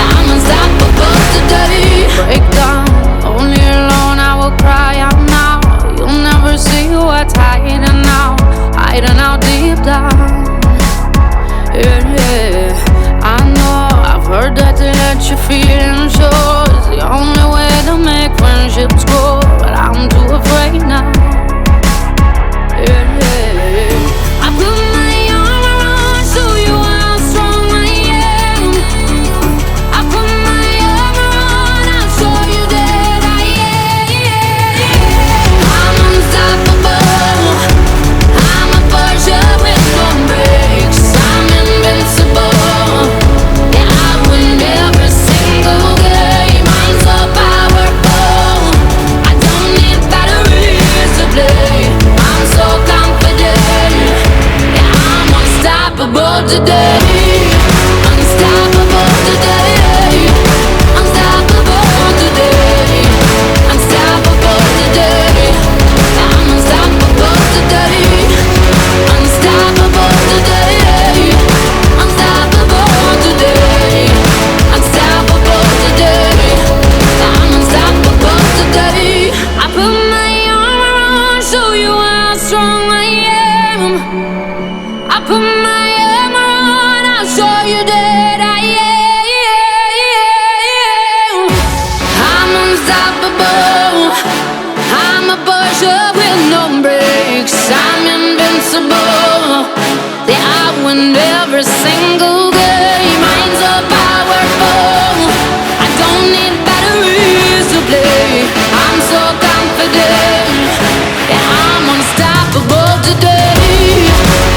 I'm unstoppable today. fighter with no brakes. I'm invincible. Yeah, I win every single game. Minds are powerful. I don't need batteries to play. I'm so confident. Yeah, I'm unstoppable today.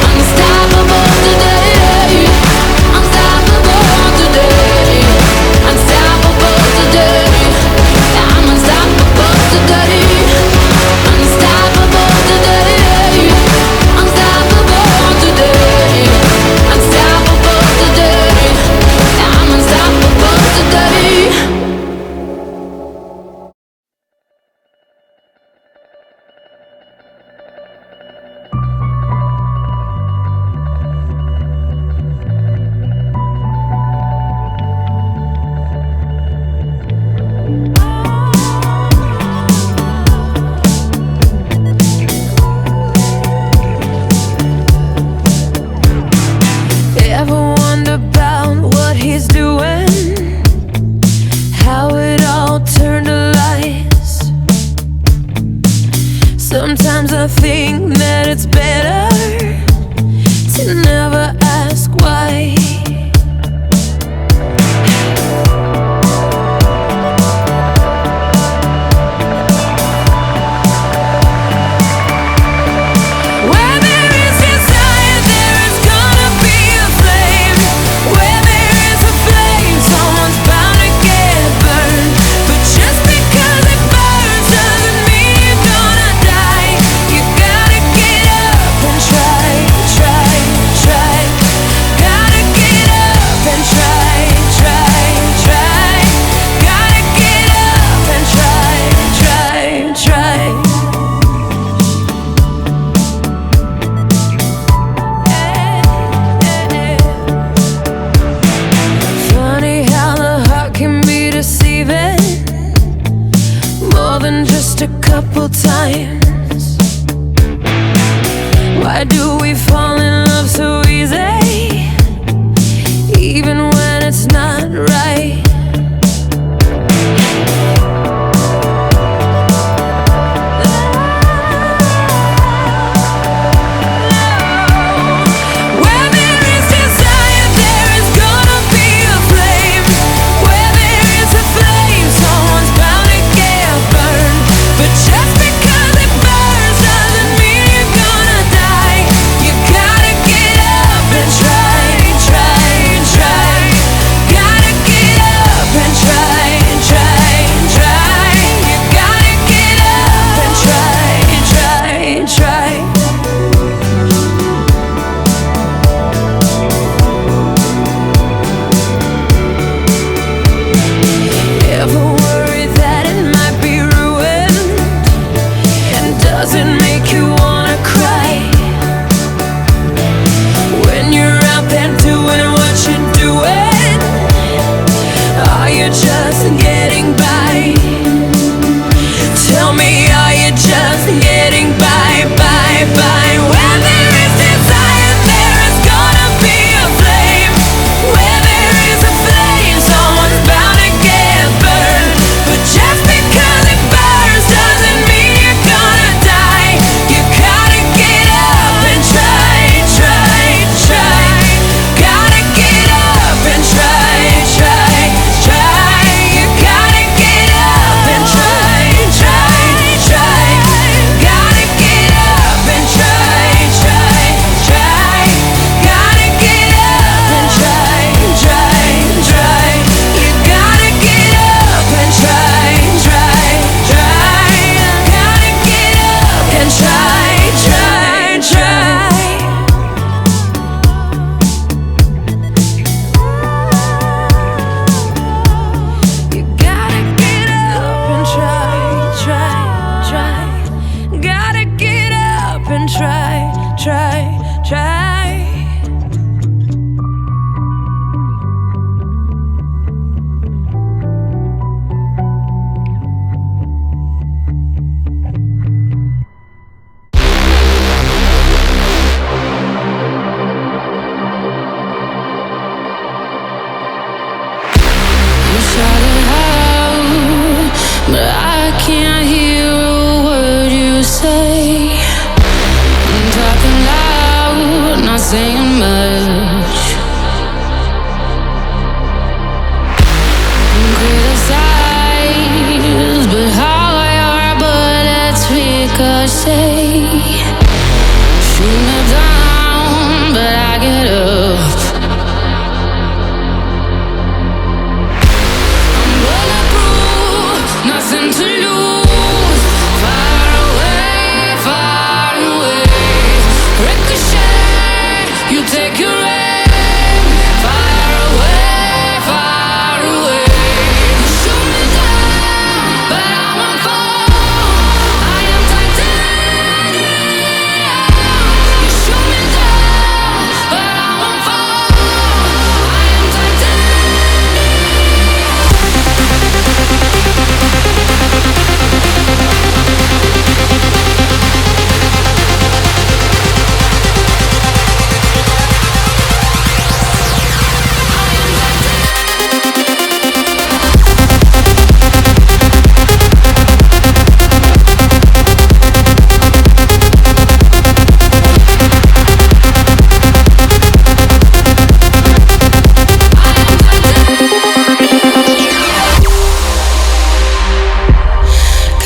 Unstoppable today. Unstoppable today. Unstoppable today. Yeah, I'm unstoppable today. Unstoppable today. Unstoppable today. Unstoppable today. Yeah, I'm unstoppable today. Ever wonder about what he's doing? How it all turned to lies. Sometimes I think that it's better to never ask why. Where there is desire, there is gonna be a flame. Where there is a flame, someone's bound to get burned. But just because it burns doesn't mean you're gonna die. You gotta get up and try, try, try. Gotta get up and try, try, try. Gotta get up and try, try, try. Funny how the heart can be deceiving, more than just a couple times. Why do we fall in love so easy, even when it's not right? Where there is desire, there is gonna be a flame. Where there is a flame, someone's bound to get burned. But just because it burns doesn't mean you're gonna die. You gotta get up and try, try, try. Gotta get say, shoot me down, but I get up. I'm bulletproof, nothing to lose. Far away, far away. Ricochet, you take your aim. Far away, far away. You shoot me down, but I won't fall. I am titanium. You shoot me down, but I won't fall. I am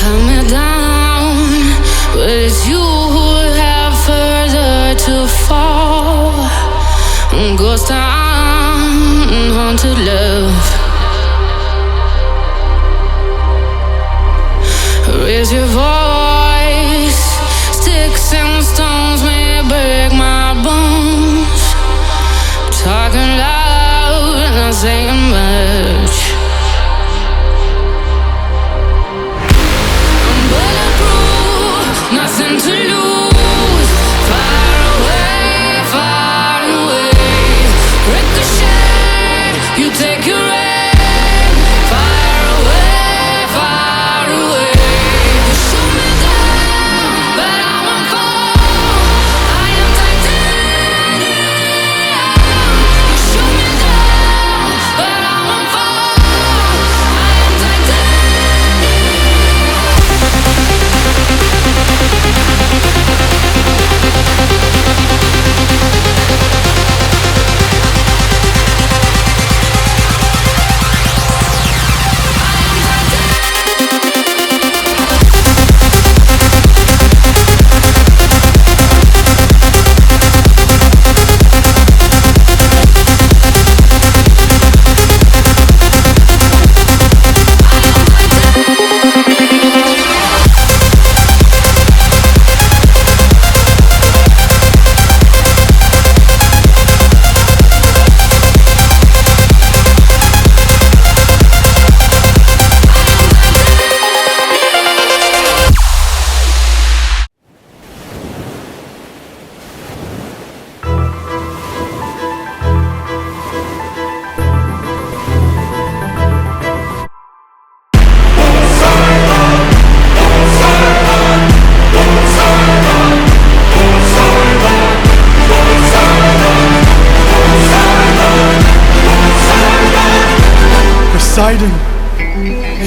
coming down, but it's you who have further to fall. Ghost town, haunted love. Raise your voice. Sticks and stones may break my bones. Talking loud, not saying much. I'm bulletproof, nothing to lose. Far away, far away. Ricochet, you take your aim. Far away, far away. You shoot me down, but I won't fall. I am titanium. You shoot me down, but I won't fall. I am Poseidon.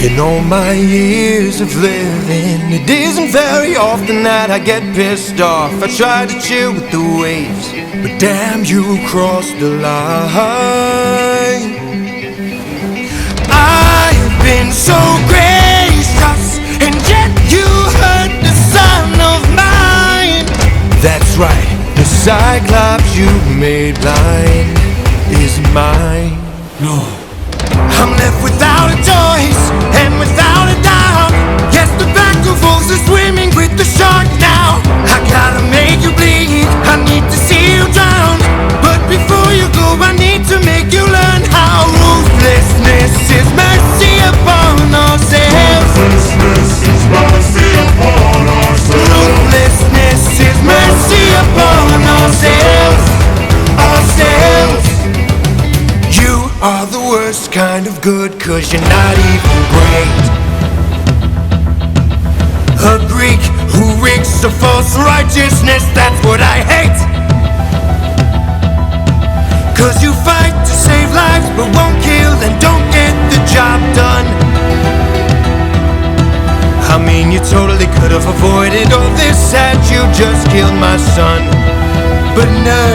In all my years of living, it isn't very often that I get pissed off. I try to chill with the waves, but damn, you crossed the line. I've been so gracious, and yet you hurt the son of mine. That's right, the Cyclops you made blind is mine. No. I'm left without a choice and without a doubt. Yes, the battle wolves are swimming with the shark now. I gotta make you bleed, I need to see you drown. But before you go, I need to make you learn how ruthlessness is mercy upon ourselves. Ruthlessness is mercy upon ourselves. Ruthlessness is mercy upon ourselves. Ourselves. You are the worst kind of good, 'cause you're not even great. A Greek who reeks of false righteousness, that's what I hate. 'Cause you fight to save lives but won't kill and don't get the job done. I mean, you totally could have avoided all this had you just killed my son. But no,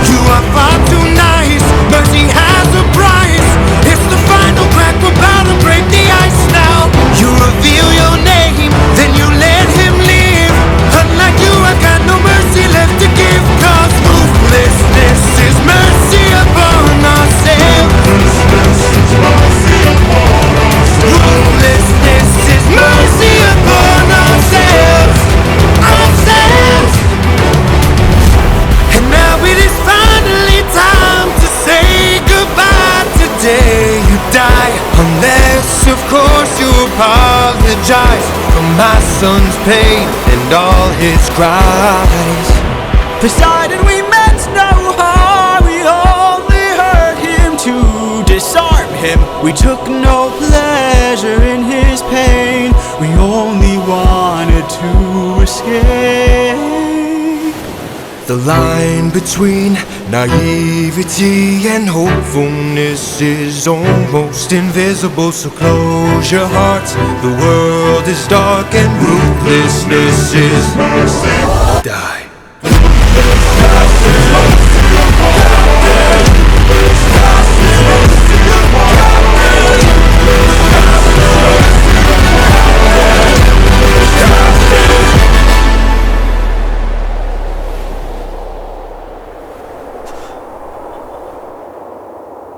you are far too nice. Mercy has a price. It's the final crack, we're about to break the ice now. You reveal your name, then you let apologize for my son's pain and all his cries. Decided we meant no harm, we only hurt him to disarm him. We took no pleasure in his pain, we only wanted to escape. The line between naivety and hopefulness is almost invisible, so close your hearts. The world is dark and ruthlessness is die.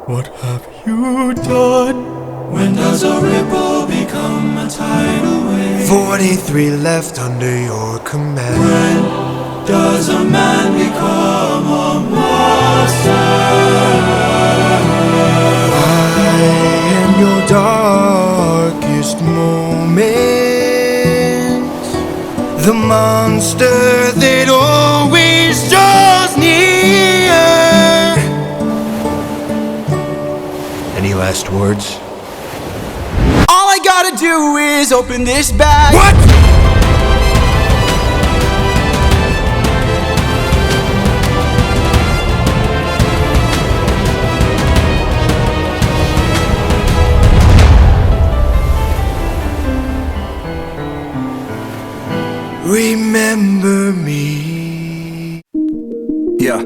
What have you done? When does a ripple become a tidal wave? 43 left under your command. When does a man become a monster? I am your darkest moment, the monster that always draws near. Any last words? All I gotta do is open this bag. What? Remember me. Yeah.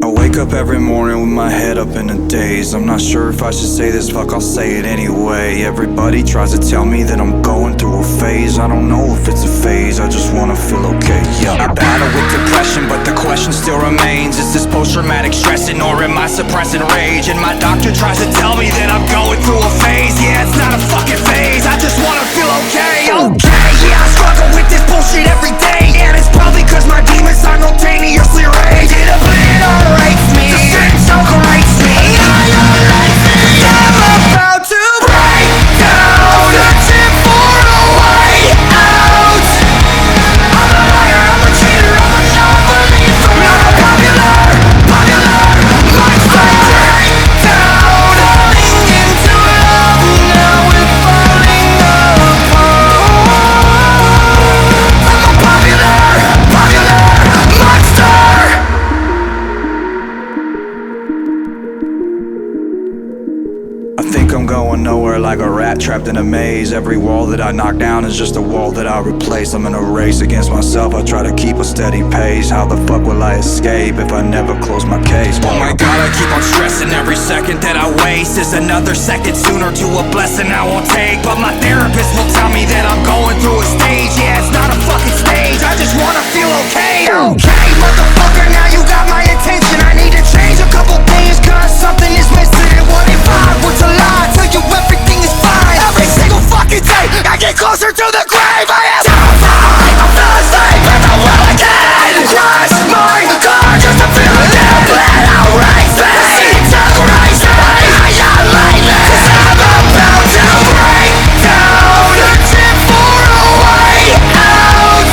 I wake up every morning with my head up in a daze. I'm not sure if I should say this, fuck, I'll say it anyway. Everybody tries to tell me that I'm going through a phase. I don't know if it's a phase, I just wanna feel okay, yeah. I battle with depression, but the question still remains. Is this post-traumatic stressing or am I suppressing rage? And my doctor tries to tell me that I'm going through a phase. Yeah, it's not a fucking phase, I just wanna feel okay, okay. Yeah, I struggle with this bullshit every day, and it's probably cause my demons simultaneously rage. Did a bleed rates me, the same circle rates me. I'm about to break down, searching for a way out. I'm a liar, I'm a cheater, I'm a non-believer. Not a popular monster. Break down, falling into love, now we're falling apart. I'm a popular monster. I think I'm going nowhere like a rat trapped in a maze. Every wall that I knock down is just a wall that I replace. I'm in a race against myself, I try to keep a steady pace. How the fuck will I escape if I never close my case? Oh my god, I keep on stressing. Every second that I waste is another second sooner to a blessing I won't take. But my therapist will tell me that I'm going through a stage. Yeah, it's not a fucking stage, I just wanna feel okay. Okay, motherfucker, now you got my attention. I need to change a couple things, cause something is missing. What if I were to lie, tell you everything is fine? Every single fucking day, I get closer to the grave. I am terrified, I'm feeling asleep in the will again. Crush my car just to feel that blood outrace me. Terrorize me, I lately, cause I'm about to break down, searching for a way out.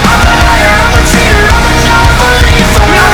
I'm a liar, I'm a cheater, I'm a non-believer. Not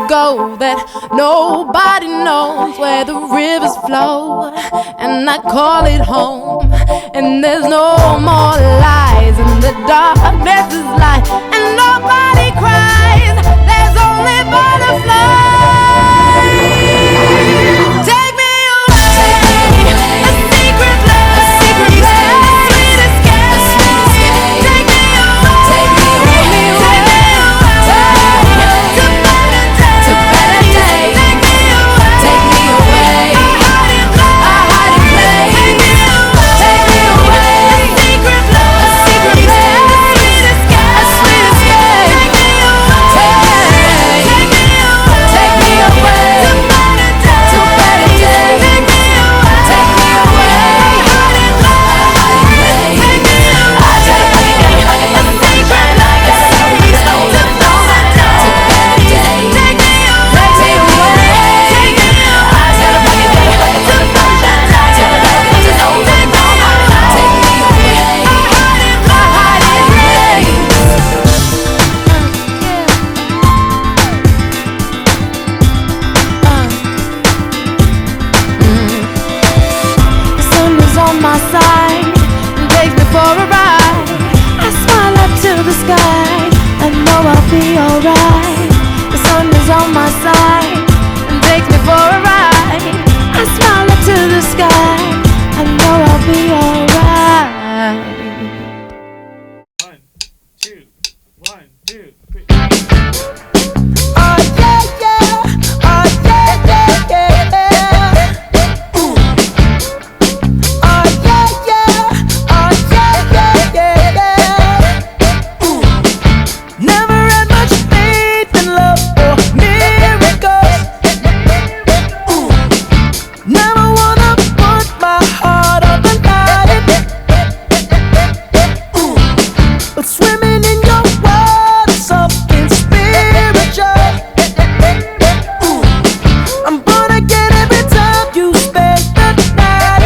go that nobody knows where the rivers flow, and I call it home. And there's no more lies, and the darkness is light, and nobody cries. There's only butterflies. Take me away, a secret love, a secret love, sweet escape. Take me away, take me away, to better days. Take me away, a hiding place. Take me away, a secret love, a secret love, sweet escape, sweet escape. Take me away, take me away, to better days. Take me away, hiding place. Take me away, a secret love, a secret love, to better days. Take me away, take me away, to The sun is on my side and takes me for a ride. I smile up to the sky, I know I'll be alright. The sun is on my side and takes me for a ride. I smile up to the sky, I know I'll be alright. 1, 2, 1, 2, 3. Oh yeah, yeah. Oh yeah, yeah, yeah. Ooh. Oh yeah, yeah. Oh yeah, yeah, yeah, yeah. Ooh. Never had much faith in love or miracles. Ooh. Never wanna put my heart on the line. Ooh. But swimming in your world is something spiritual. Ooh. I'm born again every time you spend the night.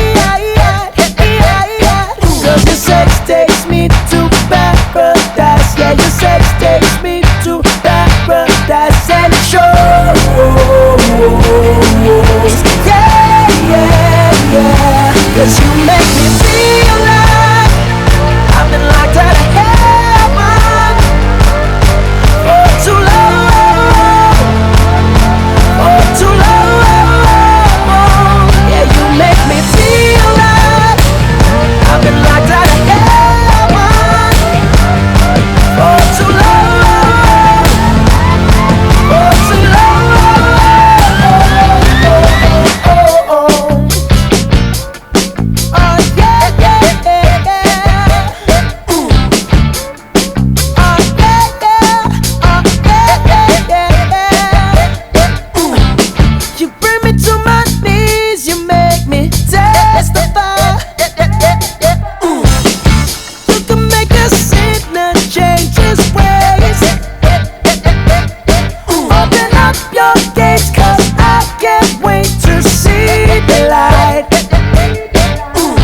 Cause your sex takes me to paradise. Yeah, your sex takes me to paradise. And it shows. Yeah, yeah, yeah. Cause you make me feel like I've been locked out of heaven for too long, for too long. Yeah, you make me feel like I've been locked out of heaven for too long, for too long. Oh yeah, yeah, yeah, yeah. Ooh. Oh yeah, yeah. Oh yeah, yeah, yeah. Ooh. You bring me to my knees, you make me testify. Ooh. You can make a sinner change his ways. Ooh. Open up your gates, cause I can't wait to see the light. Ooh.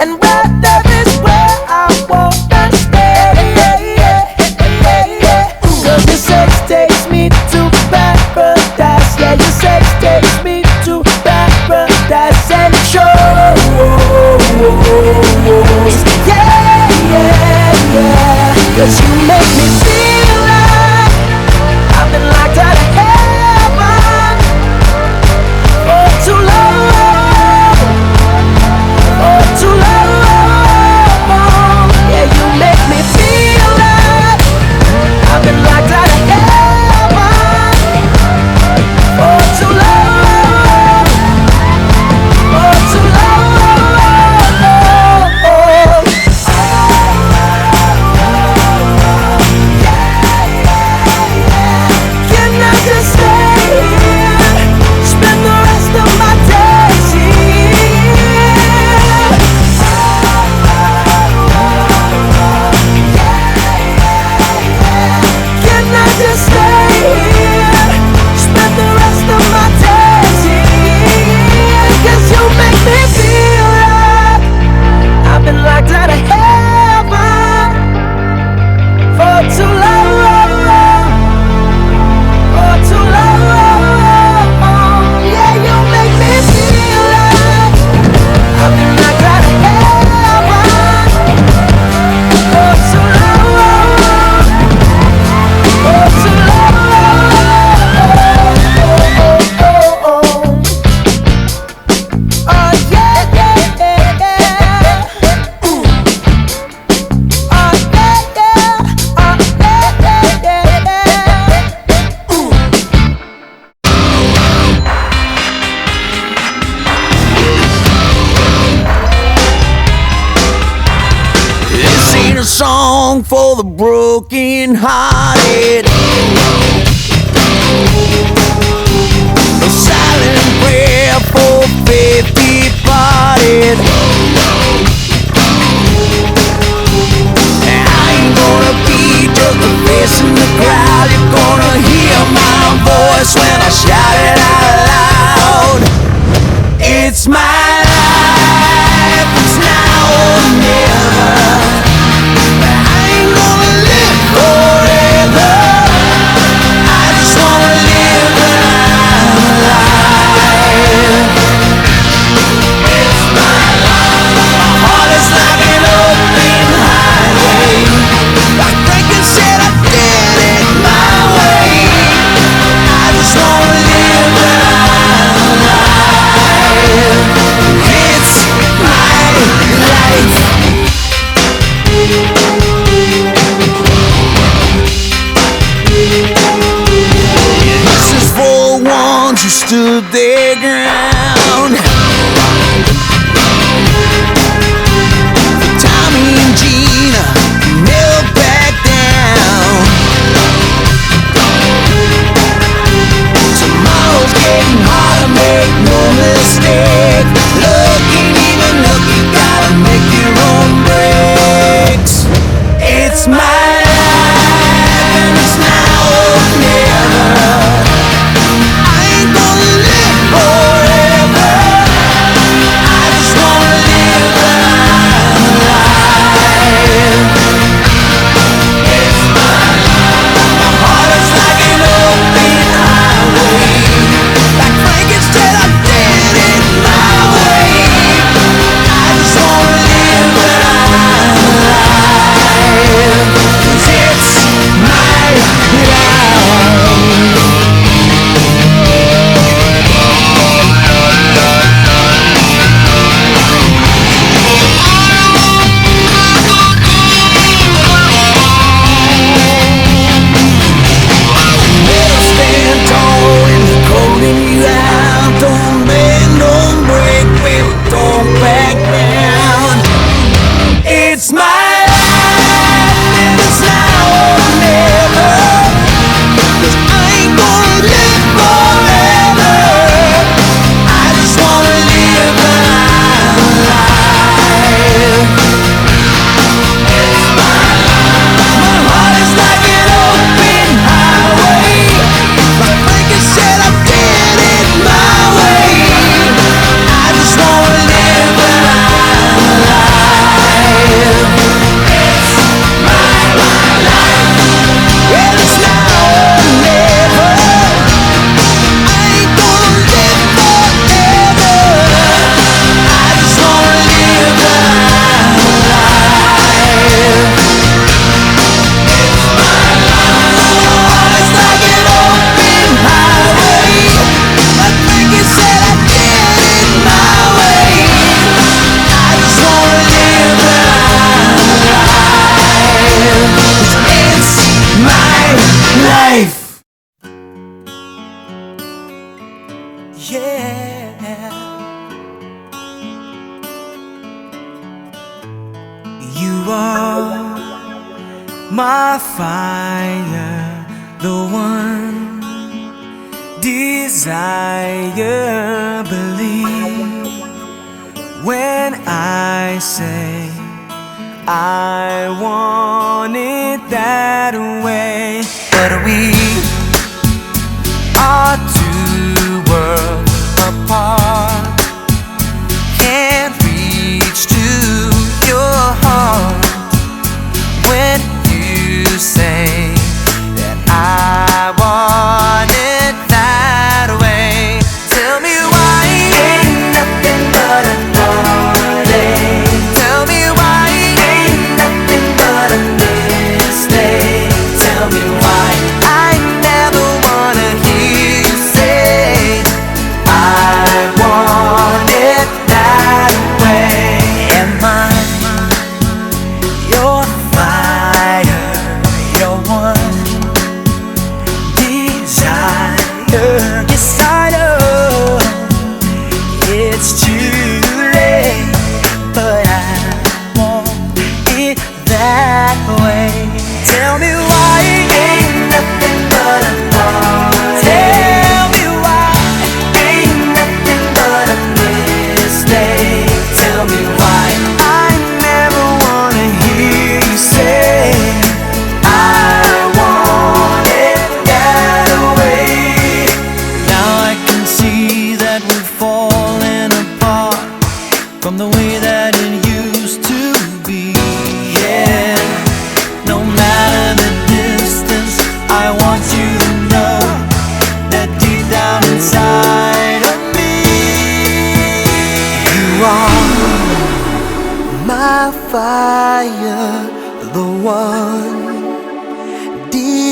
And right there is where I wanna stay. Cause your sex takes me to paradise. Yeah, your sex takes me to paradise. And it shows. Yeah, yeah, yeah. Cause you make me feel like I've been locked out of heaven for too long, for too long. Yeah, you make me feel like I've been locked out of heaven for too long, for too long. Yeah. song for the broken hearted, a silent prayer for faith departed. I ain't gonna be just a face in the crowd. You're gonna hear my voice when I shout it out loud. It's my life, it's now or never. I ain't gonna live forever. I just wanna live when I'm alive. It's my life. My heart is like an open highway. Like Franklin said, I did it my way. I just wanna live when I'm alive. It's my life. This is for the ones who stood their ground. For Tommy and Gina, who never back down. Tomorrow's getting harder, make no mistake. Look ain't even look, you gotta make your own breaks. It's my life and it's now or never. I ain't gonna live forever. I just wanna live when I'm alive. It's my life. My heart is like an open highway. Like Frankenstein, I did it my way. I just wanna live when I'm alive. 'Cause it's my life. Never stand tall when they're calling you out. Don't bend, don't break, baby, don't back down. It's my life and it's now or never. 'Cause I ain't gonna live forever. I just wanna live when I'm alive. It's my life. My heart is like an open highway. Like Franklin said, I did it my way. I just wanna live when I'm alive. It's my life. Well, it's now or never. I ain't gonna live forever. I just wanna live when I'm alive. It's my life. My heart is like an open highway. Like Frankie said, I did it my way. I just wanna live when I'm alive. 'Cause it's my life. Yeah. You are my fire, the one desire. Believe when I say I want it that way. But we are two worlds apart. Can't reach to your heart when you say that I want it that way. Tell me why ain't nothing but a heartache. Tell me why ain't nothing but a mistake. Tell me why I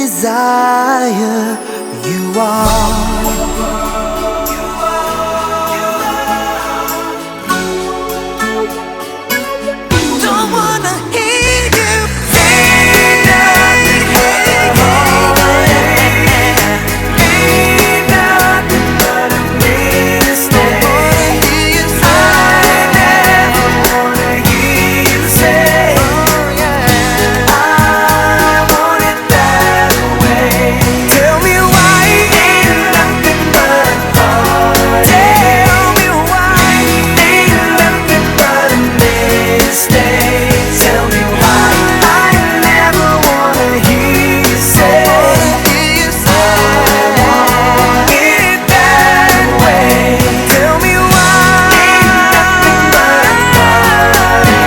desire. You are. Don't wanna hear you say nothing but a mistake. I never wanna hear you say I want it that way. Tell me why ain't nothing but a party. Tell me why ain't nothing but a mistake. Tell me why I never wanna hear you say I want it that way. Tell me why ain't nothing but a party.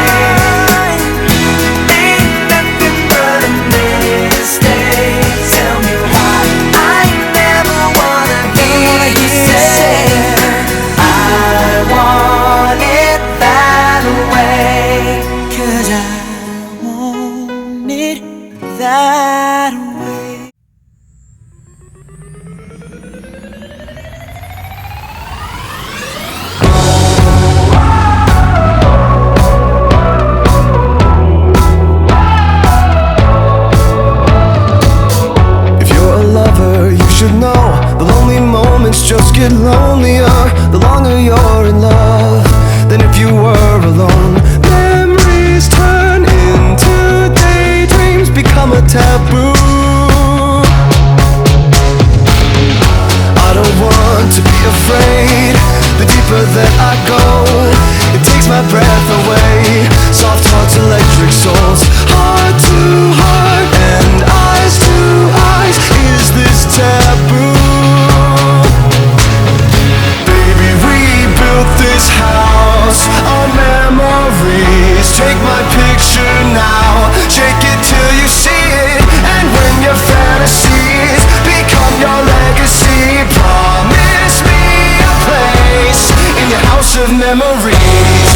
Ain't nothing but a mistake. Tell me why I never wanna hear you say I want it that way. 'Cause I want it that way. If you're a lover, you should know the lonely moments just get lonelier the longer you're in love than if you were alone. Memories turn into daydreams, become a taboo. I don't want to be afraid. The deeper that I go, it takes my breath away. Soft hearts, electric souls, heart to heart and eyes to eyes. Is this taboo? Baby, we built this house on memories. Take my picture now, shake it till you see it. And when your fantasies become your legacy, promise me a place in your house of memories.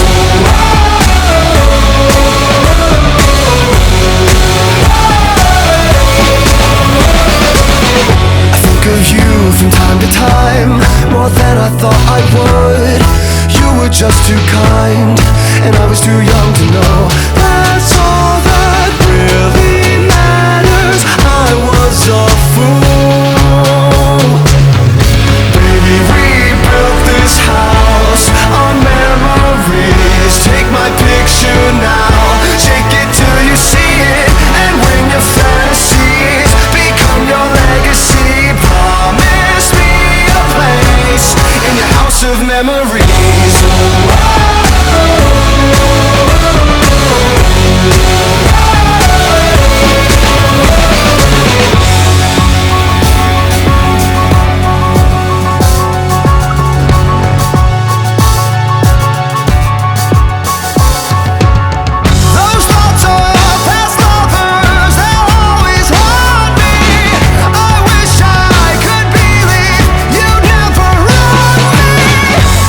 I think of you from time to time, more than I thought I would. You were just too kind, and I was too young to know. That's all that really matters. I was a fool. Baby, we built this house on memories. Take my picture now, shake it till you see it. And when your fantasies become your legacy, promise me a place in your house of memories. Those thoughts of past lovers, they'll always haunt me. I wish I could believe you'd never run me.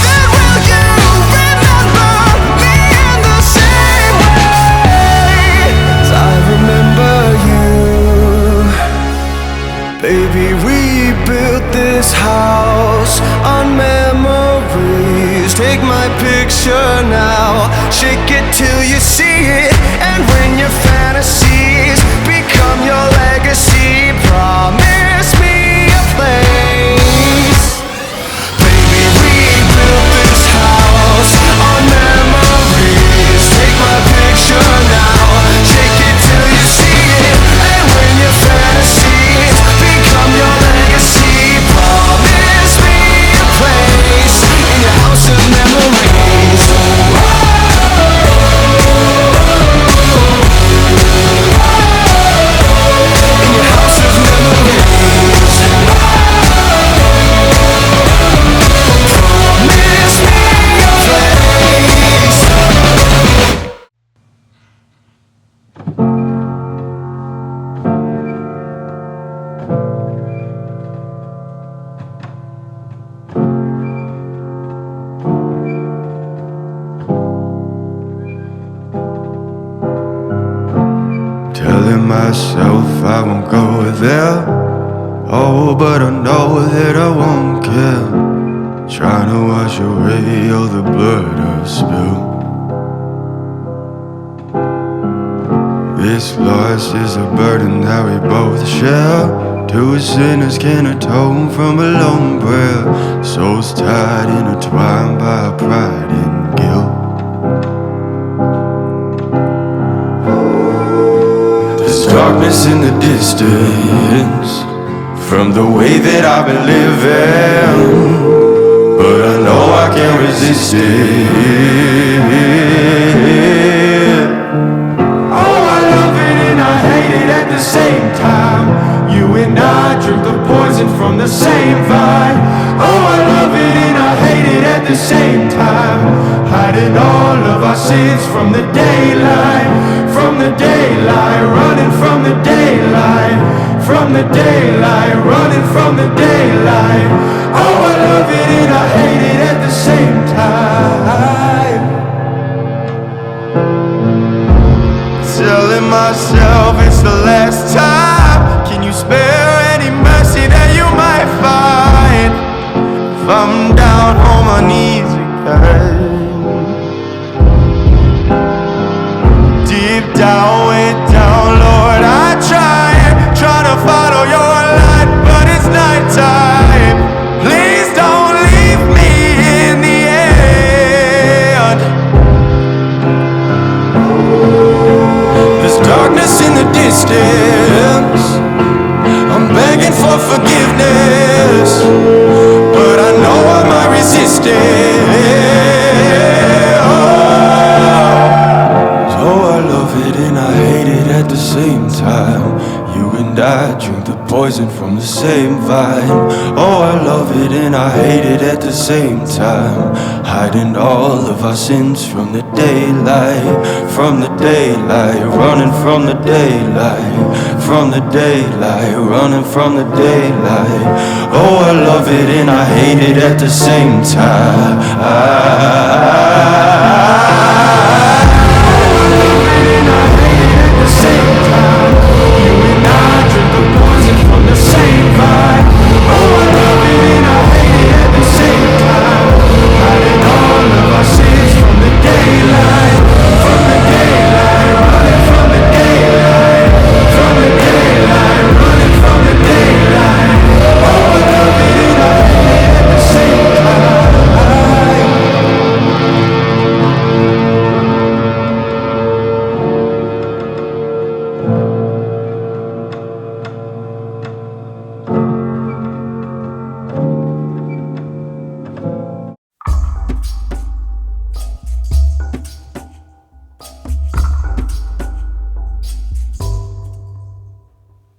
Then will you remember me in the same way as I remember you? Baby, we built this house on memories. Take my picture now, shake it till you see it. And when your fantasies become your legacy, promise me a place. Baby, we built this house on memories. Take my picture now, shake it till you see it. And when your fantasies become your legacy, promise me a place in your house of memories. myself, I won't go there. Oh, but I know that I won't care. Trying to wash away all the blood I've spilled. This loss is a burden that we both share. Two sinners can atone from a lone prayer. Souls tied, intertwined by pride and guilt. There's darkness in the distance from the way that I've been living, but I know I can't resist it. Oh, I love it and I hate it at the same time. You and I drink the poison from the same vine. Oh, I love it and I hate it at the same time. Hiding all of our sins from the daylight, from the daylight, running from the daylight, from the daylight, running from the daylight. Oh, I love it and I hate it at the same time. Telling myself it's the last time. Can you spare any mercy that you might find? If I'm down on my knees again, deep down, way down, Lord, I try to follow your light, but it's nighttime. Please don't leave me in the end. There's darkness in the distance. I'm begging for forgiveness, but I know I might resist it. Oh, I love it and I hate it at the same time. You and I drink the poison from the same vine. Oh, I love it and I hate it at the same time. Hiding all of our sins from the daylight, from the daylight, running from the daylight, from the daylight, running from the daylight. Oh, I love it and I hate it at the same time.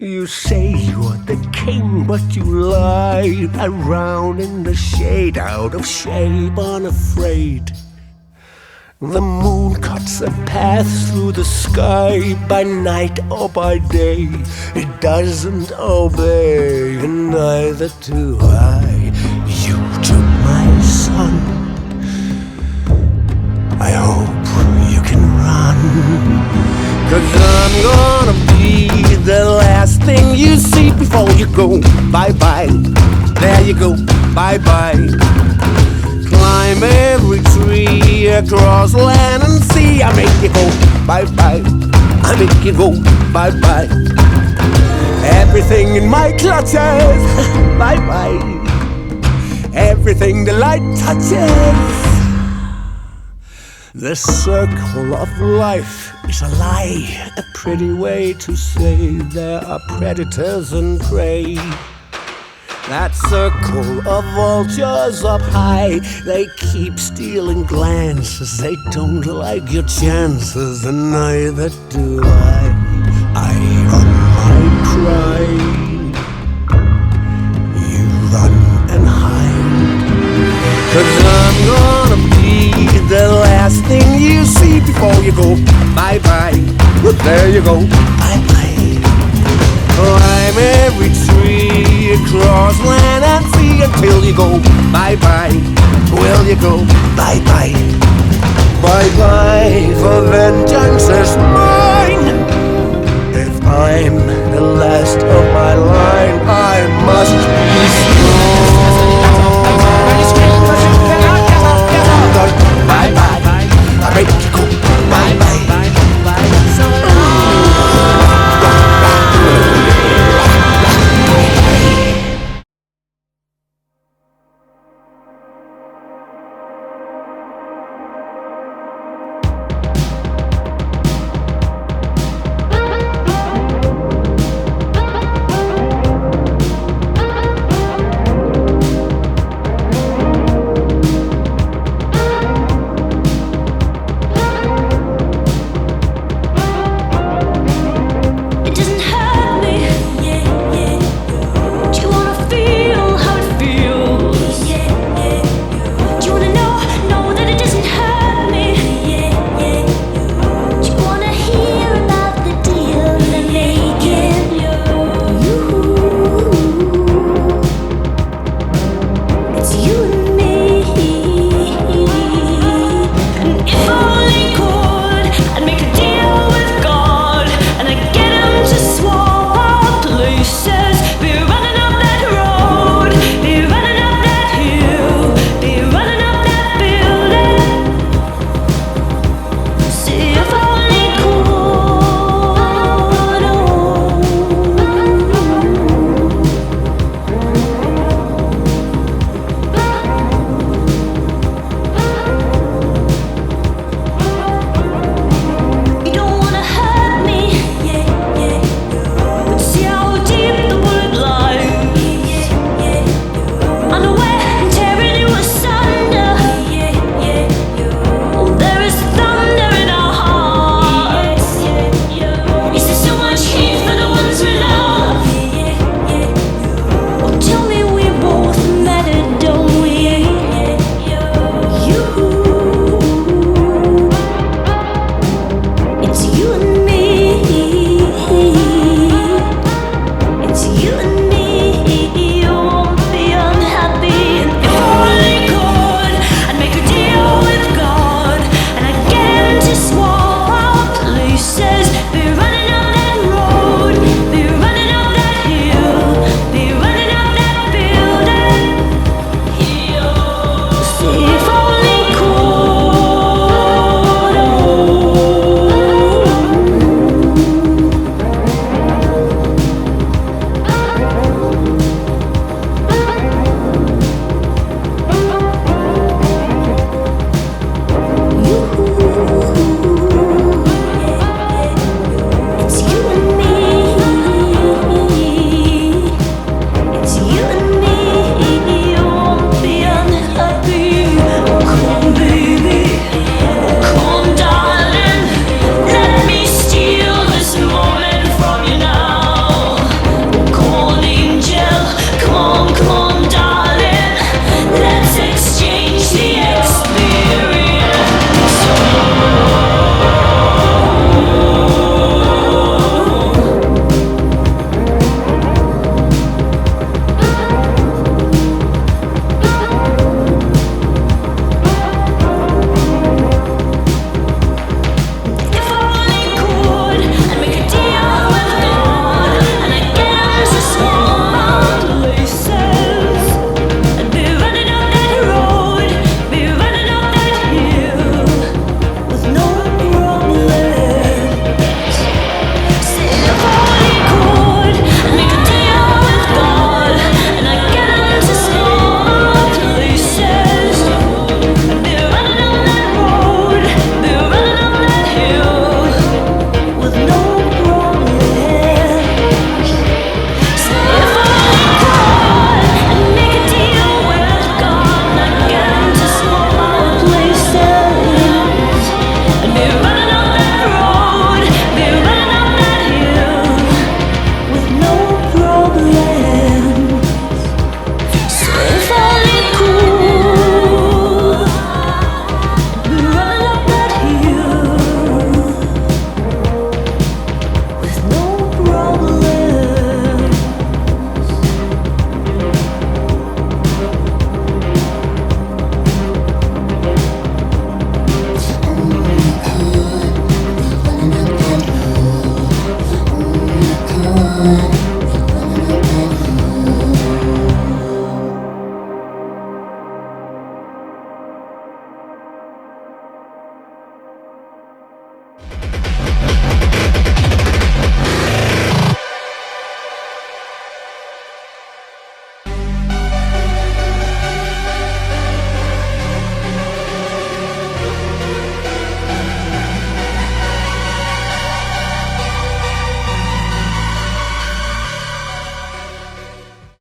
You say you're the king, but you lie around in the shade, out of shape, unafraid. The moon cuts a path through the sky by night or by day. It doesn't obey, and neither do I. You took my son. I hope you can run, 'cause I'm gonna be the last thing you see before you go. Bye-bye, there you go, bye-bye. Climb every tree across land and sea. I make you go, bye-bye, I make you go, bye-bye. Everything in my clutches, bye-bye. Everything the light touches. The circle of life is a lie, a pretty way to say there are predators and prey. That circle of vultures up high, they keep stealing glances. They don't like your chances, and neither do I. I run my pride, you run and hide, 'cause I'm gonna be the last thing you see before you go. Bye-bye, there you go, bye-bye. Climb every tree across land and sea until you go. Bye-bye, will you go? Bye-bye, bye-bye, for vengeance is mine. If time.